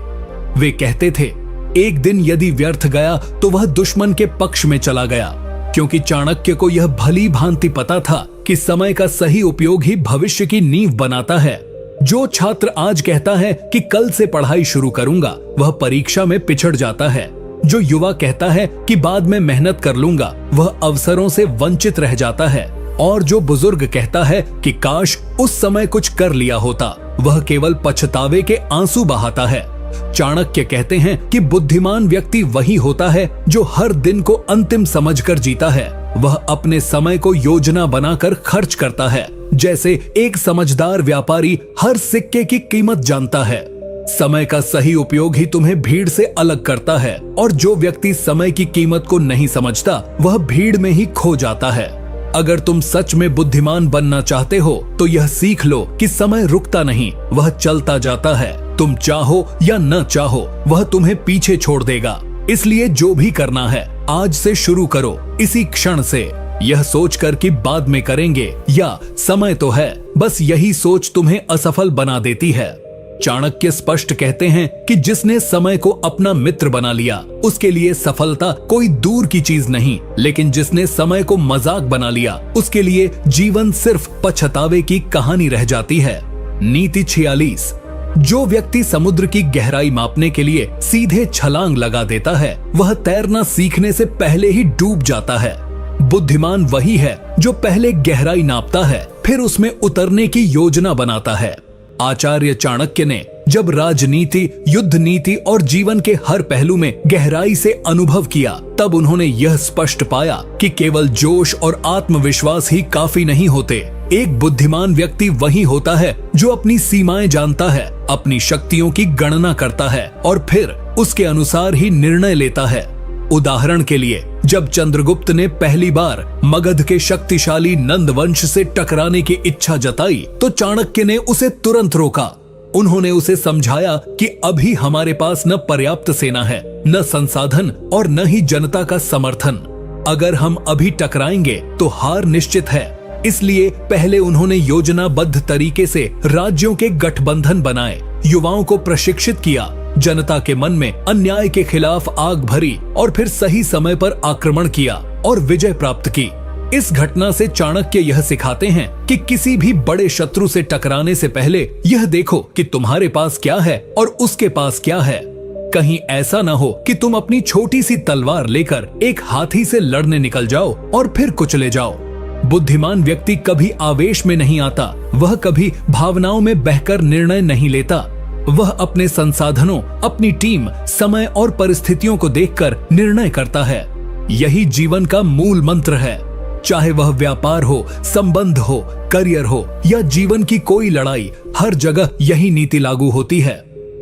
वे कहते थे, एक दिन यदि व्यर्थ गया तो वह दुश्मन के पक्ष में चला गया, क्योंकि चाणक्य को यह भली भांति पता था कि समय का सही उपयोग ही भविष्य की नींव बनाता है। जो छात्र आज कहता है कि कल से पढ़ाई शुरू करूंगा, वह परीक्षा में पिछड़ जाता है। जो युवा कहता है कि बाद में मेहनत कर लूंगा, वह अवसरों से वंचित रह जाता है। और जो बुजुर्ग कहता है कि काश उस समय कुछ कर लिया होता, वह केवल पछतावे के आंसू बहाता है। चाणक्य कहते हैं कि बुद्धिमान व्यक्ति वही होता है जो हर दिन को अंतिम समझकर जीता है। वह अपने समय को योजना बनाकर खर्च करता है, जैसे एक समझदार व्यापारी हर सिक्के की कीमत जानता है। समय का सही उपयोग ही तुम्हें भीड़ से अलग करता है, और जो व्यक्ति समय की कीमत को नहीं समझता, वह भीड़ में ही खो जाता है। अगर तुम सच में बुद्धिमान बनना चाहते हो तो यह सीख लो कि समय रुकता नहीं, वह चलता जाता है। तुम चाहो या न चाहो, वह तुम्हें पीछे छोड़ देगा। इसलिए जो भी करना है, आज से शुरू करो, इसी क्षण से। यह सोचकर कि बाद में करेंगे या समय तो है, बस यही सोच तुम्हें असफल बना देती है। चाणक्य स्पष्ट कहते हैं कि जिसने समय को अपना मित्र बना लिया, उसके लिए सफलता कोई दूर की चीज नहीं, लेकिन जिसने समय को मजाक बना लिया, उसके लिए जीवन सिर्फ पछतावे की कहानी रह जाती है। नीति 46। जो व्यक्ति समुद्र की गहराई मापने के लिए सीधे छलांग लगा देता है, वह तैरना सीखने से पहले ही डूब जाता है। बुद्धिमान वही है जो पहले गहराई नापता है, फिर उसमें उतरने की योजना बनाता है। आचार्य चाणक्य ने जब राजनीति, युद्ध नीति और जीवन के हर पहलू में गहराई से अनुभव किया, तब उन्होंने यह स्पष्ट पाया कि केवल जोश और आत्मविश्वास ही काफी नहीं होते। एक बुद्धिमान व्यक्ति वही होता है जो अपनी सीमाएं जानता है, अपनी शक्तियों की गणना करता है और फिर उसके अनुसार ही निर्णय लेता है। उदाहरण के लिए, जब चंद्रगुप्त ने पहली बार मगध के शक्तिशाली नंद वंश से टकराने की इच्छा जताई, तो चाणक्य ने उसे तुरंत रोका। उन्होंने उसे समझाया कि अभी हमारे पास न पर्याप्त सेना है, न संसाधन और न ही जनता का समर्थन। अगर हम अभी टकराएंगे तो हार निश्चित है। इसलिए पहले उन्होंने योजनाबद्ध तरीके से राज्यों के गठबंधन बनाए, युवाओं को प्रशिक्षित किया, जनता के मन में अन्याय के खिलाफ आग भरी और फिर सही समय पर आक्रमण किया और विजय प्राप्त की। इस घटना से चाणक्य यह सिखाते हैं कि किसी भी बड़े शत्रु से टकराने से पहले यह देखो कि तुम्हारे पास क्या है और उसके पास क्या है। कहीं ऐसा न हो कि तुम अपनी छोटी सी तलवार लेकर एक हाथी से लड़ने निकल जाओ और फिर कुचले जाओ। बुद्धिमान व्यक्ति कभी आवेश में नहीं आता, वह कभी भावनाओं में बहकर निर्णय नहीं लेता। वह अपने संसाधनों, अपनी टीम, समय और परिस्थितियों को देखकर निर्णय करता है। यही जीवन का मूल मंत्र है। चाहे वह व्यापार हो, संबंध हो, करियर हो या जीवन की कोई लड़ाई, हर जगह यही नीति लागू होती है।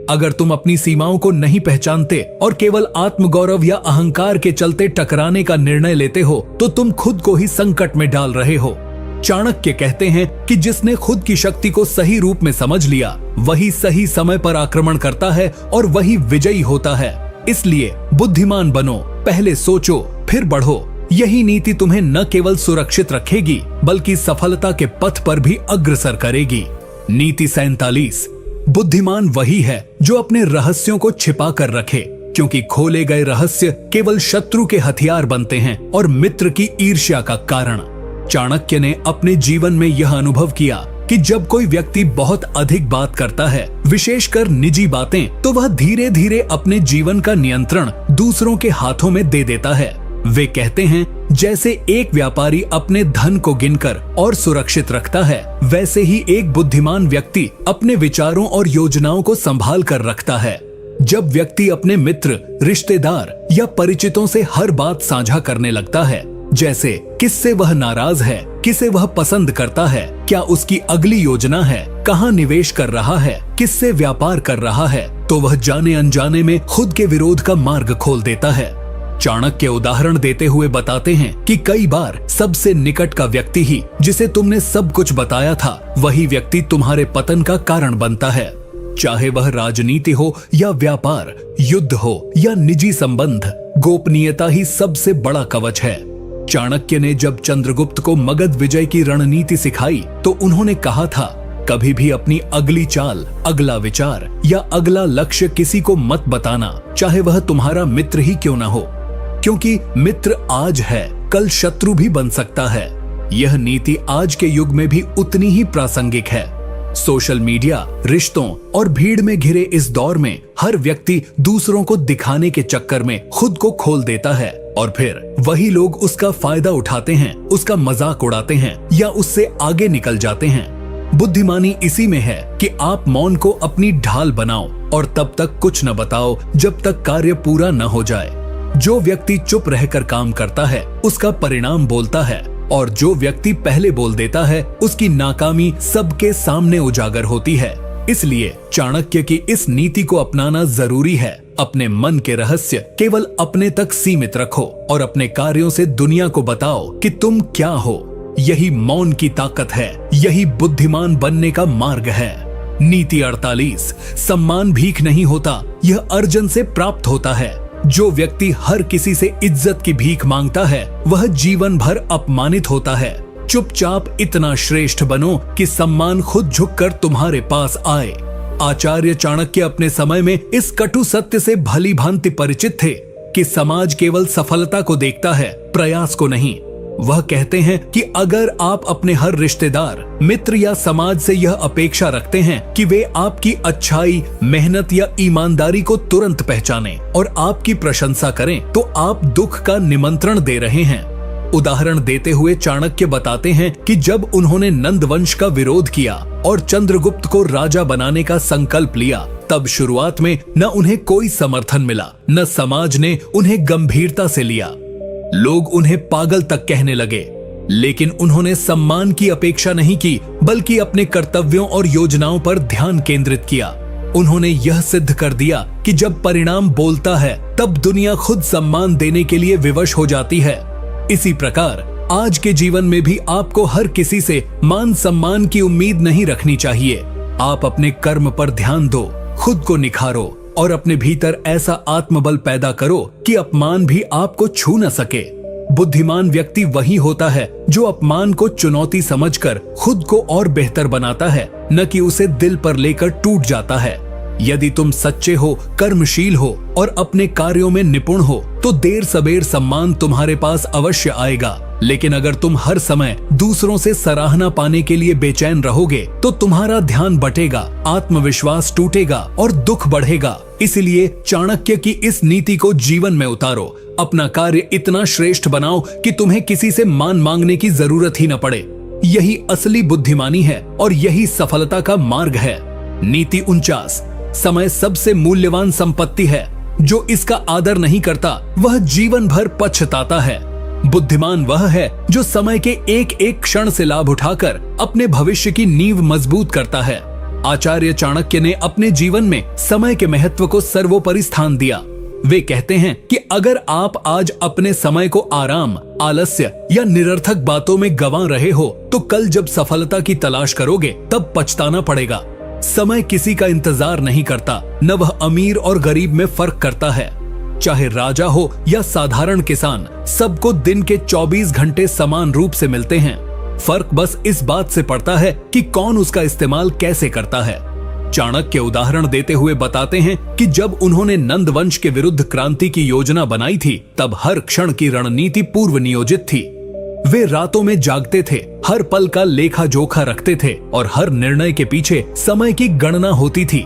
अगर तुम अपनी सीमाओं को नहीं पहचानते और केवल आत्मगौरव या अहंकार के चलते टकराने का निर्णय लेते हो तो तुम खुद को ही संकट में डाल रहे हो। चाणक्य कहते हैं कि जिसने खुद की शक्ति को सही रूप में समझ लिया, वही सही समय पर आक्रमण करता है और वही विजयी होता है। इसलिए बुद्धिमान बनो, पहले सोचो फिर बढ़ो। यही नीति तुम्हें न केवल सुरक्षित रखेगी बल्कि सफलता के पथ पर भी अग्रसर करेगी। नीति 47। बुद्धिमान वही है जो अपने रहस्यों को छिपा कर रखे, क्योंकि खोले गए रहस्य केवल शत्रु के हथियार बनते हैं और मित्र की ईर्ष्या का कारण। चाणक्य ने अपने जीवन में यह अनुभव किया कि जब कोई व्यक्ति बहुत अधिक बात करता है, विशेषकर निजी बातें, तो वह धीरे धीरे अपने जीवन का नियंत्रण दूसरों के हाथों में दे देता है। वे कहते हैं, जैसे एक व्यापारी अपने धन को गिनकर और सुरक्षित रखता है, वैसे ही एक बुद्धिमान व्यक्ति अपने विचारों और योजनाओं को संभाल कर रखता है। जब व्यक्ति अपने मित्र, रिश्तेदार या परिचितों से हर बात साझा करने लगता है, जैसे किससे वह नाराज है, किसे वह पसंद करता है, क्या उसकी अगली योजना है, कहाँ निवेश कर रहा है, किससे व्यापार कर रहा है, तो वह जाने अनजाने में खुद के विरोध का मार्ग खोल देता है। चाणक्य उदाहरण देते हुए बताते हैं कि कई बार सबसे निकट का व्यक्ति ही, जिसे तुमने सब कुछ बताया था, वही व्यक्ति तुम्हारे पतन का कारण बनता है। चाहे वह राजनीति हो या व्यापार, युद्ध हो या निजी संबंध, गोपनीयता ही सबसे बड़ा कवच है। चाणक्य ने जब चंद्रगुप्त को मगध विजय की रणनीति सिखाई तो उन्होंने कहा था, कभी भी अपनी अगली चाल, अगला विचार या अगला लक्ष्य किसी को मत बताना, चाहे वह तुम्हारा मित्र ही क्यों ना हो, क्योंकि मित्र आज है, कल शत्रु भी बन सकता है। यह नीति आज के युग में भी उतनी ही प्रासंगिक है। सोशल मीडिया, रिश्तों और भीड़ में घिरे इस दौर में हर व्यक्ति दूसरों को दिखाने के चक्कर में खुद को खोल देता है और फिर वही लोग उसका फायदा उठाते हैं, उसका मजाक उड़ाते हैं या उससे आगे निकल जाते हैं। बुद्धिमानी इसी में है कि आप मौन को अपनी ढाल बनाओ और तब तक कुछ न बताओ जब तक कार्य पूरा न हो जाए। जो व्यक्ति चुप रहकर काम करता है, उसका परिणाम बोलता है, और जो व्यक्ति पहले बोल देता है, उसकी नाकामी सबके सामने उजागर होती है। इसलिए चाणक्य की इस नीति को अपनाना जरूरी है। अपने मन के रहस्य केवल अपने तक सीमित रखो और अपने कार्यों से दुनिया को बताओ कि तुम क्या हो। यही मौन की ताकत है, यही बुद्धिमान बनने का मार्ग है। नीति 48। सम्मान भीख नहीं होता, यह अर्जन से प्राप्त होता है। जो व्यक्ति हर किसी से इज्जत की भीख मांगता है, वह जीवन भर अपमानित होता है। चुपचाप इतना श्रेष्ठ बनो कि सम्मान खुद झुककर तुम्हारे पास आए। आचार्य चाणक्य अपने समय में इस कटु सत्य से भली भांति परिचित थे कि समाज केवल सफलता को देखता है, प्रयास को नहीं। वह कहते हैं कि अगर आप अपने हर रिश्तेदार, मित्र या समाज से यह अपेक्षा रखते हैं कि वे आपकी अच्छाई, मेहनत या ईमानदारी को तुरंत पहचानें और आपकी प्रशंसा करें, तो आप दुख का निमंत्रण दे रहे हैं। उदाहरण देते हुए चाणक्य बताते हैं कि जब उन्होंने नंद वंश का विरोध किया और चंद्रगुप्त को राजा बनाने का संकल्प लिया, तब शुरुआत में न उन्हें कोई समर्थन मिला, न समाज ने उन्हें गंभीरता से लिया। लोग उन्हें पागल तक कहने लगे, लेकिन उन्होंने सम्मान की अपेक्षा नहीं की, बल्कि अपने कर्तव्यों और योजनाओं पर ध्यान केंद्रित किया। उन्होंने यह सिद्ध कर दिया कि जब परिणाम बोलता है, तब दुनिया खुद सम्मान देने के लिए विवश हो जाती है। इसी प्रकार आज के जीवन में भी आपको हर किसी से मान सम्मान की उम्मीद नहीं रखनी चाहिए। आप अपने कर्म पर ध्यान दो, खुद को निखारो और अपने भीतर ऐसा आत्मबल पैदा करो कि अपमान भी आपको छू न सके। बुद्धिमान व्यक्ति वही होता है जो अपमान को चुनौती समझकर खुद को और बेहतर बनाता है, न कि उसे दिल पर लेकर टूट जाता है। यदि तुम सच्चे हो, कर्मशील हो और अपने कार्यों में निपुण हो तो देर सबेर सम्मान तुम्हारे पास अवश्य आएगा। लेकिन अगर तुम हर समय दूसरों से सराहना पाने के लिए बेचैन रहोगे तो तुम्हारा ध्यान बटेगा, आत्मविश्वास टूटेगा और दुख बढ़ेगा। इसलिए चाणक्य की इस नीति को जीवन में उतारो। अपना कार्य इतना श्रेष्ठ बनाओ कि तुम्हें किसी से मान मांगने की जरूरत ही न पड़े। यही असली बुद्धिमानी है और यही सफलता का मार्ग है। नीति 49। समय सबसे मूल्यवान संपत्ति है। जो इसका आदर नहीं करता वह जीवन भर पछताता है। बुद्धिमान वह है जो समय के एक एक क्षण से लाभ उठाकर अपने भविष्य की नींव मजबूत करता है। आचार्य चाणक्य ने अपने जीवन में समय के महत्व को सर्वोपरि स्थान दिया। वे कहते हैं कि अगर आप आज अपने समय को आराम, आलस्य या निरर्थक बातों में गंवा रहे हो तो कल जब सफलता की तलाश करोगे तब पछताना पड़ेगा। समय किसी का इंतजार नहीं करता, न वह अमीर और गरीब में फर्क करता है। चाहे राजा हो या साधारण किसान, सबको दिन के 24 घंटे समान रूप से मिलते हैं। फर्क बस इस बात से पड़ता है कि कौन उसका इस्तेमाल कैसे करता है। चाणक्य उदाहरण देते हुए बताते हैं कि जब उन्होंने नंद वंश के विरुद्ध क्रांति की योजना बनाई थी तब हर क्षण की रणनीति पूर्व नियोजित थी। वे रातों में जागते थे, हर पल का लेखा जोखा रखते थे और हर निर्णय के पीछे समय की गणना होती थी।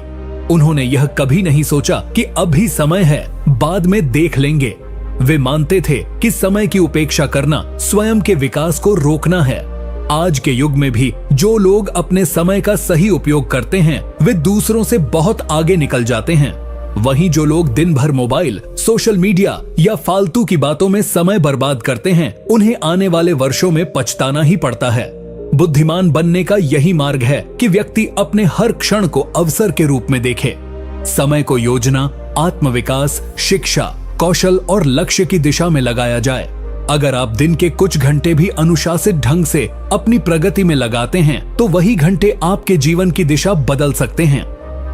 उन्होंने यह कभी नहीं सोचा कि अभी समय है, बाद में देख लेंगे। वे मानते थे कि समय की उपेक्षा करना स्वयं के विकास को रोकना है। आज के युग में भी जो लोग अपने समय का सही उपयोग करते हैं वे दूसरों से बहुत आगे निकल जाते हैं। वहीं जो लोग दिन भर मोबाइल, सोशल मीडिया या फालतू की बातों में समय बर्बाद करते हैं उन्हें आने वाले वर्षों में पछताना ही पड़ता है। बुद्धिमान बनने का यही मार्ग है कि व्यक्ति अपने हर क्षण को अवसर के रूप में देखे। समय को योजना, आत्मविकास, शिक्षा, कौशल और लक्ष्य की दिशा में लगाया जाए। अगर आप दिन के कुछ घंटे भी अनुशासित ढंग से अपनी प्रगति में लगाते हैं तो वही घंटे आपके जीवन की दिशा बदल सकते हैं।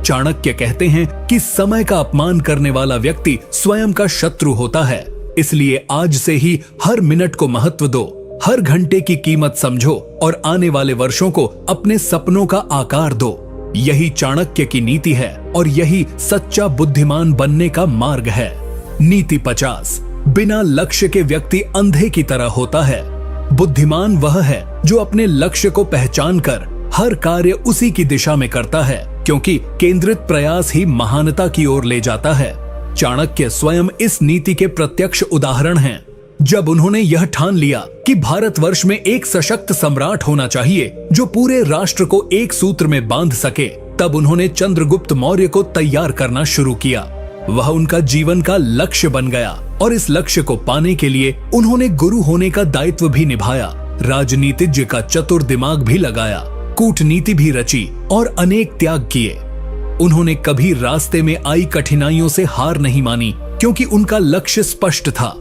चाणक्य कहते हैं कि समय का अपमान करने वाला व्यक्ति स्वयं का शत्रु होता है। इसलिए आज से ही हर मिनट को महत्व दो, हर घंटे की कीमत समझो और आने वाले वर्षों को अपने सपनों का आकार दो। यही चाणक्य की नीति है और यही सच्चा बुद्धिमान बनने का मार्ग है। नीति 50। बिना लक्ष्य के व्यक्ति अंधे की तरह होता है। बुद्धिमान वह है जो अपने लक्ष्य को पहचानकर हर कार्य उसी की दिशा में करता है, क्योंकि केंद्रित प्रयास ही महानता की ओर ले जाता है। चाणक्य स्वयं इस नीति के प्रत्यक्ष उदाहरण हैं। जब उन्होंने यह ठान लिया कि भारतवर्ष में एक सशक्त सम्राट होना चाहिए जो पूरे राष्ट्र को एक सूत्र में बांध सके, तब उन्होंने चंद्रगुप्त मौर्य को तैयार करना शुरू किया। वह उनका जीवन का लक्ष्य बन गया और इस लक्ष्य को पाने के लिए उन्होंने गुरु होने का दायित्व भी निभाया, राजनीतिज्ञ का चतुर दिमाग भी लगाया, कूटनीति भी रची और अनेक त्याग किए। उन्होंने कभी रास्ते में आई कठिनाइयों से हार नहीं मानी, क्योंकि उनका लक्ष्य स्पष्ट था।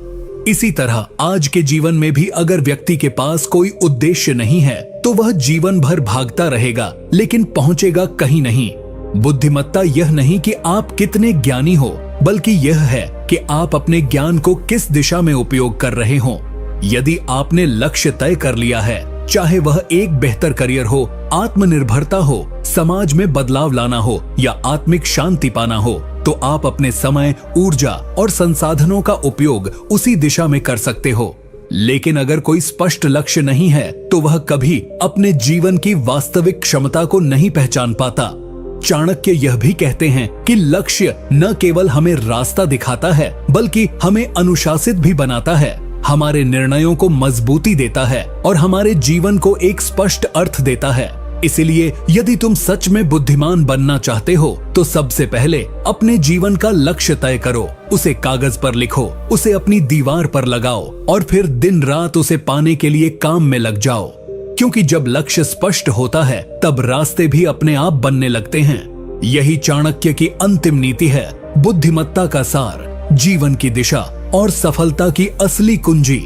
इसी तरह आज के जीवन में भी अगर व्यक्ति के पास कोई उद्देश्य नहीं है तो वह जीवन भर भागता रहेगा लेकिन पहुंचेगा कहीं नहीं। बुद्धिमत्ता यह नहीं कि आप कितने ज्ञानी हो, बल्कि यह है कि आप अपने ज्ञान को किस दिशा में उपयोग कर रहे हो। यदि आपने लक्ष्य तय कर लिया है, चाहे वह एक बेहतर करियर हो, आत्मनिर्भरता हो, समाज में बदलाव लाना हो या आत्मिक शांति पाना हो, तो आप अपने समय, ऊर्जा और संसाधनों का उपयोग उसी दिशा में कर सकते हो। लेकिन अगर कोई स्पष्ट लक्ष्य नहीं है तो वह कभी अपने जीवन की वास्तविक क्षमता को नहीं पहचान पाता। चाणक्य यह भी कहते हैं कि लक्ष्य न केवल हमें रास्ता दिखाता है बल्कि हमें अनुशासित भी बनाता है, हमारे निर्णयों को मजबूती देता है और हमारे जीवन को एक स्पष्ट अर्थ देता है। इसलिए यदि तुम सच में बुद्धिमान बनना चाहते हो तो सबसे पहले अपने जीवन का लक्ष्य तय करो, उसे कागज पर लिखो, उसे अपनी दीवार पर लगाओ और फिर दिन रात उसे पाने के लिए काम में लग जाओ। क्योंकि जब लक्ष्य स्पष्ट होता है तब रास्ते भी अपने आप बनने लगते हैं। यही चाणक्य की अंतिम नीति है। बुद्धिमत्ता का सार, जीवन की दिशा और सफलता की असली कुंजी